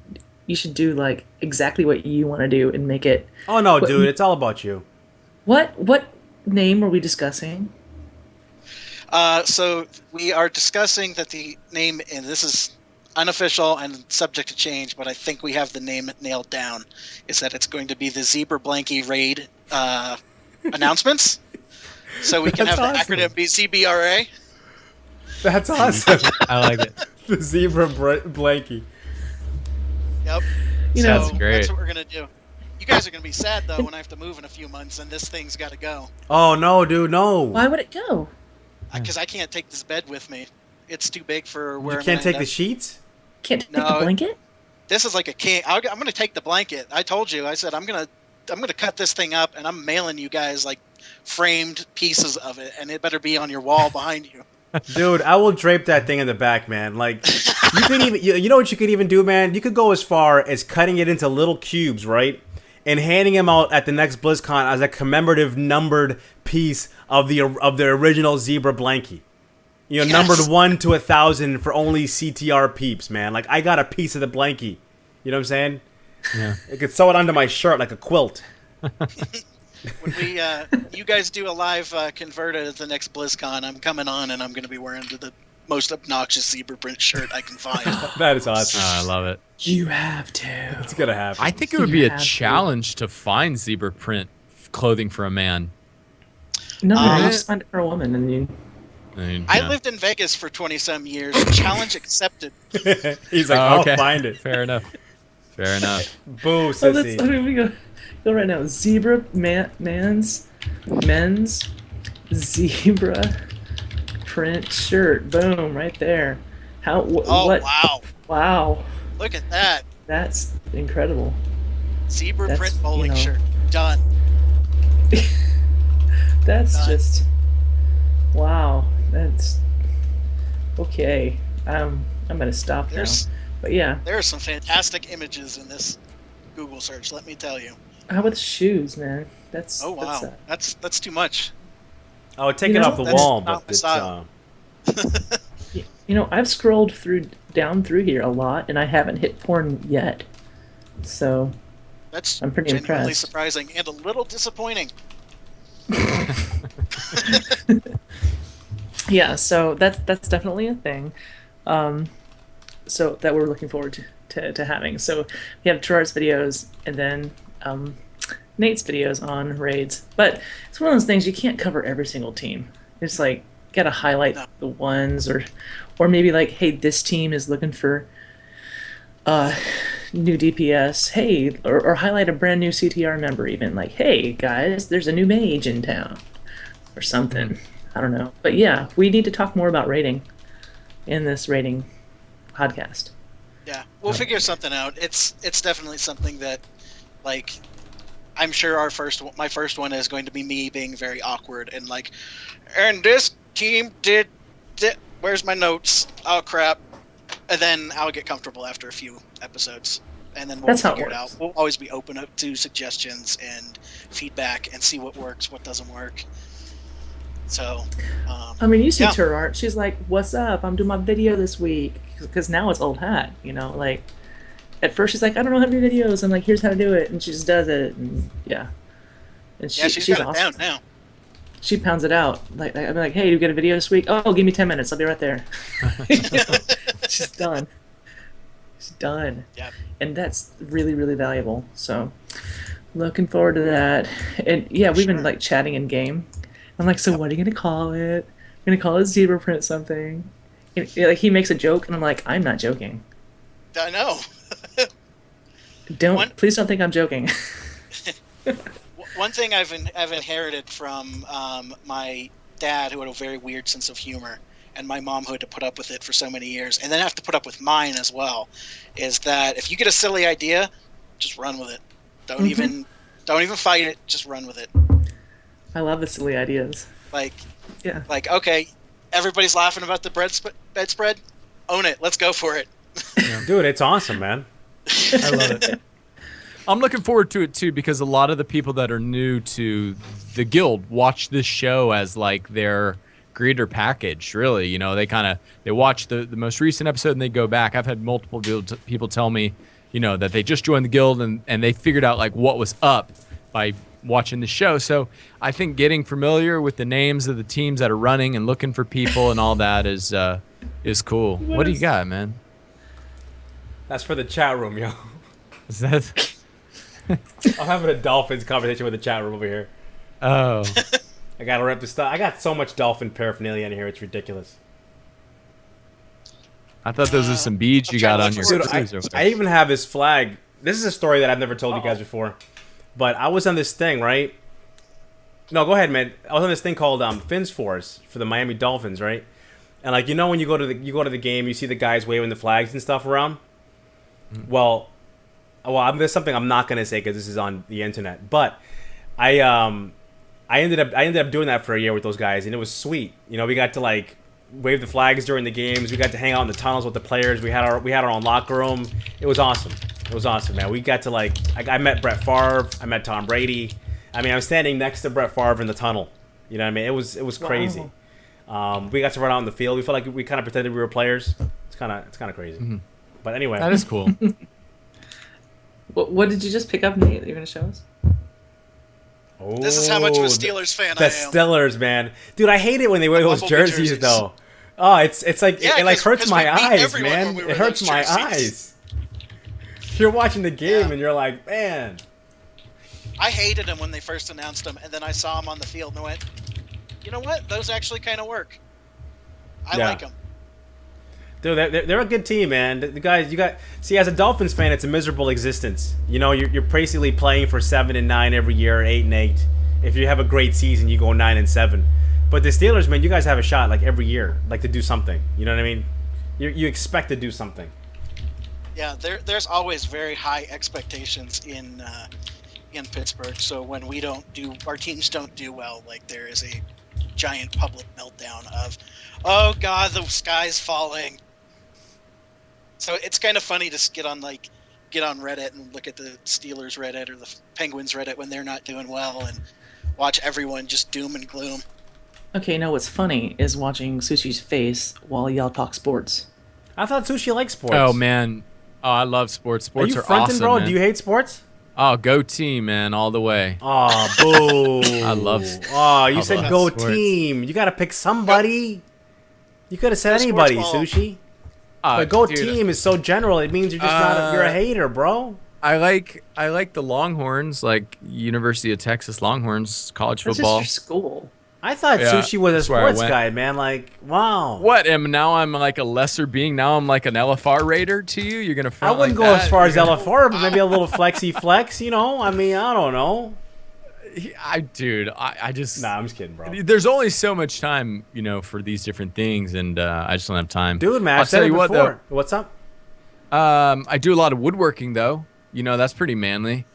you should do like exactly what you want to do and make it. Oh no, dude! It's all about you. What name are we discussing? So we are discussing that the name, and this is unofficial and subject to change, but I think we have the name nailed down, is that it's going to be the Zebra Blanky Raid announcements. So we can have the acronym be ZBRA. That's awesome. I like it. The Zebra Blanky. Yep. That's great. That's what we're going to do. You guys are going to be sad, though, when I have to move in a few months and this thing's got to go. Oh, no, dude, no. Why would it go? Because I can't take this bed with me. It's too big for where you can't take the sheets? Can't take the blanket? This is like a king. I'm going to take the blanket. I told you. I said I'm going to cut this thing up, and I'm mailing you guys like framed pieces of it, and it better be on your wall behind you. Dude, I will drape that thing in the back, man. Like, you could even, you know what you could even do, man? You could go as far as cutting it into little cubes, right? And handing them out at the next BlizzCon as a commemorative numbered piece of the original Zebra Blanky. You know, numbered 1 to 1,000 for only CTR peeps, man. Like, I got a piece of the blankie. You know what I'm saying? Yeah. I could sew it under my shirt like a quilt. When you guys do a live converted at the next BlizzCon, I'm coming on and I'm going to be wearing the most obnoxious zebra print shirt I can find. That is awesome. I love it. You have to. It's going to happen. I think it would be a challenge to find zebra print clothing for a man. No, you just find it for a woman, and you. I lived in Vegas for 20-some years. Challenge accepted. He's like, I'll find it. Fair enough. Fair enough. Boo, sissy. We go right now. Zebra men's zebra print shirt. Boom, right there. What? Wow. Wow. Look at that. That's incredible. Zebra print bowling shirt. Done. That's just wow. That's okay. I'm gonna stop now. But yeah, there are some fantastic images in this Google search. Let me tell you. how about the shoes, man? That's Oh wow, that's too much. I would take it off the wall, but it's I've scrolled down through here a lot, and I haven't hit porn yet. So that's I'm pretty genuinely impressed. surprising and a little disappointing. Yeah, so that's definitely a thing. So that we're looking forward to having. So we have Turarts videos and then Nate's videos on raids. But it's one of those things you can't cover every single team. It's like gotta highlight the ones or maybe like, hey, this team is looking for new DPS. Hey, or highlight a brand new CTR member even. Like, hey guys, there's a new mage in town. Or something. I don't know. But yeah, we need to talk more about raiding in this raiding podcast. Yeah, we'll figure something out. It's definitely something that, like, I'm sure my first one is going to be me being very awkward and like, and this team did where's my notes? Oh crap. And then I'll get comfortable after a few episodes. And then we'll figure it out. We'll always be open up to suggestions and feedback and see what works, what doesn't work. So, I mean, you see Turart, she's like, what's up? I'm doing my video this week. Because now it's old hat, like, at first she's like, I don't know how to do videos. I'm like, here's how to do it. And she just does it. And yeah. And she's got awesome. it down now. She pounds it out. Like, I'm like, hey, do you get a video this week? Oh, give me 10 minutes. I'll be right there. She's done. She's done. Yep. And that's really, really valuable. So, looking forward to that. And yeah, we've been like chatting in game. I'm like, so what are you gonna call it? I'm gonna call it zebra print something. And, like he makes a joke, and I'm like, I'm not joking. I know. Please don't think I'm joking. One thing I've inherited from my dad, who had a very weird sense of humor, and my mom, who had to put up with it for so many years, and then have to put up with mine as well, is that if you get a silly idea, just run with it. Don't even fight it. Just run with it. I love the silly ideas. Like, yeah. Like, okay, everybody's laughing about the bedspread. Own it. Let's go for it. Dude, it's awesome, man. I love it. I'm looking forward to it too, because a lot of the people that are new to the guild watch this show as like their greeter package. Really, they watch the most recent episode and they go back. I've had multiple people tell me, that they just joined the guild and they figured out like what was up by watching the show. So I think getting familiar with the names of the teams that are running and looking for people and all that is cool. What do you got, man? That's for the chat room, yo. Is that? I'm having a Dolphins conversation with the chat room over here. Oh. I gotta rip the stuff. I got so much Dolphin paraphernalia in here, it's ridiculous. I thought those were some beads you got on your cruise. I even have this flag. This is a story that I've never told you guys before. But I was on this thing, right? No, go ahead, man. I was on this thing called Fins Force for the Miami Dolphins, right? And like when you go to the game, you see the guys waving the flags and stuff around. Mm-hmm. Well, there's something I'm not gonna say because this is on the internet. But I ended up doing that for a year with those guys, and it was sweet. We got to like wave the flags during the games. We got to hang out in the tunnels with the players. We had our own locker room. It was awesome. It was awesome, man. We got to I met Brett Favre. I met Tom Brady. I mean, I was standing next to Brett Favre in the tunnel. You know what I mean? It was crazy. Wow. We got to run out in the field. We felt like we kind of pretended we were players. It's kind of crazy. Mm-hmm. But anyway, that is cool. What did you just pick up, Nate, that you're gonna show us? Oh, this is how much of a Steelers fan I am. The Steelers, man. Dude, I hate it when they wear those jerseys, though. Oh, it's like it hurts my eyes, man. It hurts my eyes. You're watching the game and you're like, man. I hated them when they first announced them, and then I saw them on the field and I went, you know what? Those actually kind of work. I like them. Dude, they're a good team, man. The guys, see, as a Dolphins fan, it's a miserable existence. You're basically playing for 7-9 every year, 8-8. If you have a great season, you go 9-7. But the Steelers, man, you guys have a shot like every year, like to do something. You know what I mean? You expect to do something. Yeah, there's always very high expectations in in Pittsburgh, so when our teams don't do well, like there is a giant public meltdown of, oh god, the sky's falling. So it's kind of funny to get on Reddit and look at the Steelers Reddit or the Penguins Reddit when they're not doing well and watch everyone just doom and gloom. Okay, no, what's funny is watching Sushi's face while y'all talk sports. I thought Sushi liked sports. Oh man, I love sports. Sports are fronting, awesome, bro? man. Do you hate sports? Oh, go team, man, all the way. Oh, boo! I love. Oh, you said go sports. team. You got to pick somebody. You could have said anybody, Sushi. But go dude, team is so general. It means you're just not. You're a hater, bro. I like the Longhorns, like University of Texas Longhorns, college football. That's just your school. I thought Sushi was a that's where I sports went. guy, man. Like, wow. What? And now I'm like a lesser being. Now I'm like an LFR raider to you. You're gonna. I Front wouldn't like go that? as far as LFR, but maybe a little flexy flex. You know, I mean, I don't know. I just. Nah, I'm just kidding, bro. There's only so much time, for these different things, and I just don't have time. Dude, man, I'll I've said tell it you before. what, though. What's up? I do a lot of woodworking, though. That's pretty manly.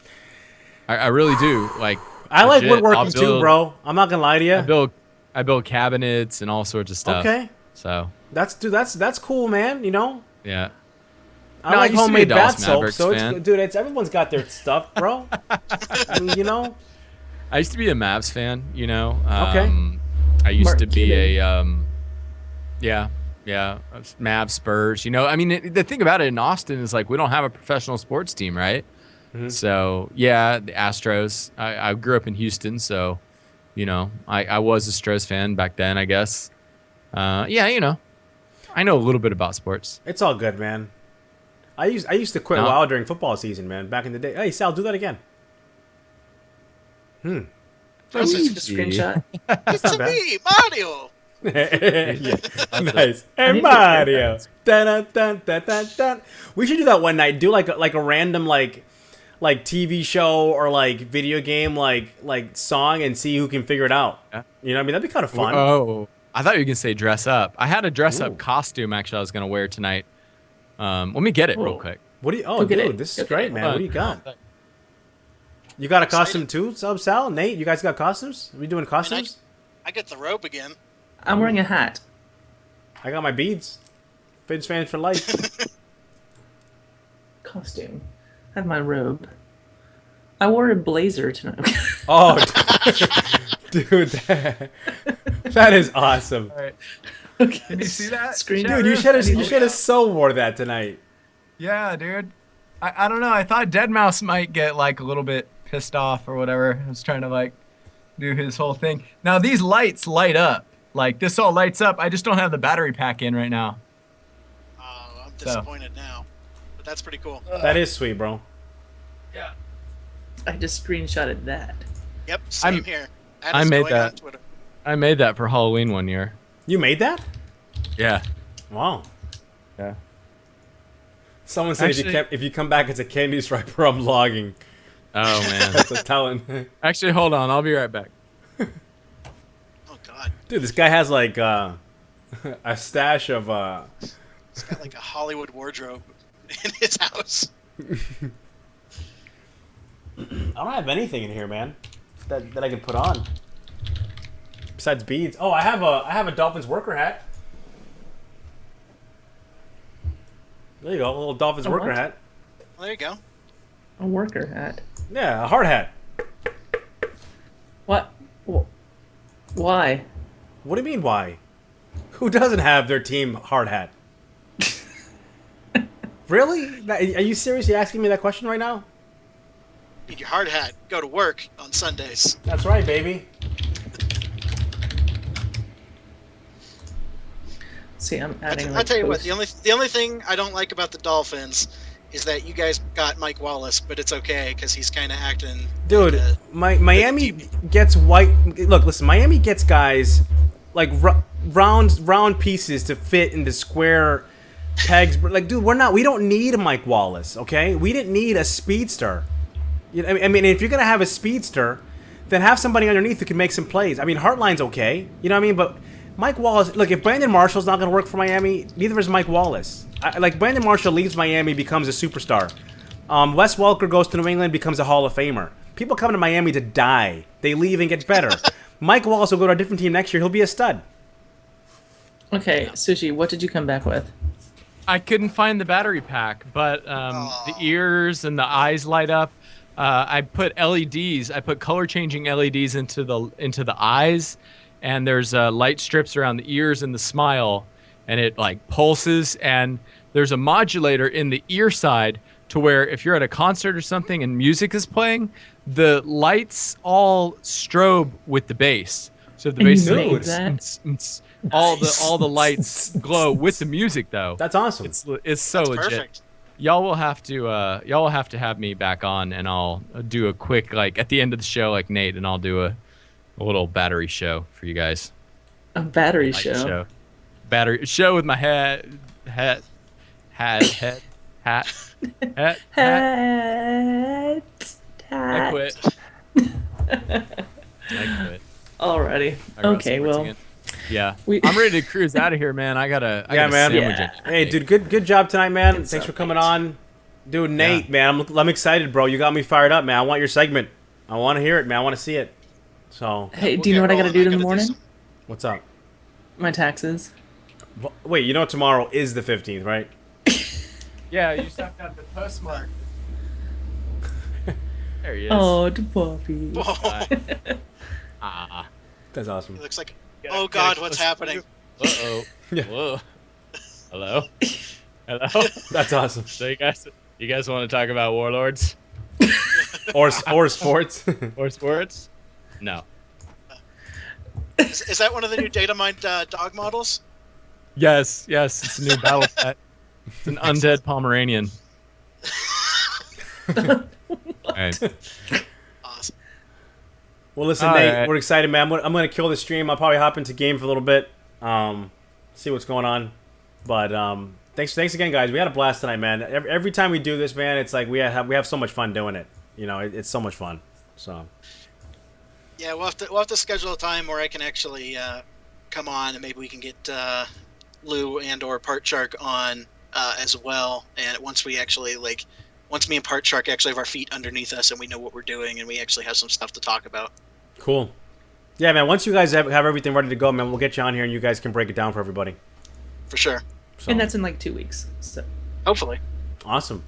I really do. Like, I like legit, woodworking too, bro. I'm not gonna lie to you. I build cabinets and all sorts of stuff. Okay. So that's cool, man. yeah. I like used to be a homemade Dallas bath soap, Mavericks so fan. it's dude. Everyone's got their stuff, bro. I mean, I used to be a Mavs fan. Okay. I used Mark to be Cuban. Mavs, Spurs. I mean, the thing about it in Austin is like we don't have a professional sports team, right? Mm-hmm. So yeah, the Astros. I grew up in Houston, so I was a Astros fan back then, I guess. I know a little bit about sports. It's all good, man. I used to quit WoW during football season, man. Back in the day. Hey, Sal, do that again. Just a screenshot. It's me, Mario. Yeah. Nice. Hey, Mario. Dun, dun, dun, dun, dun, dun. We should do that one night. Do like a random like TV show or like video game like song and see who can figure it out. Yeah. You know what I mean? That'd be kind of fun. Oh, I thought you were gonna say dress up. I had a dress up costume actually I was gonna wear tonight. Let me get it real quick. What do you? Oh, Go get dude, it. this is Go great, get it. man. What do you got? You got a costume too, Sal? Nate, you guys got costumes? Are we doing costumes? I get the robe again. I'm wearing a hat. I got my beads. Fins fans for life. Costume. I have my robe. I wore a blazer tonight. Oh, dude, that is awesome. All right. Okay. Can you see that? Screen. Dude, you should have so wore that tonight. Yeah, dude. I don't know. I thought Deadmau5 might get like a little bit pissed off or whatever. I was trying to like do his whole thing. Now these lights light up. Like this all lights up. I just don't have the battery pack in right now. Oh, I'm disappointed now. But that's pretty cool. That is sweet, bro. Yeah. I just screenshotted that. Yep, same here. I made that. I made that for Halloween one year. You made that? Yeah. Wow. Yeah. Someone said if you come back as a candy striper, I'm logging. Oh man. That's a talent. Actually, hold on. I'll be right back. Oh god. Dude, this guy has like a stash of He's got like a Hollywood wardrobe in his house. I don't have anything in here, man, that I can put on besides beads. Oh, I have a Dolphins worker hat. There you go, a little Dolphins worker what? hat. Well, there you go. A worker hat. Yeah, a hard hat. What? Why? What do you mean, why? Who doesn't have their team hard hat? Really? Are you seriously asking me that question right now? Need your hard hat. Go to work on Sundays. That's right, baby. See, I'm adding. I'll tell you what. The only thing I don't like about the Dolphins is that you guys got Mike Wallace, but it's okay because he's kind of acting. Dude, Miami gets white. Look, listen. Miami gets guys like round pieces to fit into square pegs. Like, dude, we don't need a Mike Wallace. Okay, we didn't need a speedster. I mean, if you're gonna have a speedster, then have somebody underneath who can make some plays. I mean, Hartline's okay. You know what I mean? But Mike Wallace. Look, if Brandon Marshall's not gonna work for Miami, neither is Mike Wallace. Like Brandon Marshall leaves Miami, becomes a superstar. Wes Welker goes to New England, becomes a Hall of Famer. People come to Miami to die. They leave and get better. Mike will also go to a different team next year. He'll be a stud. Okay, Sushi, what did you come back with? I couldn't find the battery pack, but the ears and the eyes light up. I put LEDs. I put color-changing LEDs into the eyes, and there's light strips around the ears and the smile, and it like pulses. And there's a modulator in the ear side to where if you're at a concert or something and music is playing, the lights all strobe with the bass. So if the bass is all the lights glow with the music though. That's awesome. It's so legit. Perfect. Y'all will have to have me back on, and I'll do a quick like at the end of the show like Nate, and I'll do a little battery show for you guys. A battery show. Battery show with my hat. I quit. Alrighty. Okay, well. Yeah. I'm ready to cruise out of here, man. I got a sandwich. Yeah. Hey, dude, good job tonight, man. Thanks for coming on. Dude, Nate, man, I'm excited, bro. You got me fired up, man. I want your segment. I want to hear it, man. I want to see it. So. Hey, do you know what I got to do in the morning? What's up? My taxes. Wait, you know tomorrow is the 15th, right? Yeah, you sucked out the postmark. There he is. Oh, the puppy. That's awesome. It looks like, oh God, what's happening? Uh-oh. Yeah. Whoa. Hello? Hello? That's awesome. So you guys want to talk about warlords? or sports? Or sports? No. Is that one of the new data mined dog models? Yes. It's a new battle pet. It's an undead Pomeranian. Right. Awesome. Well, listen, Nate, we're excited, man. I'm going to kill the stream. I'll probably hop into game for a little bit, see what's going on. But thanks again, guys. We had a blast tonight, man. Every time we do this, man, it's like we have so much fun doing it. You know, it's so much fun. So. Yeah, we'll have to schedule a time where I can actually come on, and maybe we can get Lou and or Part Shark on as well. And once me and Part Shark actually have our feet underneath us and we know what we're doing and we actually have some stuff to talk about. Cool. Yeah, man. Once you guys have everything ready to go, man, we'll get you on here and you guys can break it down for everybody. For sure. So. And that's in like 2 weeks. So. Hopefully. Awesome.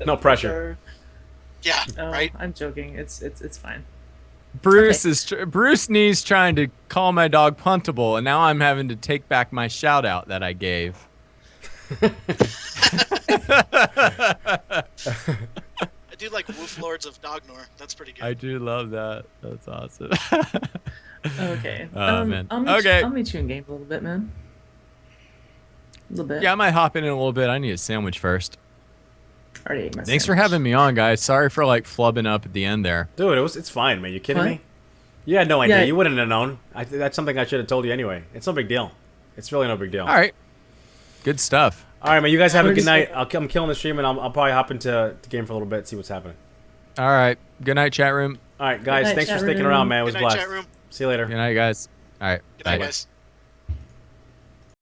No pressure. Sure. Yeah. Right. I'm joking. It's fine. Bruce needs trying to call my dog Puntable, and now I'm having to take back my shout out that I gave. I do like Woof Lords of Dognor. That's pretty good. I do love that. That's awesome. Okay. Oh, man. I'll meet you in game a little bit, man. A little bit. Yeah, I might hop in a little bit. I need a sandwich first. Already ate my Thanks sandwich. for having me on, guys. Sorry for like flubbing up at the end there. Dude, it's fine, man. You kidding What? me? You had no idea. Yeah. You wouldn't have known. That's something I should have told you anyway. It's no big deal. It's really no big deal. All right. Good stuff. All right, man. You guys have a good night. I'm killing the stream, and I'll probably hop into the game for a little bit, see what's happening. All right. Good night, chat room. All right, guys. Good night, Thanks for chat sticking room. around, man. It was Good a night, blast. chat room. See you later. Good night, guys. All right. Good night, Bye. guys.